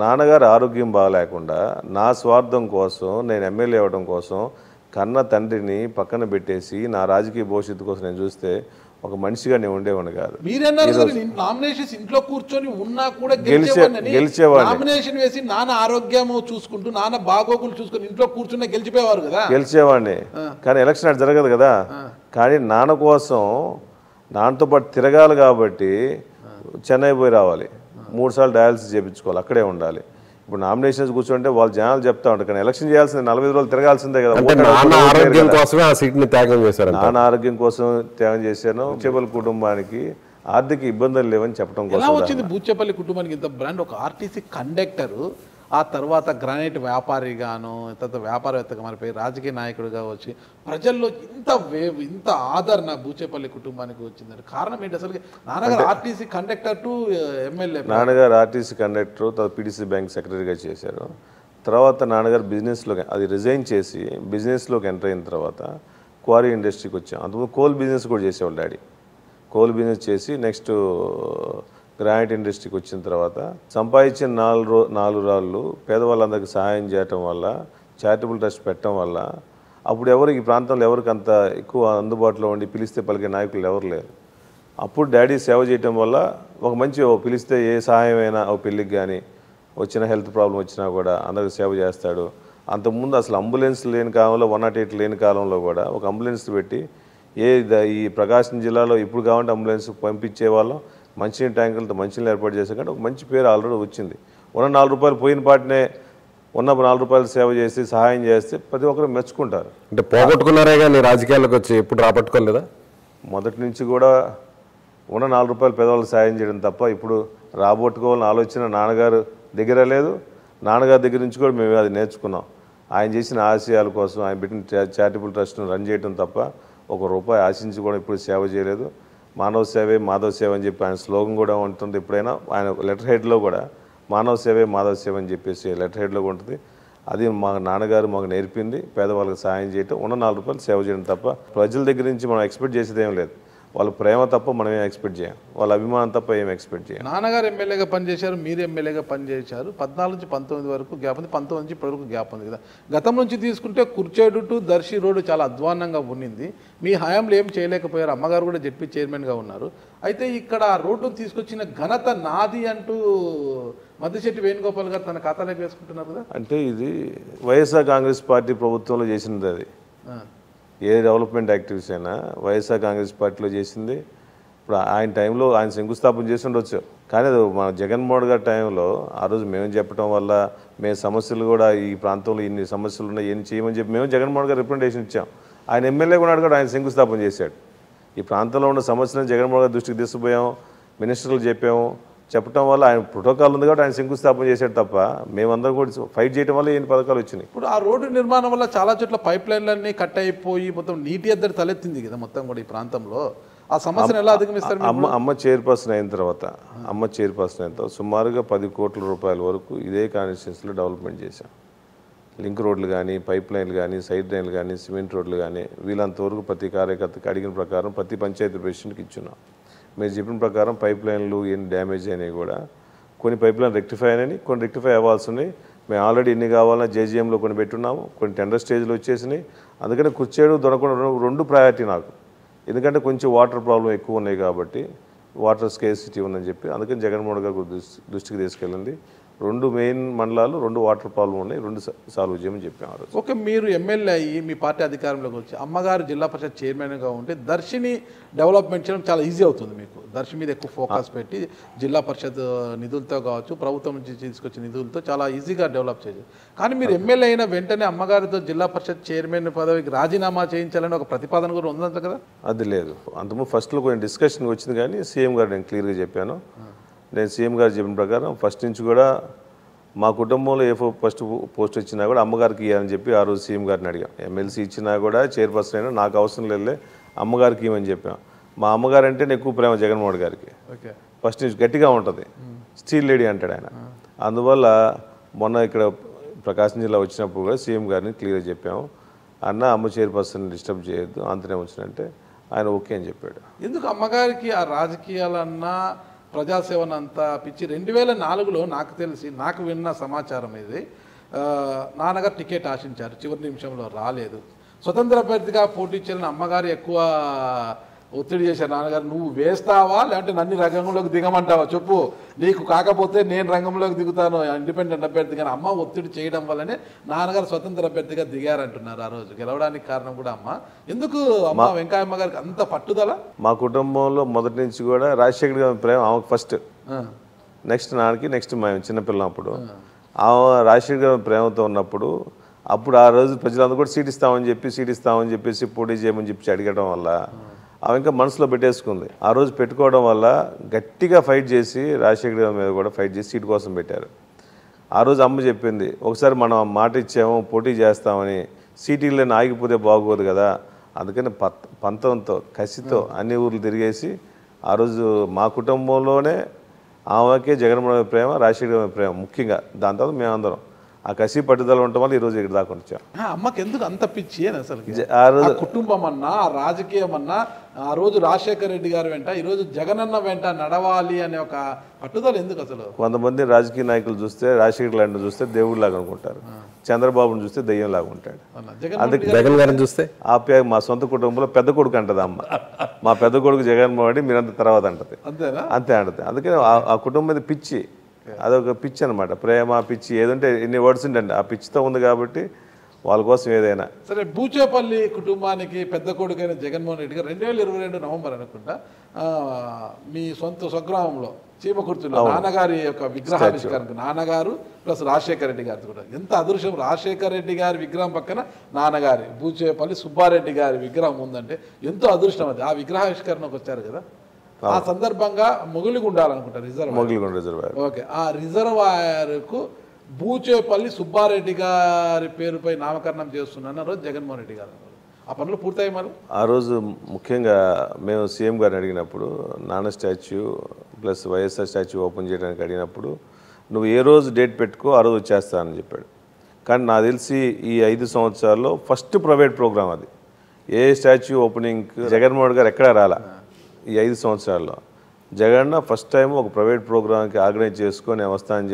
[SPEAKER 4] నాన్నగారు ఆరోగ్యం బాగాలేకుండా నా స్వార్థం కోసం, నేను ఎమ్మెల్యే అవ్వడం కోసం కన్న తండ్రిని పక్కన పెట్టేసి నా రాజకీయ భవిష్యత్తు కోసం నేను చూస్తే ఒక మనిషిగా నేను ఉండేవాడిని కాదు.
[SPEAKER 2] నామినేషన్స్ ఇంట్లో కూర్చొని ఉన్నా కూడా
[SPEAKER 4] గెలిచేవాడిని.
[SPEAKER 2] నామినేషన్ వేసి నాన్న ఆరోగ్యం చూసుకుంటూ నాన్న బాగోగులు చూసుకుని ఇంట్లో కూర్చున్నా గెలిచిపోయేవారు కదా.
[SPEAKER 4] గెలిచేవాడిని, కానీ ఎలక్షన్ అటు జరగదు కదా. కానీ నాన్న కోసం నాన్నతో పాటు తిరగాలి కాబట్టి చెన్నై పోయి రావాలి, 3 సార్లు డయాలసిస్ చేయించుకోవాలి, అక్కడే ఉండాలి. ఇప్పుడు నామినేషన్స్ కూర్చుంటే వాళ్ళు జనాలు చెప్తా ఉంటారు, కానీ ఎలక్షన్ చేయాల్సిందే, 45 రోజులు తిరగాల్సిందే కదా.
[SPEAKER 3] నాన్న ఆరోగ్యం కోసమే ఆ సీట్ ని త్యాగం చేశారు.
[SPEAKER 4] నాన్న ఆరోగ్యం కోసం త్యాగం చేశాను. బూచేపల్లి కుటుంబానికి ఆర్థిక ఇబ్బందులు లేవని చెప్పడం కోసం.
[SPEAKER 2] ఎలా వచ్చింది బూచేపల్లి కుటుంబానికి ఇంత బ్రాండ్? ఒక ఆర్టీసీ కండక్టర్, ఆ తర్వాత గ్రానైట్ వ్యాపారిగాను, తర్వాత వ్యాపారవేత్తగా మారిపోయి రాజకీయ నాయకుడిగా వచ్చి ప్రజల్లో ఇంత ఆదరణ బూచేపల్లి కుటుంబానికి వచ్చిందంటే కారణం ఏంటి? అసలు నాన్నగారు ఆర్టీసీ కండక్టర్ టు ఎమ్మెల్యే.
[SPEAKER 4] నాన్నగారు ఆర్టీసీ కండక్టర్, తర్వాత పీడీసీ బ్యాంక్ సెక్రటరీగా చేశారు. తర్వాత నాన్నగారు బిజినెస్లోకి అది రిజైన్ చేసి బిజినెస్లోకి ఎంటర్ అయిన తర్వాత క్వారీ ఇండస్ట్రీకి వచ్చాం. అంతకుముందు కోల్ బిజినెస్ కూడా చేసేవాళ్ళు డాడీ. కోల్ బిజినెస్ చేసి నెక్స్ట్ గ్రానైట్ ఇండస్ట్రీకి వచ్చిన తర్వాత సంపాదించిన 4 రాళ్ళు పేదవాళ్ళందరికీ సహాయం చేయటం వల్ల, చారిటబుల్ ట్రస్ట్ పెట్టడం వల్ల అప్పుడు ఈ ప్రాంతంలో ఎవరికి అంత ఎక్కువ అందుబాటులో ఉండి పిలిస్తే పలికే నాయకులు ఎవరు లేరు. అప్పుడు డాడీ సేవ చేయటం వల్ల ఒక మంచి పిలిస్తే ఏ సహాయమైనా ఒక పెళ్ళికి కానీ వచ్చిన హెల్త్ ప్రాబ్లం వచ్చినా కూడా అందరికి సేవ చేస్తాడు. అంతకుముందు అసలు అంబులెన్స్ లేని కాలంలో 108 లేని కాలంలో కూడా ఒక అంబులెన్స్ పెట్టి ఈ ప్రకాశం జిల్లాలో ఇప్పుడు కావాలంటే అంబులెన్స్ పంపించే వాళ్ళం, మంచినీళ్ళ ట్యాంకులతో మంచినీళ్ళు ఏర్పాటు చేసే కంటే ఒక మంచి పేరు ఆల్రెడీ వచ్చింది. ఉన్న 4 రూపాయలు పోయిన పాటినే ఉన్న 4 రూపాయలు సేవ చేసి సహాయం చేస్తే ప్రతి ఒక్కరు మెచ్చుకుంటారు.
[SPEAKER 3] అంటే పోగొట్టుకున్నారే కానీ రాజకీయాలకు వచ్చి ఎప్పుడు రాబట్టుకోలేదా?
[SPEAKER 4] మొదటి నుంచి కూడా ఉన్న 4 రూపాయలు పేదవాళ్ళకి సాయం చేయడం తప్ప ఇప్పుడు రాబట్టుకోవాలని ఆలోచన నాన్నగారు దగ్గర లేదు. నాన్నగారి దగ్గర నుంచి కూడా మేము అది నేర్చుకున్నాం. ఆయన చేసిన ఆశయాల కోసం ఆయన పెట్టిన చారిటబుల్ ట్రస్ట్ను రన్ చేయడం తప్ప 1 రూపాయి ఆశించి కూడా ఇప్పుడు సేవ చేయలేదు. మానవ సేవే మాధవ సేవ అని చెప్పి ఆయన స్లోగన్ కూడా ఉంటుంది. ఎప్పుడైనా ఆయన లెటర్ హెడ్లో కూడా మానవ సేవే మాధవ సేవ అని చెప్పేసి లెటర్ హెడ్లో ఉంటుంది. అది మా నాన్నగారు మాకు నేర్పింది. పేదవాళ్ళకి సాయం చేయటం, ఉన్న 4 రూపాయలు సేవ చేయడం తప్ప ప్రజల దగ్గర నుంచి మనం ఎక్స్పెక్ట్ చేసేది ఏం లేదు. వాళ్ళ ప్రేమ తప్ప మనం ఏం ఎక్స్పెక్ట్ చేయం, వాళ్ళ అభిమానం తప్ప ఏం ఎక్స్పెక్ట్ చేయం.
[SPEAKER 2] నాన్నగారు ఎమ్మెల్యేగా పనిచేశారు, మీరు ఎమ్మెల్యేగా పనిచేశారు. 14 నుంచి 19 వరకు గ్యాప్ ఉంది, 19 నుంచి ఇప్పటి వరకు గ్యాప్ ఉంది కదా. గతం నుంచి తీసుకుంటే కుర్చేడు టు దర్శి రోడ్డు చాలా అధ్వాన్నంగా ఉండింది. మీ హయాంలో ఏం చేయలేకపోయారు. అమ్మగారు కూడా జెడ్పీ చైర్మన్గా ఉన్నారు. అయితే ఇక్కడ రోడ్డును తీసుకొచ్చిన ఘనత నాది అంటూ మద్దిశెట్టి వేణుగోపాల్ గారు తన ఖాతాలోకి వేసుకుంటున్నారు కదా.
[SPEAKER 4] అంటే ఇది వైఎస్ఆర్ కాంగ్రెస్ పార్టీ ప్రభుత్వంలో చేసినది. అది ఏ డెవలప్మెంట్ యాక్టివిటీస్ అయినా వైఎస్ఆర్ కాంగ్రెస్ పార్టీలో చేసింది. ఇప్పుడు ఆయన టైంలో ఆయన శంకుస్థాపన చేసి ఉండొచ్చు, కానీ అది మన జగన్మోహన్ గారి టైంలో ఆ రోజు మేము చెప్పడం వల్ల మేము సమస్యలు కూడా ఈ ప్రాంతంలో ఇన్ని సమస్యలు ఉన్నాయి, ఏం చేయమని చెప్పి మేము జగన్మోహన్ గారు రిప్రజెంటేషన్ ఇచ్చాం. ఆయన ఎమ్మెల్యే ఉన్నాడు కూడా ఆయన శంకుస్థాపన చేశాడు. ఈ ప్రాంతంలో ఉన్న సమస్యలను జగన్మోహన్ గారి దృష్టికి తీసుకుపోయాము, మినిస్టర్లు చెప్పడం వల్ల ఆయన ప్రోటోకాల్ ఉంది కాబట్టి ఆయన శంకుస్థాపన చేశాడు తప్ప మేమందరం కూడా ఫైట్ చేయడం వల్ల ఎన్ని పథకాలు వచ్చినాయి.
[SPEAKER 2] ఇప్పుడు ఆ రోడ్డు నిర్మాణం వల్ల చాలా చోట్ల పైప్ లైన్లన్నీ కట్ అయిపోయి మొత్తం నీటి ఎద్దడి తలెత్తింది కదా మొత్తం కూడా ఈ ప్రాంతంలో. ఆ సమస్యను ఎలా అధిగమిస్తారు?
[SPEAKER 4] అమ్మ చైర్పర్సన్ అయిన తర్వాత సుమారుగా 10 కోట్ల రూపాయల వరకు ఇదే కాన్స్టిట్యున్సీలో డెవలప్మెంట్ చేశాం. లింక్ రోడ్లు కానీ, పైప్ లైన్లు కానీ, సైడ్ లైన్లు కానీ, సిమెంట్ రోడ్లు కానీ వీళ్ళంతవరకు ప్రతి కార్యకర్తకి అడిగిన ప్రకారం ప్రతి పంచాయతీ ప్రెసిడెంట్కి ఇచ్చున్నాం. మీరు చెప్పిన ప్రకారం పైప్ లైన్లు ఎన్ని డ్యామేజ్ అయినాయి కూడా కొన్ని పైప్ లైన్ రెక్టిఫై అయినాయి, కొన్ని రెక్టిఫై అవ్వాల్సి ఉన్నాయి. మేము ఆల్రెడీ ఎన్ని కావాలన్నా జేజీఎంలో కొన్ని పెట్టున్నాము, కొన్ని టెండర్ స్టేజ్లో వచ్చేసినాయి. అందుకని కుర్చేడు దొరకకుండా 2 ప్రయారిటీ నాకు. ఎందుకంటే కొంచెం వాటర్ ప్రాబ్లం ఎక్కువ ఉన్నాయి కాబట్టి, వాటర్ స్కేర్సిటీ ఉందని చెప్పి అందుకని జగన్మోహన్ గారు దృష్టికి తీసుకెళ్ళింది. 2 మెయిన్ మండలాలు 2 వాటర్ ప్రాబ్లం ఉన్నాయి, 2 సాల్వ్ చేయమని చెప్పాం ఆ రోజు.
[SPEAKER 2] ఓకే, మీరు ఎమ్మెల్యే అయ్యి మీ పార్టీ అధికారంలోకి వచ్చి అమ్మగారు జిల్లా పరిషత్ చైర్మన్గా ఉంటే దర్శిని డెవలప్మెంట్ చేయడం చాలా ఈజీ అవుతుంది. మీకు దర్శి మీద ఎక్కువ ఫోకస్ పెట్టి జిల్లా పరిషత్ నిధులతో కావచ్చు, ప్రభుత్వం నుంచి తీసుకొచ్చిన నిధులతో చాలా ఈజీగా డెవలప్ చేయొచ్చు. కానీ మీరు ఎమ్మెల్యే అయిన వెంటనే అమ్మగారితో జిల్లా పరిషత్ చైర్మన్ పదవికి రాజీనామా చేయించాలని ఒక ప్రతిపాదన కూడా ఉందంట కదా.
[SPEAKER 4] అది లేదు, అంతకుముందు ఫస్ట్లో కొంచెం డిస్కషన్ వచ్చింది కానీ సీఎం గారు నేను క్లియర్గా చెప్పాను. నేను సీఎం గారు చెప్పిన ప్రకారం ఫస్ట్ నుంచి కూడా మా కుటుంబంలో ఏ ఫస్ట్ పోస్ట్ ఇచ్చినా కూడా అమ్మగారికి ఇవ్వాలని చెప్పి ఆ రోజు సీఎం గారిని అడిగాం. ఎమ్మెల్సీ ఇచ్చినా కూడా చైర్పర్సన్ అయినా నాకు అవసరం లేదులే అమ్మగారికి ఇవ్వమని చెప్పాం. మా అమ్మగారు అంటే ఎక్కువ ప్రేమ జగన్మోహన్ గారికి. ఫస్ట్ నుంచి గట్టిగా ఉంటుంది, స్టీల్ లేడీ అంటాడు ఆయన. అందువల్ల మొన్న ఇక్కడ ప్రకాశం జిల్లా వచ్చినప్పుడు కూడా సీఎం గారిని క్లియర్గా చెప్పాము, అన్న అమ్మ చైర్పర్సన్ డిస్టర్బ్ చేయొద్దు, అంతనే వచ్చినంటే ఆయన ఓకే అని చెప్పాడు.
[SPEAKER 2] ఎందుకు అమ్మగారికి ఆ రాజకీయాలన్నా ప్రజాసేవనంతా పిచ్చి? 2004లో నాకు తెలిసి, నాకు విన్న సమాచారం ఇది, నాన్నగారు టికెట్ ఆశించారు, చివరి నిమిషంలో రాలేదు. స్వతంత్ర అభ్యర్థిగా పోటీ చేయాలని అమ్మగారు ఎక్కువ ఒత్తిడి చేశారు. నాన్నగారు నువ్వు వేస్తావా లేదంటే నన్ను రంగంలోకి దిగమంటావా చెప్పు, నీకు కాకపోతే నేను రంగంలోకి దిగుతాను ఇండిపెండెంట్ అభ్యర్థిగా. అమ్మ ఒత్తిడి చేయడం వల్లనే నాన్నగారు స్వతంత్ర అభ్యర్థిగా దిగారంటున్నారు. ఆ రోజు గెలవడానికి కారణం కూడా అమ్మ. ఎందుకు అమ్మ వెంకయ్యమ్మ గారికి అంత పట్టుదల?
[SPEAKER 4] మా కుటుంబంలో మొదటి నుంచి కూడా రాజశేఖర్ గారి ప్రేమ ఆమెకు ఫస్ట్, నెక్స్ట్ నాన్నకి, నెక్స్ట్ మేము చిన్నపిల్లప్పుడు. ఆమె రాజశేఖర్ గారి ప్రేమతో ఉన్నప్పుడు అప్పుడు ఆ రోజు ప్రజలందరూ కూడా సీట్ ఇస్తామని చెప్పేసి పోటీ చేయమని చెప్పి అడగడం వల్ల ఆమె ఇంకా మనసులో పెట్టేసుకుంది. ఆ రోజు పెట్టుకోవడం వల్ల గట్టిగా ఫైట్ చేసి రాజశేఖర్ గారి మీద కూడా ఫైట్ చేసి సీట్ కోసం పెట్టారు. ఆ రోజు అమ్మ చెప్పింది, ఒకసారి మనం మాట ఇచ్చాము పోటీ చేస్తామని, సీటీలను ఆగిపోతే బాగోదు కదా, అందుకని పంతంతో కసితో అన్ని ఊర్లు తిరిగేసి ఆ రోజు మా కుటుంబంలోనే ఆమెకే జగన్మోహన్ ప్రేమ, రాజశేఖర్ గారి ప్రేమ ముఖ్యంగా. దాని తర్వాత మేమందరం ఆ కసి పట్టుదల ఉండటం వల్ల ఈరోజు ఇక్కడ దాకా వచ్చాం.
[SPEAKER 2] అమ్మకి ఎందుకు అంత పిచ్చి అని అసలు?
[SPEAKER 4] ఆ రోజు
[SPEAKER 2] కుటుంబం అన్నా రాజకీయం అన్నా ఆ రోజు రాజశేఖర రెడ్డి గారి వెంట ఈరోజు జగనన్న వెంట నడవాలి అనే ఒక పట్టుదల ఎందుకు అసలు?
[SPEAKER 4] కొంతమంది రాజకీయ నాయకులు చూస్తే రాజశేఖర్ లాంటి చూస్తే దేవుడిలాగా అనుకుంటారు, చంద్రబాబును చూస్తే దెయ్యంలాగా ఉంటాడు.
[SPEAKER 3] జగన్ గారిని చూస్తే
[SPEAKER 4] ఆప్యాయ మా సొంత కుటుంబంలో పెద్ద కొడుకు అంటది అమ్మ, మా పెద్ద కొడుకు జగన్మోహన్ రెడ్డి మీరంత తర్వాత అంటది, అంతే అంటది. అందుకని ఆ కుటుంబం మీద పిచ్చి, అదొక పిచ్చి అనమాట. ప్రేమ పిచ్చి ఏదంటే ఎన్ని వర్డ్స్ ఉండండి, ఆ పిచ్చితో ఉంది కాబట్టి వాళ్ళ కోసం ఏదైనా.
[SPEAKER 2] సరే, బూచేపల్లి కుటుంబానికి పెద్ద కొడుకైన జగన్మోహన్ రెడ్డి గారు 2022 నవంబర్ అనుకుంటా మీ స్వగ్రామంలో చీమకుర్తిలో నాన్నగారి యొక్క విగ్రహావిష్కరణ, నాన్నగారు ప్లస్ రాజశేఖర రెడ్డి గారితో కూడా ఎంత అదృశ్యం. రాజశేఖర రెడ్డి గారి విగ్రహం పక్కన నాన్నగారి బూచేపల్లి సుబ్బారెడ్డి గారి విగ్రహం ఉందంటే ఎంతో అదృష్టం. అది ఆ విగ్రహావిష్కరణకు వచ్చారు కదా, ఆ సందర్భంగా మొగిలిగుండాలనుకుంటారు
[SPEAKER 4] రిజర్వాయర్.
[SPEAKER 2] ఓకే, ఆ రిజర్వాయర్కు బూచేపల్లి సుబ్బారెడ్డి గారి పేరుపై నామకరణం చేస్తున్నారు జగన్మోహన్ రెడ్డి గారు. ఆ పనులు పూర్తయ్యి మరి
[SPEAKER 4] ఆ రోజు ముఖ్యంగా మేము సీఎం గారిని అడిగినప్పుడు నాన్న statue plus YSR statue open చేయడానికి అడిగినప్పుడు నువ్వు ఏ రోజు డేట్ పెట్టుకో ఆ రోజు వచ్చేస్తానని చెప్పాడు. కానీ నాకు తెలిసి ఈ 5 సంవత్సరాల్లో ఫస్ట్ ప్రైవేట్ ప్రోగ్రామ్ అది. ఏ స్టాచ్యూ ఓపెనింగ్ జగన్మోహన్ గారు ఎక్కడా రాలా. ఈ 5 సంవత్సరాల్లో జగన్న ఫస్ట్ టైం ఒక ప్రైవేట్ ప్రోగ్రామ్కి ఆర్గనైజ్ చేసుకొని వస్తా అని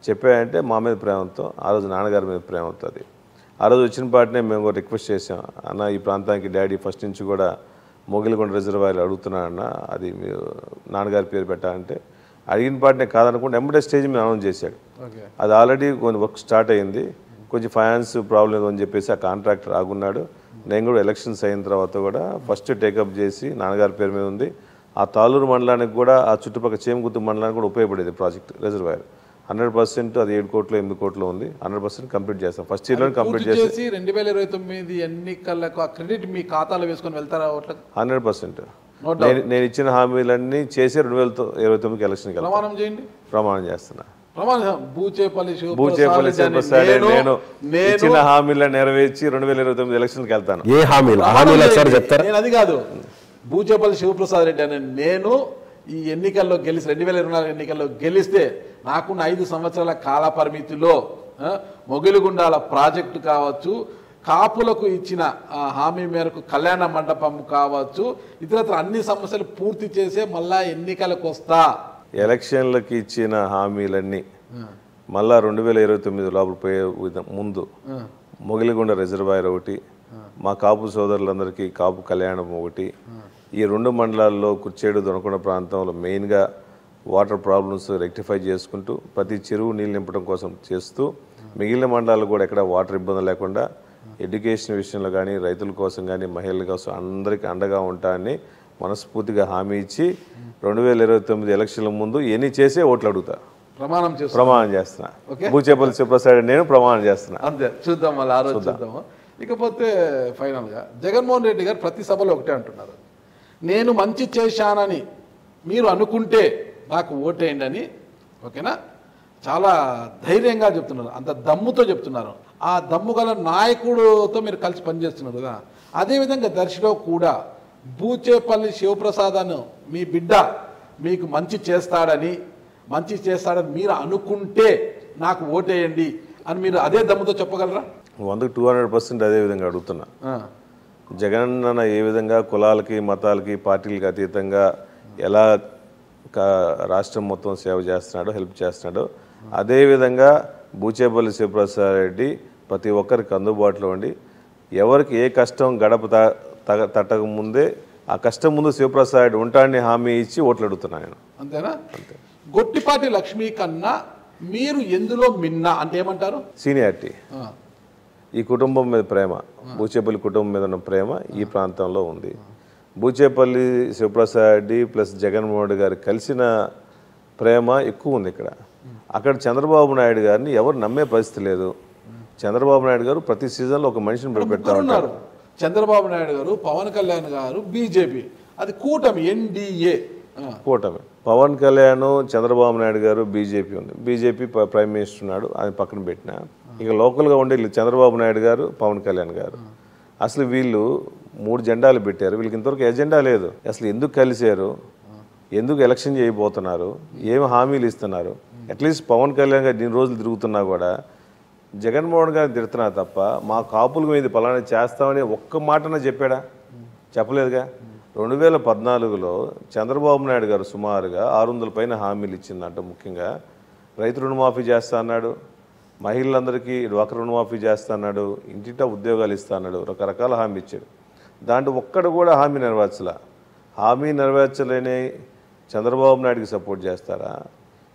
[SPEAKER 4] చెప్పాయంటే మా మీద ప్రేమతో, ఆ రోజు నాన్నగారి మీద ప్రేమ అవుతుంది. ఆ రోజు వచ్చిన పాటనే మేము కూడా రిక్వెస్ట్ చేసాం, అన్న ఈ ప్రాంతానికి డాడీ ఫస్ట్ నుంచి కూడా మొగిలిగొండ రిజర్వాయర్ అడుగుతున్నాడన్న, అది మీరు నాన్నగారి పేరు పెట్టాలంటే అడిగిన పాటనే కాదనుకుంటే ఎంబడే స్టేజ్ మీద అనౌన్స్ చేశాడు. అది ఆల్రెడీ కొన్ని వర్క్ స్టార్ట్ అయ్యింది, కొంచెం ఫైనాన్స్ ప్రాబ్లం అని చెప్పేసి ఆ కాంట్రాక్టర్ ఆగున్నాడు. నేను కూడా ఎలక్షన్స్ అయిన తర్వాత కూడా ఫస్ట్ టేకప్ చేసి నాన్నగారి పేరు మీద ఉంది. ఆ తాలూరు మండలానికి కూడా ఆ చుట్టుపక్కల చేమకుర్తి మండలానికి కూడా ఉపయోగపడేది ప్రాజెక్ట్ రిజర్వాయర్. 100% అది 7 కోట్లు 8 కోట్లు ఉంది. 100% కంప్లీట్ చేస్తాం. ఫస్ట్ ఇయర్లో కంప్లీట్ చేసి
[SPEAKER 2] 2029 ఎన్నికలకు ఆ క్రెడిట్ మీ ఖాతాలో వేసుకొని వెళ్తారా?
[SPEAKER 4] 100%. నేను ఇచ్చిన హామీలన్నీ చేసి 2029 ఎలక్షన్కి
[SPEAKER 2] ప్రమాణం చేయండి.
[SPEAKER 4] ప్రమాణం చేస్తున్నా.
[SPEAKER 2] బూచేపల్లి
[SPEAKER 4] శివప్రసాద్ నేను ఇచ్చిన హామీలను నెరవేర్చి 2029 ఎలక్షన్కి వెళ్తాను.
[SPEAKER 3] ఏ హామీలు చెప్తారు?
[SPEAKER 2] నేను అది కాదు, బూచేపల్లి శివప్రసాద్ రెడ్డి అని నేను ఈ ఎన్నికల్లో గెలిచి 2024 ఎన్నికల్లో గెలిస్తే నాకున్న 5 సంవత్సరాల కాల పరిమితిలో మొగిలిగుండాల ప్రాజెక్టు కావచ్చు, కాపులకు ఇచ్చిన హామీ మేరకు కళ్యాణ మండపం కావచ్చు, ఇతరత్ర అన్ని సమస్యలు పూర్తి చేసే మళ్ళా ఎన్నికలకు వస్తా.
[SPEAKER 4] ఎలక్షన్లకు ఇచ్చిన హామీలన్నీ మళ్ళా 2029 లోపల పోయే ముందు మొగిలిగుండ రిజర్వాయర్ ఒకటి, మా కాపు సోదరులందరికీ కాపు కళ్యాణం ఒకటి, ఈ 2 మండలాల్లో కుర్చేడు దొనకొండ ప్రాంతంలో మెయిన్గా వాటర్ ప్రాబ్లమ్స్ రెక్టిఫై చేసుకుంటూ ప్రతి చెరువు నీళ్ళు నింపడం కోసం చేస్తూ మిగిలిన మండలాలు కూడా ఎక్కడ వాటర్ ఇబ్బంది లేకుండా ఎడ్యుకేషన్ విషయంలో కానీ రైతుల కోసం కానీ మహిళల కోసం అందరికీ అండగా ఉంటానని మనస్ఫూర్తిగా హామీ ఇచ్చి 2029 ఎలక్షన్ల ముందు ఎన్ని చేసే ఓట్లు అడుగుతా. ప్రమాణం చేస్తున్నా. బూచేపల్లి శివప్రసాద్ నేను ప్రమాణం చేస్తున్నా.
[SPEAKER 2] అంతే, చూద్దాం మళ్ళీ ఆ రోజు చూద్దాము. ఇకపోతే ఫైనల్గా జగన్మోహన్ రెడ్డి గారు ప్రతి సభలో ఒకటే అంటున్నారు, నేను మంచి చేశానని మీరు అనుకుంటే నాకు ఓటేయండి అని. ఓకేనా, చాలా ధైర్యంగా చెప్తున్నారు, అంత దమ్ముతో చెప్తున్నారు. ఆ దమ్ము గల నాయకుడితో మీరు కలిసి పనిచేస్తున్నారు కదా. అదేవిధంగా దర్శిలో కూడా బూచేపల్లి శివప్రసాదను మీ బిడ్డ మీకు మంచి చేస్తాడని మీరు అనుకుంటే నాకు ఓటేయండి అని మీరు అదే దమ్ముతో చెప్పగలరా?
[SPEAKER 4] 100% అదే విధంగా అడుగుతున్నా. జగనన్న ఏ విధంగా కులాలకి మతాలకి పార్టీలకి అతీతంగా ఎలా రాష్ట్రం మొత్తం సేవ చేస్తున్నాడో హెల్ప్ చేస్తున్నాడో అదేవిధంగా బూచేపల్లి శివప్రసాద్ రెడ్డి ప్రతి ఒక్కరికి అందుబాటులో ఉండి ఎవరికి ఏ కష్టం గడప తట్టక ముందే ఆ కష్టం ముందు శివప్రసాద్ రెడ్డి ఉంటాడని హామీ ఇచ్చి ఓట్లు అడుగుతున్నాను నేను.
[SPEAKER 2] అంతేనా? అంతే. గొట్టిపాటి లక్ష్మీ కన్నా మీరు ఎందులో మిన్నా అంటే ఏమంటారు?
[SPEAKER 4] సీనియారిటీ. ఈ కుటుంబం మీద ప్రేమ, బూచేపల్లి కుటుంబం మీద ఉన్న ప్రేమ ఈ ప్రాంతంలో ఉంది. బూచేపల్లి శివప్రసాద్ రెడ్డి ప్లస్ జగన్మోహన్ రెడ్డి గారు కలిసిన ప్రేమ ఎక్కువ ఉంది ఇక్కడ. అక్కడ చంద్రబాబు నాయుడు గారిని ఎవరు నమ్మే పరిస్థితి లేదు. చంద్రబాబు నాయుడు గారు ప్రతి సీజన్లో ఒక మనిషిని పెడతా ఉన్నారు.
[SPEAKER 2] చంద్రబాబు నాయుడు గారు, పవన్ కళ్యాణ్ గారు, బీజేపీ, అది కూటమి, ఎన్డీఏ
[SPEAKER 4] కూటమి. పవన్ కళ్యాణ్, చంద్రబాబు నాయుడు గారు, బీజేపీ ఉంది. బీజేపీ ప్రైమ్ మినిస్టర్ ఉన్నాడు, అది పక్కన పెట్టిన ఇక లోకల్గా ఉండే చంద్రబాబు నాయుడు గారు, పవన్ కళ్యాణ్ గారు. అసలు వీళ్ళు 3 జెండాలు పెట్టారు, వీళ్ళకి ఇంతవరకు ఎజెండా లేదు. అసలు ఎందుకు కలిశారు, ఎందుకు ఎలక్షన్ చేయబోతున్నారు, ఏమి హామీలు ఇస్తున్నారు? అట్లీస్ట్ పవన్ కళ్యాణ్ గారు ఇన్ని రోజులు తిరుగుతున్నా కూడా జగన్మోహన్ గారిని తిడుతున్నా తప్ప మా కాపుల మీద పలానా చేస్తామని ఒక్క మాటన చెప్పాడా? చెప్పలేదుగా. 2014లో చంద్రబాబు నాయుడు గారు సుమారుగా 600 పైన హామీలు ఇచ్చిందంట. ముఖ్యంగా రైతు రుణమాఫీ చేస్తా అన్నాడు, మహిళలందరికీ డ్వాక్రా రుణమాఫీ చేస్తా అన్నాడు, ఇంటింటా ఉద్యోగాలు ఇస్తా అన్నాడు, రకరకాల హామీ ఇచ్చాడు. దాంట్లో ఒక్కడు కూడా హామీ నెరవేర్చలా. హామీ నెరవేర్చలేని చంద్రబాబు నాయుడికి సపోర్ట్ చేస్తారా?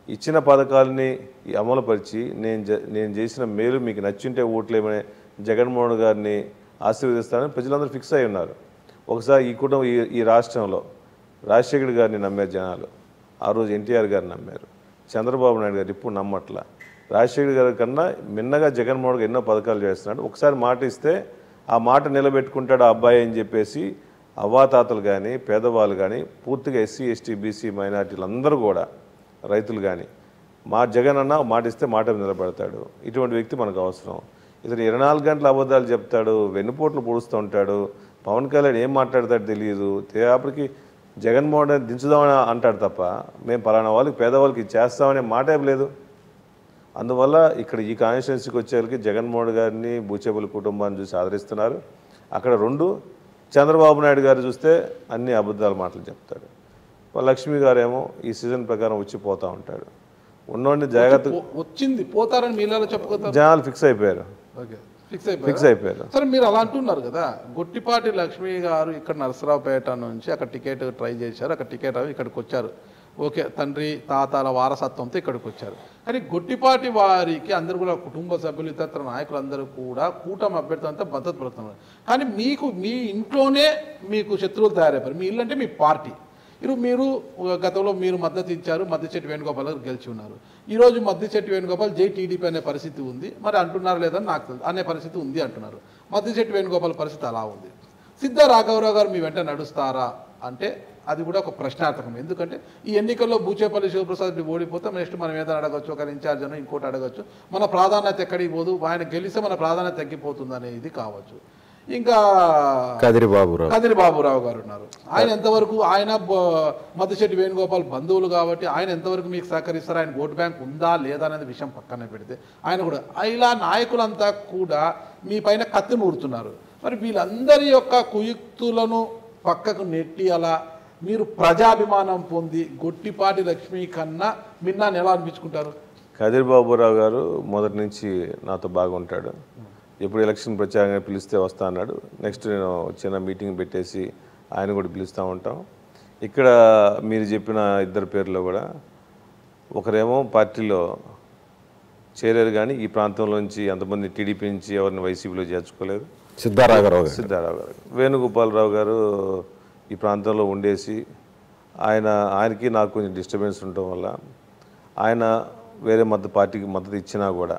[SPEAKER 4] ఇచ్చిన పథకాలని అమలుపరిచి నేను చేసిన మేలు మీకు నచ్చింటే ఓట్లేమనే జగన్మోహన్ గారిని ఆశీర్వదిస్తారని ప్రజలందరూ ఫిక్స్ అయి ఉన్నారు. ఒకసారి ఈ కుటుంబం ఈ రాష్ట్రంలో రాజశేఖర్ గారిని నమ్మారు జనాలు, ఆ రోజు ఎన్టీఆర్ గారిని నమ్మారు. చంద్రబాబు నాయుడు గారు ఇప్పుడు నమ్మట్ల. రాజశేఖర్ గారి కన్నా మిన్నగా జగన్మోహన్ గారు ఎన్నో పథకాలు చేస్తున్నాడు. ఒకసారి మాట ఇస్తే ఆ మాట నిలబెట్టుకుంటాడు ఆ అబ్బాయి అని చెప్పేసి అవ్వాతాతలు కానీ పేదవాళ్ళు కానీ పూర్తిగా ఎస్సీ ఎస్టీ బీసీ మైనార్టీలు అందరూ కూడా రైతులు కానీ జగన్ అన్న మాట ఇస్తే మాట నిలబెడతాడు. ఇటువంటి వ్యక్తి మనకు అవసరం. ఇతను 24 గంటల అబద్ధాలు చెప్తాడు, వెన్నుపోట్లు పొడుస్తూ ఉంటాడు. పవన్ కళ్యాణ్ ఏం మాట్లాడతాడు తెలియదు. తేపటికి జగన్మోహన్ రెడ్డి దించుదామని అంటాడు తప్ప మేము పలానా వాళ్ళకి పేదవాళ్ళకి చేస్తామనే మాట ఏం లేదు. అందువల్ల ఇక్కడ ఈ కాన్స్టిట్యున్సీకి వచ్చేసరికి జగన్మోహన్ గారిని బూచేపల్లి కుటుంబాన్ని చూసి ఆదరిస్తున్నారు. అక్కడ 2 చంద్రబాబు నాయుడు గారు చూస్తే అన్ని అబద్ధాల మాటలు చెప్తాడు. లక్ష్మి గారేమో ఈ సీజన్ ప్రకారం వచ్చి పోతూ ఉంటాడు. ఉన్నోడిని జాగ్రత్త
[SPEAKER 2] వచ్చింది పోతారని మీలో చెప్పుకోతారు.
[SPEAKER 4] జనాలు ఫిక్స్ అయిపోయారు.
[SPEAKER 2] ఫిక్స్ అయిపోయారు. సరే మీరు అలా అంటున్నారు కదా, గొట్టిపాటి లక్ష్మి గారు ఇక్కడ నరసరావుపేట నుంచి అక్కడ టికెట్ ట్రై చేశారు, అక్కడ టికెట్ అవి ఇక్కడికి వచ్చారు. ఓకే, తండ్రి తాతల వారసత్వంతో ఇక్కడికి వచ్చారు. కానీ గొట్టిపాటి వారికి అందరూ కూడా కుటుంబ సభ్యులు ఇతర నాయకులందరూ కూడా కూటమి అభ్యర్థి అంతా మద్దతు పడుతున్నారు. కానీ మీకు మీ ఇంట్లోనే మీకు శత్రువులు తయారైపోయారు. మీ ఇల్లు అంటే మీ పార్టీ. మీరు గతంలో మీరు మద్దతు ఇచ్చారు, మద్దిశెట్టి వేణుగోపాల్ గారు గెలిచి ఉన్నారు. ఈరోజు మద్దిశెట్టి వేణుగోపాల్ జై టీడీపీ అనే పరిస్థితి ఉంది. మరి అంటున్నారు లేదని నాకు తెలుసు, అనే పరిస్థితి ఉంది అంటున్నారు. మద్దిశెట్టి వేణుగోపాల్ పరిస్థితి అలా ఉంది. సిద్ధ రాఘవరావు గారు మీ వెంట నడుస్తారా అంటే అది కూడా ఒక ప్రశ్నార్థకం. ఎందుకంటే ఈ ఎన్నికల్లో బూచేపల్లి శివప్రసాద్ ఓడిపోతే నెక్స్ట్ మనం ఏదైనా అడగచ్చు, ఒక ఇన్ఛార్జ్ అని ఇంకోటి అడగచ్చు. మన ప్రాధాన్యత ఎక్కడికి పోదు, ఆయన గెలిస్తే మన ప్రాధాన్యత తగ్గిపోతుంది అనేది కావచ్చు. ఇంకా కదిరిబాబురావు గారు ఉన్నారు. ఆయన ఎంతవరకు, ఆయన మద్దిశెట్టి వేణుగోపాల్ బంధువులు కాబట్టి ఆయన ఎంతవరకు మీకు సహకరిస్తారు, ఆయన ఓటు బ్యాంక్ ఉందా లేదా అనేది విషయం పక్కనే పెడితే ఆయన కూడా ఇలా నాయకులంతా కూడా మీ పైన కత్తి నూరుతున్నారు. మరి వీళ్ళందరి యొక్క కుయుక్తులను పక్కకు నెట్టి అలా మీరు ప్రజాభిమానం పొంది గొట్టిపాటి లక్ష్మి కన్నా మిన్నాన్ని ఎలా అనిపించుకుంటారు?
[SPEAKER 4] కదిరిబాబురావు గారు మొదటి నుంచి నాతో బాగుంటాడు. ఎప్పుడు ఎలక్షన్ ప్రచారంగా పిలిస్తే వస్తా అన్నాడు. నెక్స్ట్ నేను చిన్న మీటింగ్ పెట్టేసి ఆయన కూడా పిలుస్తూ ఉంటాం. ఇక్కడ మీరు చెప్పిన ఇద్దరు పేర్లో కూడా ఒకరేమో పార్టీలో చేరారు, కానీ ఈ ప్రాంతంలోంచి ఎంతమంది టీడీపీ నుంచి ఎవరిని వైసీపీలో చేర్చుకోలేదు.
[SPEAKER 3] సిద్ధారావు
[SPEAKER 4] గారు, వేణుగోపాలరావు గారు ఈ ప్రాంతంలో ఉండేసి ఆయనకి నాకు కొంచెం డిస్టర్బెన్స్ ఉండటం వల్ల ఆయన వేరే పార్టీకి మద్దతు ఇచ్చినా కూడా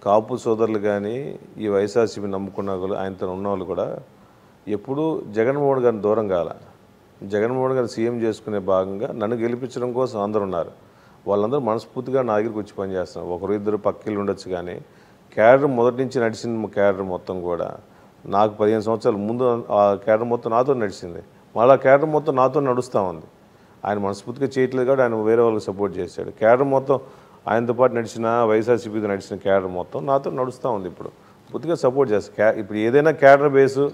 [SPEAKER 4] కాపు సోదరులు కానీ ఈ వైఎస్ఆర్సీపీ నమ్ముకున్న వాళ్ళు ఆయనతో ఉన్న వాళ్ళు కూడా ఎప్పుడూ జగన్మోహన్ గారిని దూరం కాల. జగన్మోహన్ గారిని సీఎం చేసుకునే భాగంగా నన్ను గెలిపించడం కోసం అందరూ ఉన్నారు. వాళ్ళందరూ మనస్ఫూర్తిగా నా దగ్గరికి వచ్చి పనిచేస్తున్నారు. ఒకరు ఇద్దరు పక్కిళ్ళు ఉండొచ్చు, కానీ క్యాడర్ మొదటి నుంచి నడిచిన క్యాడర్ మొత్తం కూడా నాకు 15 సంవత్సరాల ముందు ఆ క్యాడర్ మొత్తం నాతో నడిచింది. మళ్ళీ క్యాడర్ మొత్తం నాతో నడుస్తూ ఉంది. ఆయన మనస్ఫూర్తిగా చేయట్లేదు కాబట్టి ఆయన వేరే వాళ్ళకి సపోర్ట్ చేశాడు. క్యాడర్ మొత్తం ఆయనతో పాటు నడిచిన వైఎస్ఆర్సీపీతో నడిచిన క్యాడర్ మొత్తం నాతో నడుస్తూ ఉంది. ఇప్పుడు పూర్తిగా సపోర్ట్ చేస్తారు. ఇప్పుడు ఏదైనా క్యాడర్ బేసు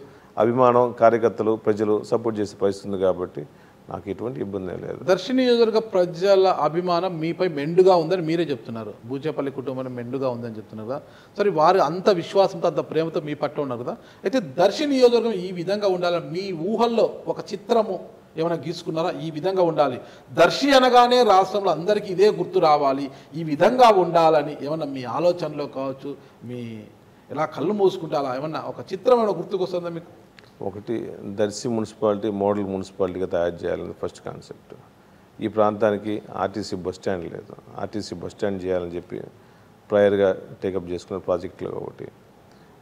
[SPEAKER 4] అభిమానం కార్యకర్తలు ప్రజలు సపోర్ట్ చేసే పరిస్థితి ఉంది కాబట్టి నాకు ఎటువంటి ఇబ్బంది లేదు.
[SPEAKER 2] దర్శి నియోజకవర్గ ప్రజల అభిమానం మీపై మెండుగా ఉందని మీరే చెప్తున్నారు. బూచేపల్లి కుటుంబం మెండుగా ఉందని చెప్తున్నారు కదా. సరే, వారు అంత విశ్వాసంతో అంత ప్రేమతో మీ పట్ల ఉన్నారు కదా. అయితే దర్శి నియోజకవర్గం ఈ విధంగా ఉండాలని మీ ఊహల్లో ఒక చిత్రము ఏమైనా గీసుకున్నారా? ఈ విధంగా ఉండాలి, దర్శి అనగానే రాష్ట్రంలో అందరికీ ఇదే గుర్తు రావాలి, ఈ విధంగా ఉండాలని ఏమన్నా మీ ఆలోచనలో కావచ్చు, మీ ఎలా కళ్ళు మూసుకుంటే అలా ఏమన్నా ఒక చిత్రం ఏమైనా గుర్తుకొస్తుందా మీకు?
[SPEAKER 4] ఒకటి, దర్శి మున్సిపాలిటీ మోడల్ మున్సిపాలిటీగా తయారు చేయాలని ఫస్ట్ కాన్సెప్ట్. ఈ ప్రాంతానికి ఆర్టీసీ బస్ స్టాండ్ లేదు, ఆర్టీసీ బస్ స్టాండ్ చేయాలని చెప్పి ప్రయర్గా టేకప్ చేసుకున్న ప్రాజెక్టులో ఒకటి.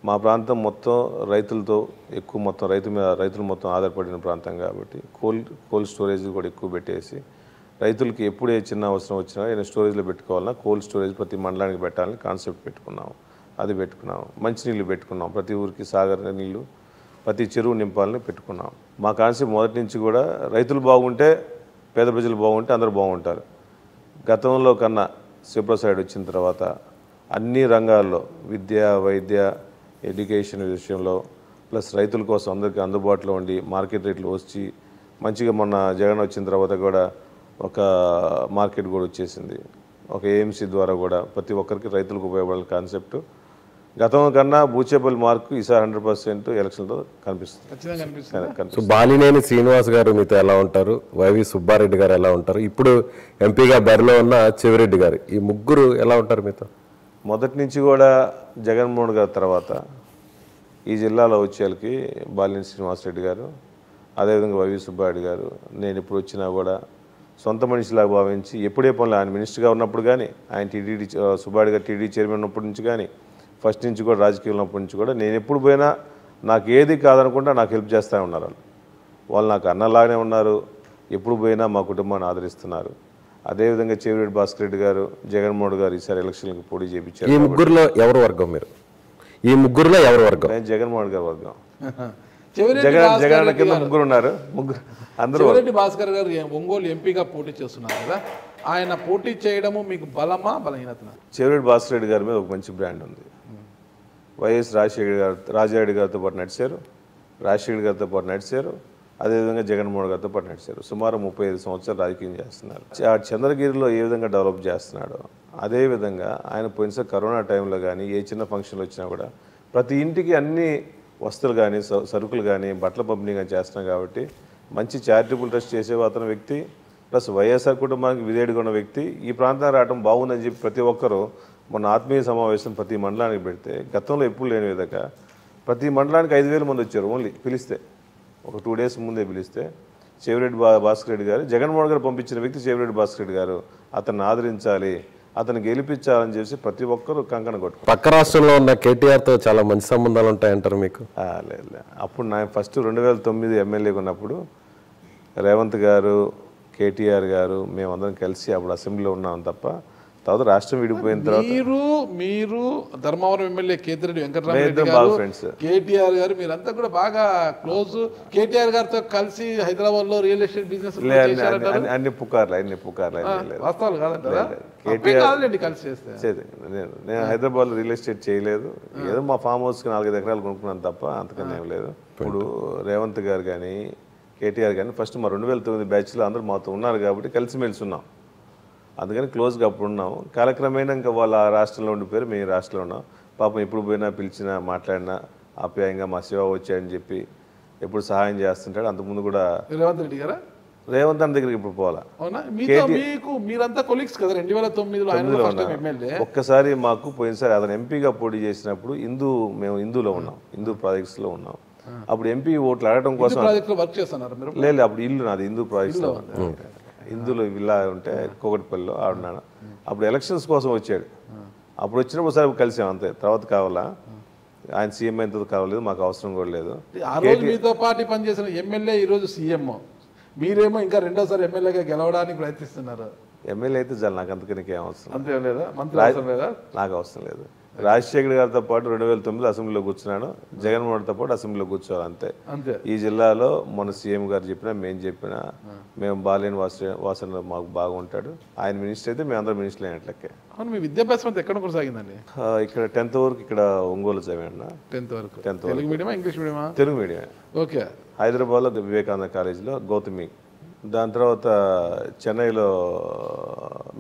[SPEAKER 4] మా ప్రాంతం మొత్తం రైతులతో ఎక్కువ, మొత్తం రైతులు మొత్తం ఆధారపడిన ప్రాంతం కాబట్టి కోల్డ్ స్టోరేజ్ కూడా ఎక్కువ పెట్టేసి రైతులకి ఎప్పుడే చిన్న అవసరం వచ్చినా ఏదైనా స్టోరేజ్లో పెట్టుకోవాలన్నా కోల్డ్ స్టోరేజ్ ప్రతి మండలానికి పెట్టాలని కాన్సెప్ట్ పెట్టుకున్నాము. అది పెట్టుకున్నాము. మంచినీళ్ళు పెట్టుకున్నాం, ప్రతి ఊరికి సాగర్ నీళ్ళు ప్రతి చెరువు నింపాలని పెట్టుకున్నాం. మా కాన్సెప్ట్ మొదటి నుంచి కూడా రైతులు బాగుంటే పేద ప్రజలు బాగుంటే అందరూ బాగుంటారు. గతంలో కన్నా శివప్రసాద్ వచ్చిన తర్వాత అన్ని రంగాల్లో విద్య, వైద్య, ఎడ్యుకేషన్ విషయంలో ప్లస్ రైతుల కోసం అందరికీ అందుబాటులో ఉండి మార్కెట్ రేట్లు వచ్చి మంచిగా మొన్న జగన్ వచ్చిన తర్వాత కూడా ఒక మార్కెట్ కూడా వచ్చేసింది. ఒక ఏఎంసీ ద్వారా కూడా ప్రతి ఒక్కరికి రైతులకు ఉపయోగపడే కాన్సెప్ట్ గతం కన్నా బూచేపల్లి మార్కు ఈసారి 100% ఎలక్షన్లో కనిపిస్తుంది.
[SPEAKER 3] సో బాలినేని శ్రీనివాస్ గారు మీతో ఎలా ఉంటారు, వైవి సుబ్బారెడ్డి గారు ఎలా ఉంటారు, ఇప్పుడు ఎంపీగా బరిలో ఉన్న చెవిరెడ్డి గారు, ఈ ముగ్గురు ఎలా ఉంటారు మీతో?
[SPEAKER 4] మొదటి నుంచి కూడా జగన్మోహన్ గారి తర్వాత ఈ జిల్లాలో వచ్చేళ్ళకి బాలినేని శ్రీనివాసరెడ్డి గారు, అదేవిధంగా వైవి సుబ్బారెడ్డి గారు నేను ఇప్పుడు వచ్చినా కూడా సొంత మనిషిలాగా భావించి ఎప్పుడే పనులు ఆయన మినిస్టర్గా ఉన్నప్పుడు కానీ, ఆయన టీడీ సుబ్బారెడ్డి గారు టీడీ చైర్మన్ ఉన్నప్పటి నుంచి కానీ, ఫస్ట్ నుంచి కూడా రాజకీయంలో ఉన్నప్పటి నుంచి కూడా నేను ఎప్పుడు పోయినా నాకు ఏది కాదనుకుంటా నాకు హెల్ప్ చేస్తూ ఉన్నారు. వాళ్ళు నాకు అన్నలాగానే ఉన్నారు. ఎప్పుడు పోయినా మా కుటుంబాన్ని ఆదరిస్తున్నారు. అదేవిధంగా చెవిరెడ్డి భాస్కర్ రెడ్డి గారు, జగన్మోహన్ గారు ఈసారి ఎలక్షన్లకు పోటీ చేయించారు.
[SPEAKER 3] ఈ ముగ్గురులో ఎవరు వర్గం మీరు? ఈ ముగ్గురులో ఎవరు వర్గం?
[SPEAKER 4] నేను జగన్మోహన్ గారి వర్గం.
[SPEAKER 2] జగన్
[SPEAKER 4] కింద ముగ్గురు ఉన్నారు. అందరూ
[SPEAKER 2] చెవిరెడ్డి భాస్కర్ గారు ఒంగోలు ఎంపీగా పోటీ చేస్తున్నారు కదా, ఆయన పోటీ చేయడము మీకు బలమా బలహీనతనా?
[SPEAKER 4] చెవిరెడ్డి భాస్కర్ రెడ్డి గారి మీద ఒక మంచి బ్రాండ్ ఉంది. వైఎస్ రాజశేఖర్ గారితో పాటు నడిచారు, రాజశేఖర్ గారితో పాటు నడిచారు, అదేవిధంగా జగన్మోహన్ గారితో పాటు నడిచారు. సుమారు 35 సంవత్సరాలు రాజకీయం చేస్తున్నారు. చంద్రగిరిలో ఏ విధంగా డెవలప్ చేస్తున్నాడో అదేవిధంగా ఆయన పోయినసారి కరోనా టైంలో కానీ ఏ చిన్న ఫంక్షన్లు వచ్చినా కూడా ప్రతి ఇంటికి అన్ని వస్తువులు కానీ సరుకులు కానీ బట్టల పంపిణీ కానీ చేస్తున్నాం. కాబట్టి మంచి చారిటబుల్ ట్రస్ట్ చేసే అతని వ్యక్తి, ప్లస్ వైఎస్ఆర్ కుటుంబానికి విధేయుడిగా ఉన్న వ్యక్తి. ఈ ప్రాంతానికి రావడం బాగుందని చెప్పి ప్రతి ఒక్కరూ మొన్న ఆత్మీయ సమావేశం ప్రతి మండలానికి పెడితే గతంలో ఎప్పుడు లేని విధంగా ప్రతి మండలానికి 5,000 మంది వచ్చారు. ఓన్లీ పిలిస్తే ఒక 2 days ముందే పిలిస్తే చెవిరెడ్డి భాస్కర్ రెడ్డి గారు, జగన్మోహన్ గారు పంపించిన వ్యక్తి చెవిరెడ్డి భాస్కర్ రెడ్డి గారు, అతన్ని ఆదరించాలి, అతను గెలిపించాలని చెప్పి ప్రతి ఒక్కరు కంకణ కొట్టుకు.
[SPEAKER 3] పక్క రాష్ట్రంలో ఉన్న కేటీఆర్తో చాలా మంచి సంబంధాలు ఉంటాయంటారు మీకు?
[SPEAKER 4] లేదు. అప్పుడు నా ఫస్ట్ 2009 ఎమ్మెల్యేగా ఉన్నప్పుడు రేవంత్ గారు, కేటీఆర్ గారు మేమందరం కలిసి అప్పుడు అసెంబ్లీలో ఉన్నాం తప్ప తర్వాత రాష్ట్రం విడిపోయిన తర్వాత
[SPEAKER 2] మీరు ధర్మవరం ఎమ్మెల్యే కేతిరెడ్డి వెంకటరామరెడ్డి గారు, కేటీఆర్ గారు మీరంతా కూడా బాగా క్లోజ్. కేటీఆర్ గారితో కలిసి హైదరాబాద్ లో రియల్ ఎస్టేట్ బిజినెస్
[SPEAKER 4] అన్ని పుకార్లు
[SPEAKER 2] వాస్తవాలు కాదంటారా? కేటీఆర్ కలిసి చేస్తే
[SPEAKER 4] నేను హైదరాబాద్ లో రియల్ ఎస్టేట్ చేయలేదు. ఏదో మా ఫామ్ హౌస్ కి 4-5 ఎకరాలు కొనుక్కున్నాను తప్ప అంతకన్నా ఏం లేదు. ఇప్పుడు రేవంత్ గారు కానీ కేటీఆర్ కానీ ఫస్ట్ మా 2009 బ్యాచ్లో అందరూ మాతో ఉన్నారు కాబట్టి కలిసిమెలిసి ఉన్నాం. అందుకని క్లోజ్గా అప్పుడు ఉన్నాం. కాలక్రమేణా ఇంకా వాళ్ళ ఆ రాష్ట్రంలో ఉండిపోయారు, మేము రాష్ట్రంలో ఉన్నాం. పాపం ఎప్పుడు పోయినా పిలిచినా మాట్లాడినా ఆప్యాయంగా మా శివ వచ్చాయని చెప్పి ఎప్పుడు సహాయం చేస్తుంటాడు. అంతకుముందు కూడా
[SPEAKER 2] రేవంత్ రెడ్డి గారా,
[SPEAKER 4] రేవంత్ అన్న దగ్గరికి ఇప్పుడు పోవాలా.
[SPEAKER 2] మీరంతా కొలీగ్స్ కదా 2009లో.
[SPEAKER 4] ఒక్కసారి మాకు పోయినసారి అతను ఎంపీగా పోటీ చేసినప్పుడు మేము హిందూలో ఉన్నాం, హిందూ ప్రాజెక్ట్స్లో ఉన్నాం. అప్పుడు ఎంపీ ఓట్లు అడగడం కోసం
[SPEAKER 2] వర్క్ చేస్తున్నారు మీరు?
[SPEAKER 4] లేదు, అప్పుడు ఇల్లు నాది హిందూ ప్రాజెక్ట్స్లో, హిందూలో విల్లా ఉంటే కోకటిపల్లిలో ఆడున్నాను. అప్పుడు ఎలక్షన్స్ కోసం వచ్చాడు. అప్పుడు వచ్చినప్పుడు సార్ కలిసాం అంతే. తర్వాత కావాలా ఆయన సీఎం అయిన తర్వాత కావలేదు, మాకు అవసరం కూడా లేదు.
[SPEAKER 2] ఆ రోజు మీతో పాటు పనిచేసిన ఎమ్మెల్యే ఈరోజు సీఎం, మీరేమో ఇంకా రెండోసారి ఎమ్మెల్యేగా గెలవడానికి ప్రయత్నిస్తున్నారు.
[SPEAKER 4] ఎమ్మెల్యే అయితే చాలు, నాకు అంతకని ఏం అవసరం
[SPEAKER 2] అంతే లేదా? మంత్రి అవసరం లేదా?
[SPEAKER 4] నాకు అవసరం లేదు. రాజశేఖర్ గారితో పాటు 2009 అసెంబ్లీలో కూర్చున్నాను, జగన్మోహన్తో పాటు అసెంబ్లీలో కూర్చోవాలి అంతే. ఈ జిల్లాలో మన సీఎం గారు చెప్పినా మేము చెప్పినా మేము బాలేని వాసన మాకు బాగుంటాడు. ఆయన మినిస్టర్ అయితే మేము అందరం మినిస్టర్ అయినట్లకే.
[SPEAKER 2] అవును, మీ విద్యాభ్యాసం అంతా ఎక్కడ కొనసాగిందండి?
[SPEAKER 4] ఇక్కడ 10th వరకు ఇక్కడ ఒంగోలు చదివాను.
[SPEAKER 2] 10th వరకు తెలుగు మీడియమా ఇంగ్లీష్ మీడియమా?
[SPEAKER 4] తెలుగు మీడియమే.
[SPEAKER 2] ఓకే.
[SPEAKER 4] హైదరాబాద్లో వివేకానంద కాలేజీలో గౌతమి, దాని తర్వాత చెన్నైలో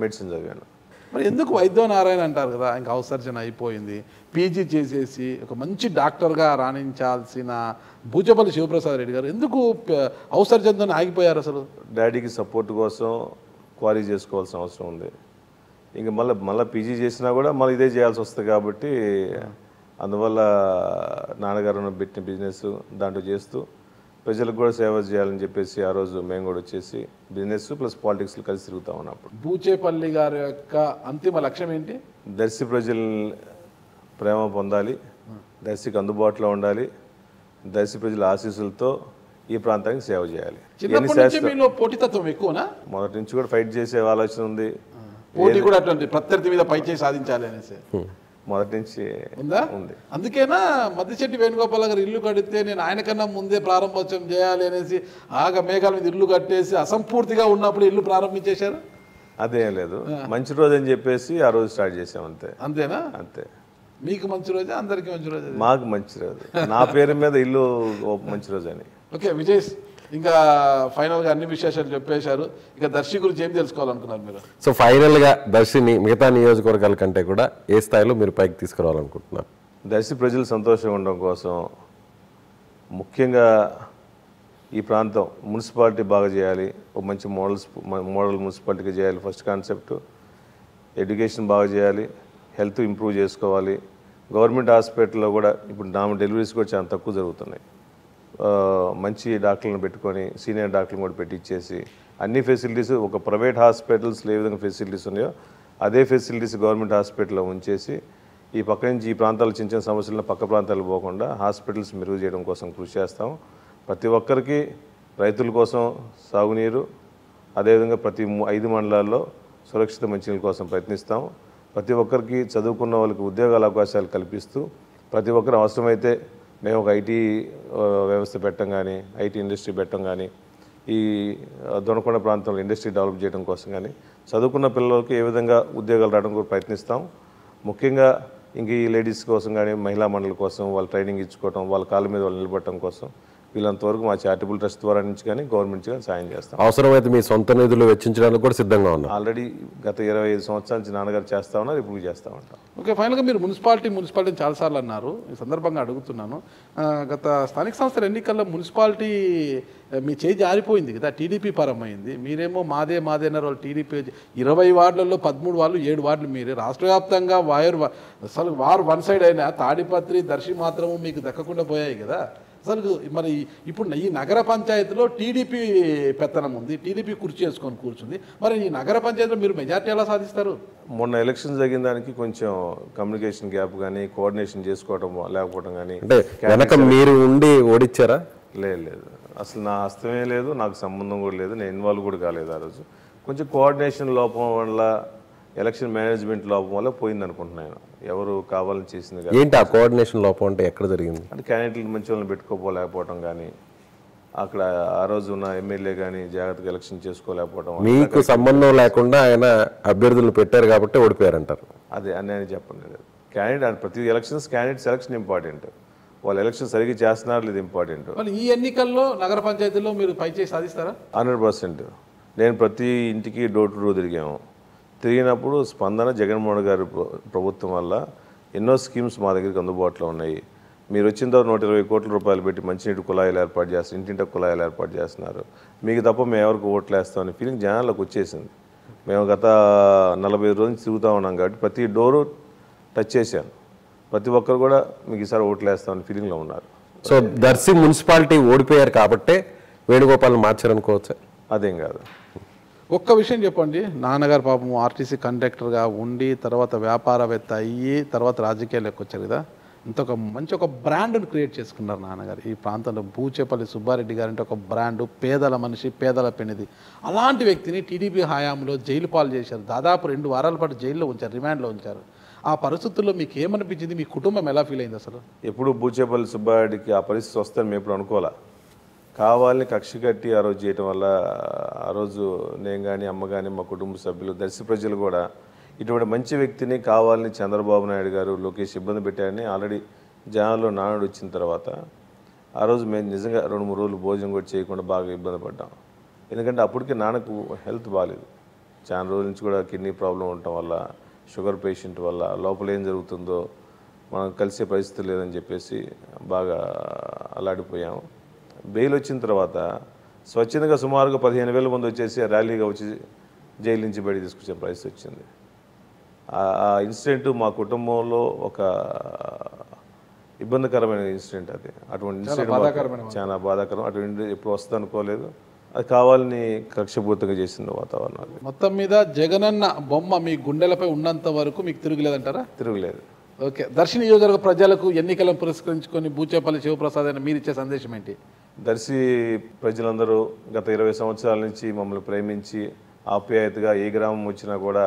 [SPEAKER 4] మెడిసిన్ చదివాను.
[SPEAKER 2] మరి ఎందుకు వైద్యనారాయణ అంటారు కదా, ఇంకా అవసర్జన అయిపోయింది, పీజీ చేసేసి ఒక మంచి డాక్టర్గా రాణించాల్సిన బూచేపల్లి శివప్రసాద్ రెడ్డి గారు ఎందుకు అవసర్జనతో ఆగిపోయారు? అసలు
[SPEAKER 4] డాడీకి సపోర్ట్ కోసం క్వారీ చేసుకోవాల్సిన అవసరం ఉంది. ఇంకా మళ్ళీ పీజీ చేసినా కూడా మళ్ళీ ఇదే చేయాల్సి వస్తుంది. కాబట్టి అందువల్ల నాన్నగారు పెట్టిన బిజినెస్ దాంట్లో చేస్తూ ప్రజలకు కూడా సేవ చేయాలని చెప్పేసి ఆ రోజు మేము కూడా వచ్చేసి బిజినెస్ ప్లస్ పాలిటిక్స్లో కలిసి తిరుగుతా ఉన్నప్పుడు.
[SPEAKER 2] బూచేపల్లి గారి యొక్క అంతిమ లక్ష్యం ఏంటి?
[SPEAKER 4] దర్శి ప్రజల ప్రేమ పొందాలి, దర్శికి అందుబాటులో ఉండాలి, దర్శి ప్రజల ఆశీస్సులతో ఈ ప్రాంతానికి సేవ చేయాలి.
[SPEAKER 2] పోటీతత్వం ఎక్కువనా?
[SPEAKER 4] మొదటి నుంచి కూడా ఫైట్ చేసే ఆలోచన ఉంది.
[SPEAKER 2] పోటీ కూడా అటువంటి ప్రత్యర్థి మీద పై చేసి సాధించాలి అనేసి
[SPEAKER 4] మొదటి నుంచి
[SPEAKER 2] ఉందా?
[SPEAKER 4] ఉంది.
[SPEAKER 2] అందుకేనా మద్దిశెట్టి వేణుగోపాల్ గారు ఇల్లు కడితే నేను ఆయన కన్నా ముందే ప్రారంభోత్సవం చేయాలి అనేసి మేఘాల మీద ఇల్లు కట్టేసి అసంపూర్తిగా ఉన్నప్పుడు ఇల్లు ప్రారంభించేశారు?
[SPEAKER 4] అదేం లేదు, మంచి రోజు అని చెప్పేసి ఆ రోజు స్టార్ట్ చేసాం అంతే.
[SPEAKER 2] అంతేనా?
[SPEAKER 4] అంతే.
[SPEAKER 2] మీకు మంచి రోజు, అందరికి మంచి రోజు?
[SPEAKER 4] మాకు మంచి రోజు, నా పేరు మీద ఇల్లు మంచి రోజు అని.
[SPEAKER 2] ఓకే విజయ్, ఇంకా ఫైనల్గా అన్ని విశేషాలు చెప్పేశారు. ఇక దర్శి గురించి ఏం తెలుసుకోవాలనుకున్నారు మీరు?
[SPEAKER 3] సో ఫైనల్గా దర్శిని మిగతా నియోజకవర్గాల కంటే కూడా ఏ స్థాయిలో మీరు పైకి తీసుకురావాలనుకుంటున్నారు?
[SPEAKER 4] దర్శి ప్రజలు సంతోషంగా ఉండడం కోసం ముఖ్యంగా ఈ ప్రాంతం మున్సిపాలిటీ బాగా చేయాలి, ఒక మంచి మోడల్ మున్సిపాలిటీగా చేయాలి. ఫస్ట్ కాన్సెప్ట్ ఎడ్యుకేషన్ బాగా చేయాలి, హెల్త్ ఇంప్రూవ్ చేసుకోవాలి. గవర్నమెంట్ హాస్పిటల్లో కూడా ఇప్పుడు డెలివరీస్ కూడా చాలా తక్కువ జరుగుతున్నాయి. మంచి డాక్టర్లను పెట్టుకొని సీనియర్ డాక్టర్లను కూడా పెట్టించేసి అన్ని ఫెసిలిటీస్ ఒక ప్రైవేట్ హాస్పిటల్స్లో ఏ విధంగా ఫెసిలిటీస్ ఉన్నాయో అదే ఫెసిలిటీస్ గవర్నమెంట్ హాస్పిటల్లో ఉంచేసి ఈ పక్క నుంచి ఈ ప్రాంతాల చిన్న చిన్న సమస్యలను పక్క ప్రాంతాలకు పోకుండా హాస్పిటల్స్ మెరుగు చేయడం కోసం కృషి చేస్తాం. ప్రతి ఒక్కరికి రైతుల కోసం సాగునీరు, అదేవిధంగా ప్రతి 5 మండలాల్లో సురక్షిత మంచినీళ్ళ కోసం ప్రయత్నిస్తాం. ప్రతి ఒక్కరికి చదువుకున్న వాళ్ళకి ఉద్యోగాల అవకాశాలు కల్పిస్తూ ప్రతి ఒక్కరు అవసరమైతే మేము ఒక ఐటీ వ్యవస్థ పెట్టడం కానీ, ఐటీ ఇండస్ట్రీ పెట్టడం కానీ, ఈ దొనకొండ ప్రాంతంలో ఇండస్ట్రీ డెవలప్ చేయడం కోసం కానీ, చదువుకున్న పిల్లలకి ఏ విధంగా ఉద్యోగాలు రావడం కూడా ప్రయత్నిస్తాం. ముఖ్యంగా ఇంక ఈ లేడీస్ కోసం కానీ, మహిళా మండలి కోసం వాళ్ళు ట్రైనింగ్ ఇచ్చుకోవడం, వాళ్ళ కాళ్ళ మీద వాళ్ళు నిలబడటం కోసం వీళ్ళంతవరకు మా చారిటబుల్ ట్రస్ట్ ద్వారా నుంచి కానీ గవర్నమెంట్ కానీ సాయం చేస్తాం.
[SPEAKER 3] అవసరమైతే మీ సొంత నిధులు వెచ్చించడానికి కూడా సిద్ధంగా ఉన్నాం.
[SPEAKER 4] ఆల్రెడీ గత 25 సంవత్సరాల నుంచి నాన్నగారు చేస్తా ఉన్నారు, ఇప్పుడు చేస్తూ ఉంటాం.
[SPEAKER 2] ఓకే, ఫైనల్గా మీరు మున్సిపాలిటీ చాలాసార్లు అన్నారు. ఈ సందర్భంగా అడుగుతున్నాను, గత స్థానిక సంస్థల ఎన్నికల్లో మున్సిపాలిటీ మీ చేయి జారిపోయింది కదా, టీడీపీ పరమైంది. మీరేమో మాదే అన్నారు. వాళ్ళు టీడీపీ 20 వార్డులలో 13 వార్డులు 7 వార్డులు మీరే. రాష్ట్ర వ్యాప్తంగా అసలు వారు వన్ సైడ్ అయినా తాడిపత్రి, దర్శి మాత్రము మీకు దక్కకుండా పోయాయి కదా. అసలు మరి ఇప్పుడు ఈ నగర పంచాయతీలో టీడీపీ పెత్తనం ఉంది, టీడీపీ కుర్చీ చేసుకొని కూర్చుంది. మరి ఈ నగర పంచాయతీలో మీరు మెజార్టీ ఎలా సాధిస్తారు?
[SPEAKER 4] మొన్న ఎలక్షన్ జరిగిన దానికి కొంచెం కమ్యూనికేషన్ గ్యాప్ కానీ, కోఆర్డినేషన్ చేసుకోవడం లేకపోవడం కానీ,
[SPEAKER 3] అంటే వెనక మీరు ఉండి ఓడిచ్చారా?
[SPEAKER 4] లేదు, అసలు నా హస్తమే లేదు, నాకు సంబంధం కూడా లేదు, నేను ఇన్వాల్వ్ కూడా కాలేదు. ఆ రోజు కొంచెం కోఆర్డినేషన్ లోపం వల్ల, ఎలక్షన్ మేనేజ్మెంట్ లోపం వల్ల పోయింది అనుకుంటున్నాను. ఎవరు కావాలని చేసింది కాదు.
[SPEAKER 3] ఏంటి ఆ కోఆర్డినేషన్ లోపం అంటే ఎక్కడ జరిగింది?
[SPEAKER 4] అంటే క్యాండిడేట్లు మంచి వాళ్ళని పెట్టుకోలేకపోవడం కానీ, అక్కడ ఆ రోజు ఉన్న ఎమ్మెల్యే కానీ జాగ్రత్తగా ఎలక్షన్ చేసుకోలేకపోవడం.
[SPEAKER 3] మీకు సంబంధం లేకుండా ఆయన అభ్యర్థులను పెట్టారు కాబట్టి ఓడిపోయారంటారు.
[SPEAKER 4] అదే అని చెప్పండి. క్యాండిడేట్ ప్రతి ఎలక్షన్స్ క్యాండిడేట్ సెలక్షన్ ఇంపార్టెంట్, వాళ్ళు ఎలక్షన్ సరిగ్గా చేస్తున్నారు లేదు ఇంపార్టెంట్.
[SPEAKER 2] ఈ ఎన్నికల్లో నగర పంచాయతీలో మీరు పైచేసి సాధిస్తారా?
[SPEAKER 4] 100%. నేను ప్రతి ఇంటికి డోర్ టు డోర్ తిరిగినప్పుడు స్పందన జగన్మోహన్ గారి ప్రభుత్వం వల్ల ఎన్నో స్కీమ్స్ మా దగ్గరికి అందుబాటులో ఉన్నాయి. మీరు వచ్చిన తర్వాత 120 కోట్ల రూపాయలు పెట్టి మంచినీటి కుళాయిలు ఏర్పాటు చేస్తారు, ఇంటింట కుళాయిలు ఏర్పాటు చేస్తున్నారు. మీకు తప్ప మేము ఎవరికి ఓట్లు వేస్తామని ఫీలింగ్ జనాల్లోకి వచ్చేసింది. మేము గత 45 రోజులు తిరుగుతూ ఉన్నాం కాబట్టి ప్రతి డోరు టచ్ చేశాను. ప్రతి ఒక్కరు కూడా మీకు ఈసారి ఓట్లు వేస్తామని ఫీలింగ్లో ఉన్నారు.
[SPEAKER 3] సో దర్శి మున్సిపాలిటీ ఓడిపోయారు కాబట్టే వేణుగోపాల్ని మార్చారనుకోవచ్చు?
[SPEAKER 4] అదేం కాదు.
[SPEAKER 2] ఒక్క విషయం చెప్పండి, నాన్నగారు పాపం ఆర్టీసీ కండక్టర్గా ఉండి తర్వాత వ్యాపారవేత్త అయ్యి తర్వాత రాజకీయాల్లోకి వచ్చారు కదా, మంచి ఒక బ్రాండ్ను క్రియేట్ చేసుకున్నారు నాన్నగారు ఈ ప్రాంతంలో. బూచేపల్లి సుబ్బారెడ్డి గారు అంటే ఒక బ్రాండు, పేదల మనిషి, పేదల పెనిది. అలాంటి వ్యక్తిని టీడీపీ హయాంలో జైలు పాలు చేశారు. దాదాపు 2 వారాల పాటు జైల్లో ఉంచారు, రిమాండ్లో ఉంచారు. ఆ పరిస్థితుల్లో మీకు ఏమనిపించింది? మీ కుటుంబం ఎలా ఫీల్ అయింది అసలు?
[SPEAKER 4] ఎప్పుడు బూచేపల్లి సుబ్బారెడ్డికి ఆ పరిస్థితి వస్తుందని మేము ఎప్పుడు అనుకోలే. కావాలని కక్ష కట్టి ఆ రోజు చేయటం వల్ల ఆ రోజు నేను కానీ, అమ్మ కానీ, మా కుటుంబ సభ్యులు, దర్శి ప్రజలు కూడా ఇటువంటి మంచి వ్యక్తిని కావాలని చంద్రబాబు నాయుడు గారు, లోకేష్ ఇబ్బంది పెట్టారని ఆల్రెడీ జనాల్లో నానుడు వచ్చిన తర్వాత ఆ రోజు మేము నిజంగా 2-3 రోజులు భోజనం కూడా చేయకుండా బాగా ఇబ్బంది పడ్డాం. ఎందుకంటే అప్పటికే నాన్నకు హెల్త్ బాగాలేదు, చాలా రోజుల నుంచి కూడా కిడ్నీ ప్రాబ్లం ఉండటం వల్ల, షుగర్ పేషెంట్ వల్ల లోపల ఏం జరుగుతుందో మనం కలిసే పరిస్థితి లేదని చెప్పేసి బాగా అలాడిపోయాము. బెయిల్ వచ్చిన తర్వాత స్వచ్ఛందంగా సుమారుగా 15,000 మంది వచ్చేసి ర్యాలీగా వచ్చి జైలు నుంచి బయట తీసుకొచ్చే పరిస్థితి వచ్చింది. ఆ ఇన్సిడెంట్ మా కుటుంబంలో ఒక ఇబ్బందికరమైన ఇన్సిడెంట్. అది అటువంటి ఇన్సిడెంట్ చాలా బాధాకరం. అటువంటి ఎప్పుడు వస్తుంది అనుకోలేదు. అది కావాలని కక్షపూర్తిగా చేసిన వాతావరణం.
[SPEAKER 2] మొత్తం మీద జగనన్న బొమ్మ మీ గుండెలపై ఉన్నంత వరకు మీకు తిరుగులేదంటారా?
[SPEAKER 4] తిరుగులేదు.
[SPEAKER 2] ఓకే, దర్శి నియోజకవర్గ ప్రజలకు ఎన్నికలను పురస్కరించుకొని బూచేపల్లి శివప్రసాద్ అని మీరు ఇచ్చే సందేశం ఏంటి?
[SPEAKER 4] దర్శి ప్రజలందరూ గత 20 సంవత్సరాల నుంచి మమ్మల్ని ప్రేమించి ఆప్యాయతగా ఏ గ్రామం వచ్చినా కూడా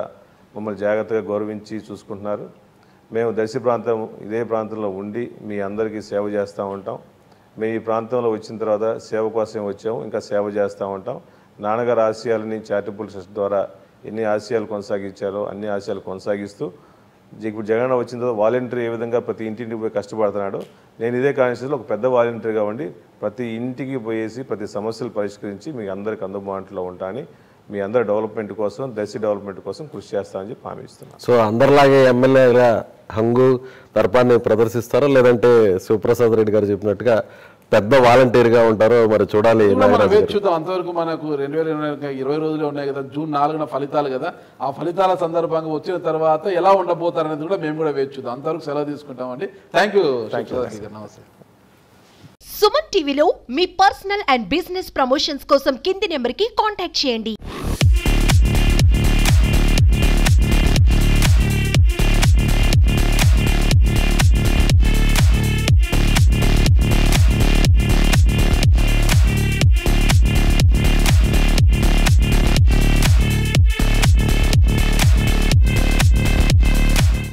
[SPEAKER 4] మమ్మల్ని జాగ్రత్తగా గౌరవించి చూసుకుంటున్నారు. మేము దర్శి ప్రాంతం ఇదే ప్రాంతంలో ఉండి మీ అందరికీ సేవ చేస్తూ ఉంటాం. మేము ఈ ప్రాంతంలో వచ్చిన తర్వాత సేవ కోసం వచ్చాము, ఇంకా సేవ చేస్తూ ఉంటాం. నాన్నగారు ఆశయాలని చారిటబుల్ ట్రస్ట్ ద్వారా ఎన్ని ఆశయాలు కొనసాగించారో అన్ని ఆశయాలు కొనసాగిస్తూ ఇప్పుడు జగన్ వచ్చిన తర్వాత వాలంటీర్ ఏ విధంగా ప్రతి ఇంటింటికి పోయి కష్టపడుతున్నాడో నేను ఇదే కాన్స్టిట్యూన్సీలో ఒక పెద్ద వాలంటీర్గా ఉండి ప్రతి ఇంటికి పోయేసి ప్రతి సమస్యలు పరిష్కరించి మీ అందరికి అందుబాటులో ఉంటానని మీ అందరి డెవలప్మెంట్ కోసం దర్శి డెవలప్మెంట్ కోసం కృషి చేస్తానని చెప్పి హామీ ఇస్తున్నాను.
[SPEAKER 3] సో అందరిలాగే ఎమ్మెల్యేగా హంగు దర్పాన్ని ప్రదర్శిస్తారో లేదంటే శివప్రసాద్ రెడ్డి గారు చెప్పినట్టుగా పెద్ద వాలంటీర్గా ఉంటారో మరి చూడాలి.
[SPEAKER 2] చూద్దాం. అంతవరకు మనకు 2020 రోజులే ఉన్నాయి కదా, June 4న ఫలితాలు కదా, ఆ ఫలితాల సందర్భంగా వచ్చిన తర్వాత ఎలా ఉండబోతారనేది కూడా మేము కూడా వేచి చూద్దాం. అంతవరకు సెలవు తీసుకుంటామండి. Thank you. నమస్తే.
[SPEAKER 6] సుమన్ టీవీలో మీ పర్సనల్ అండ్ బిజినెస్ ప్రమోషన్స్ కోసం కింది నెంబర్కి కాంటాక్ట్ చేయండి.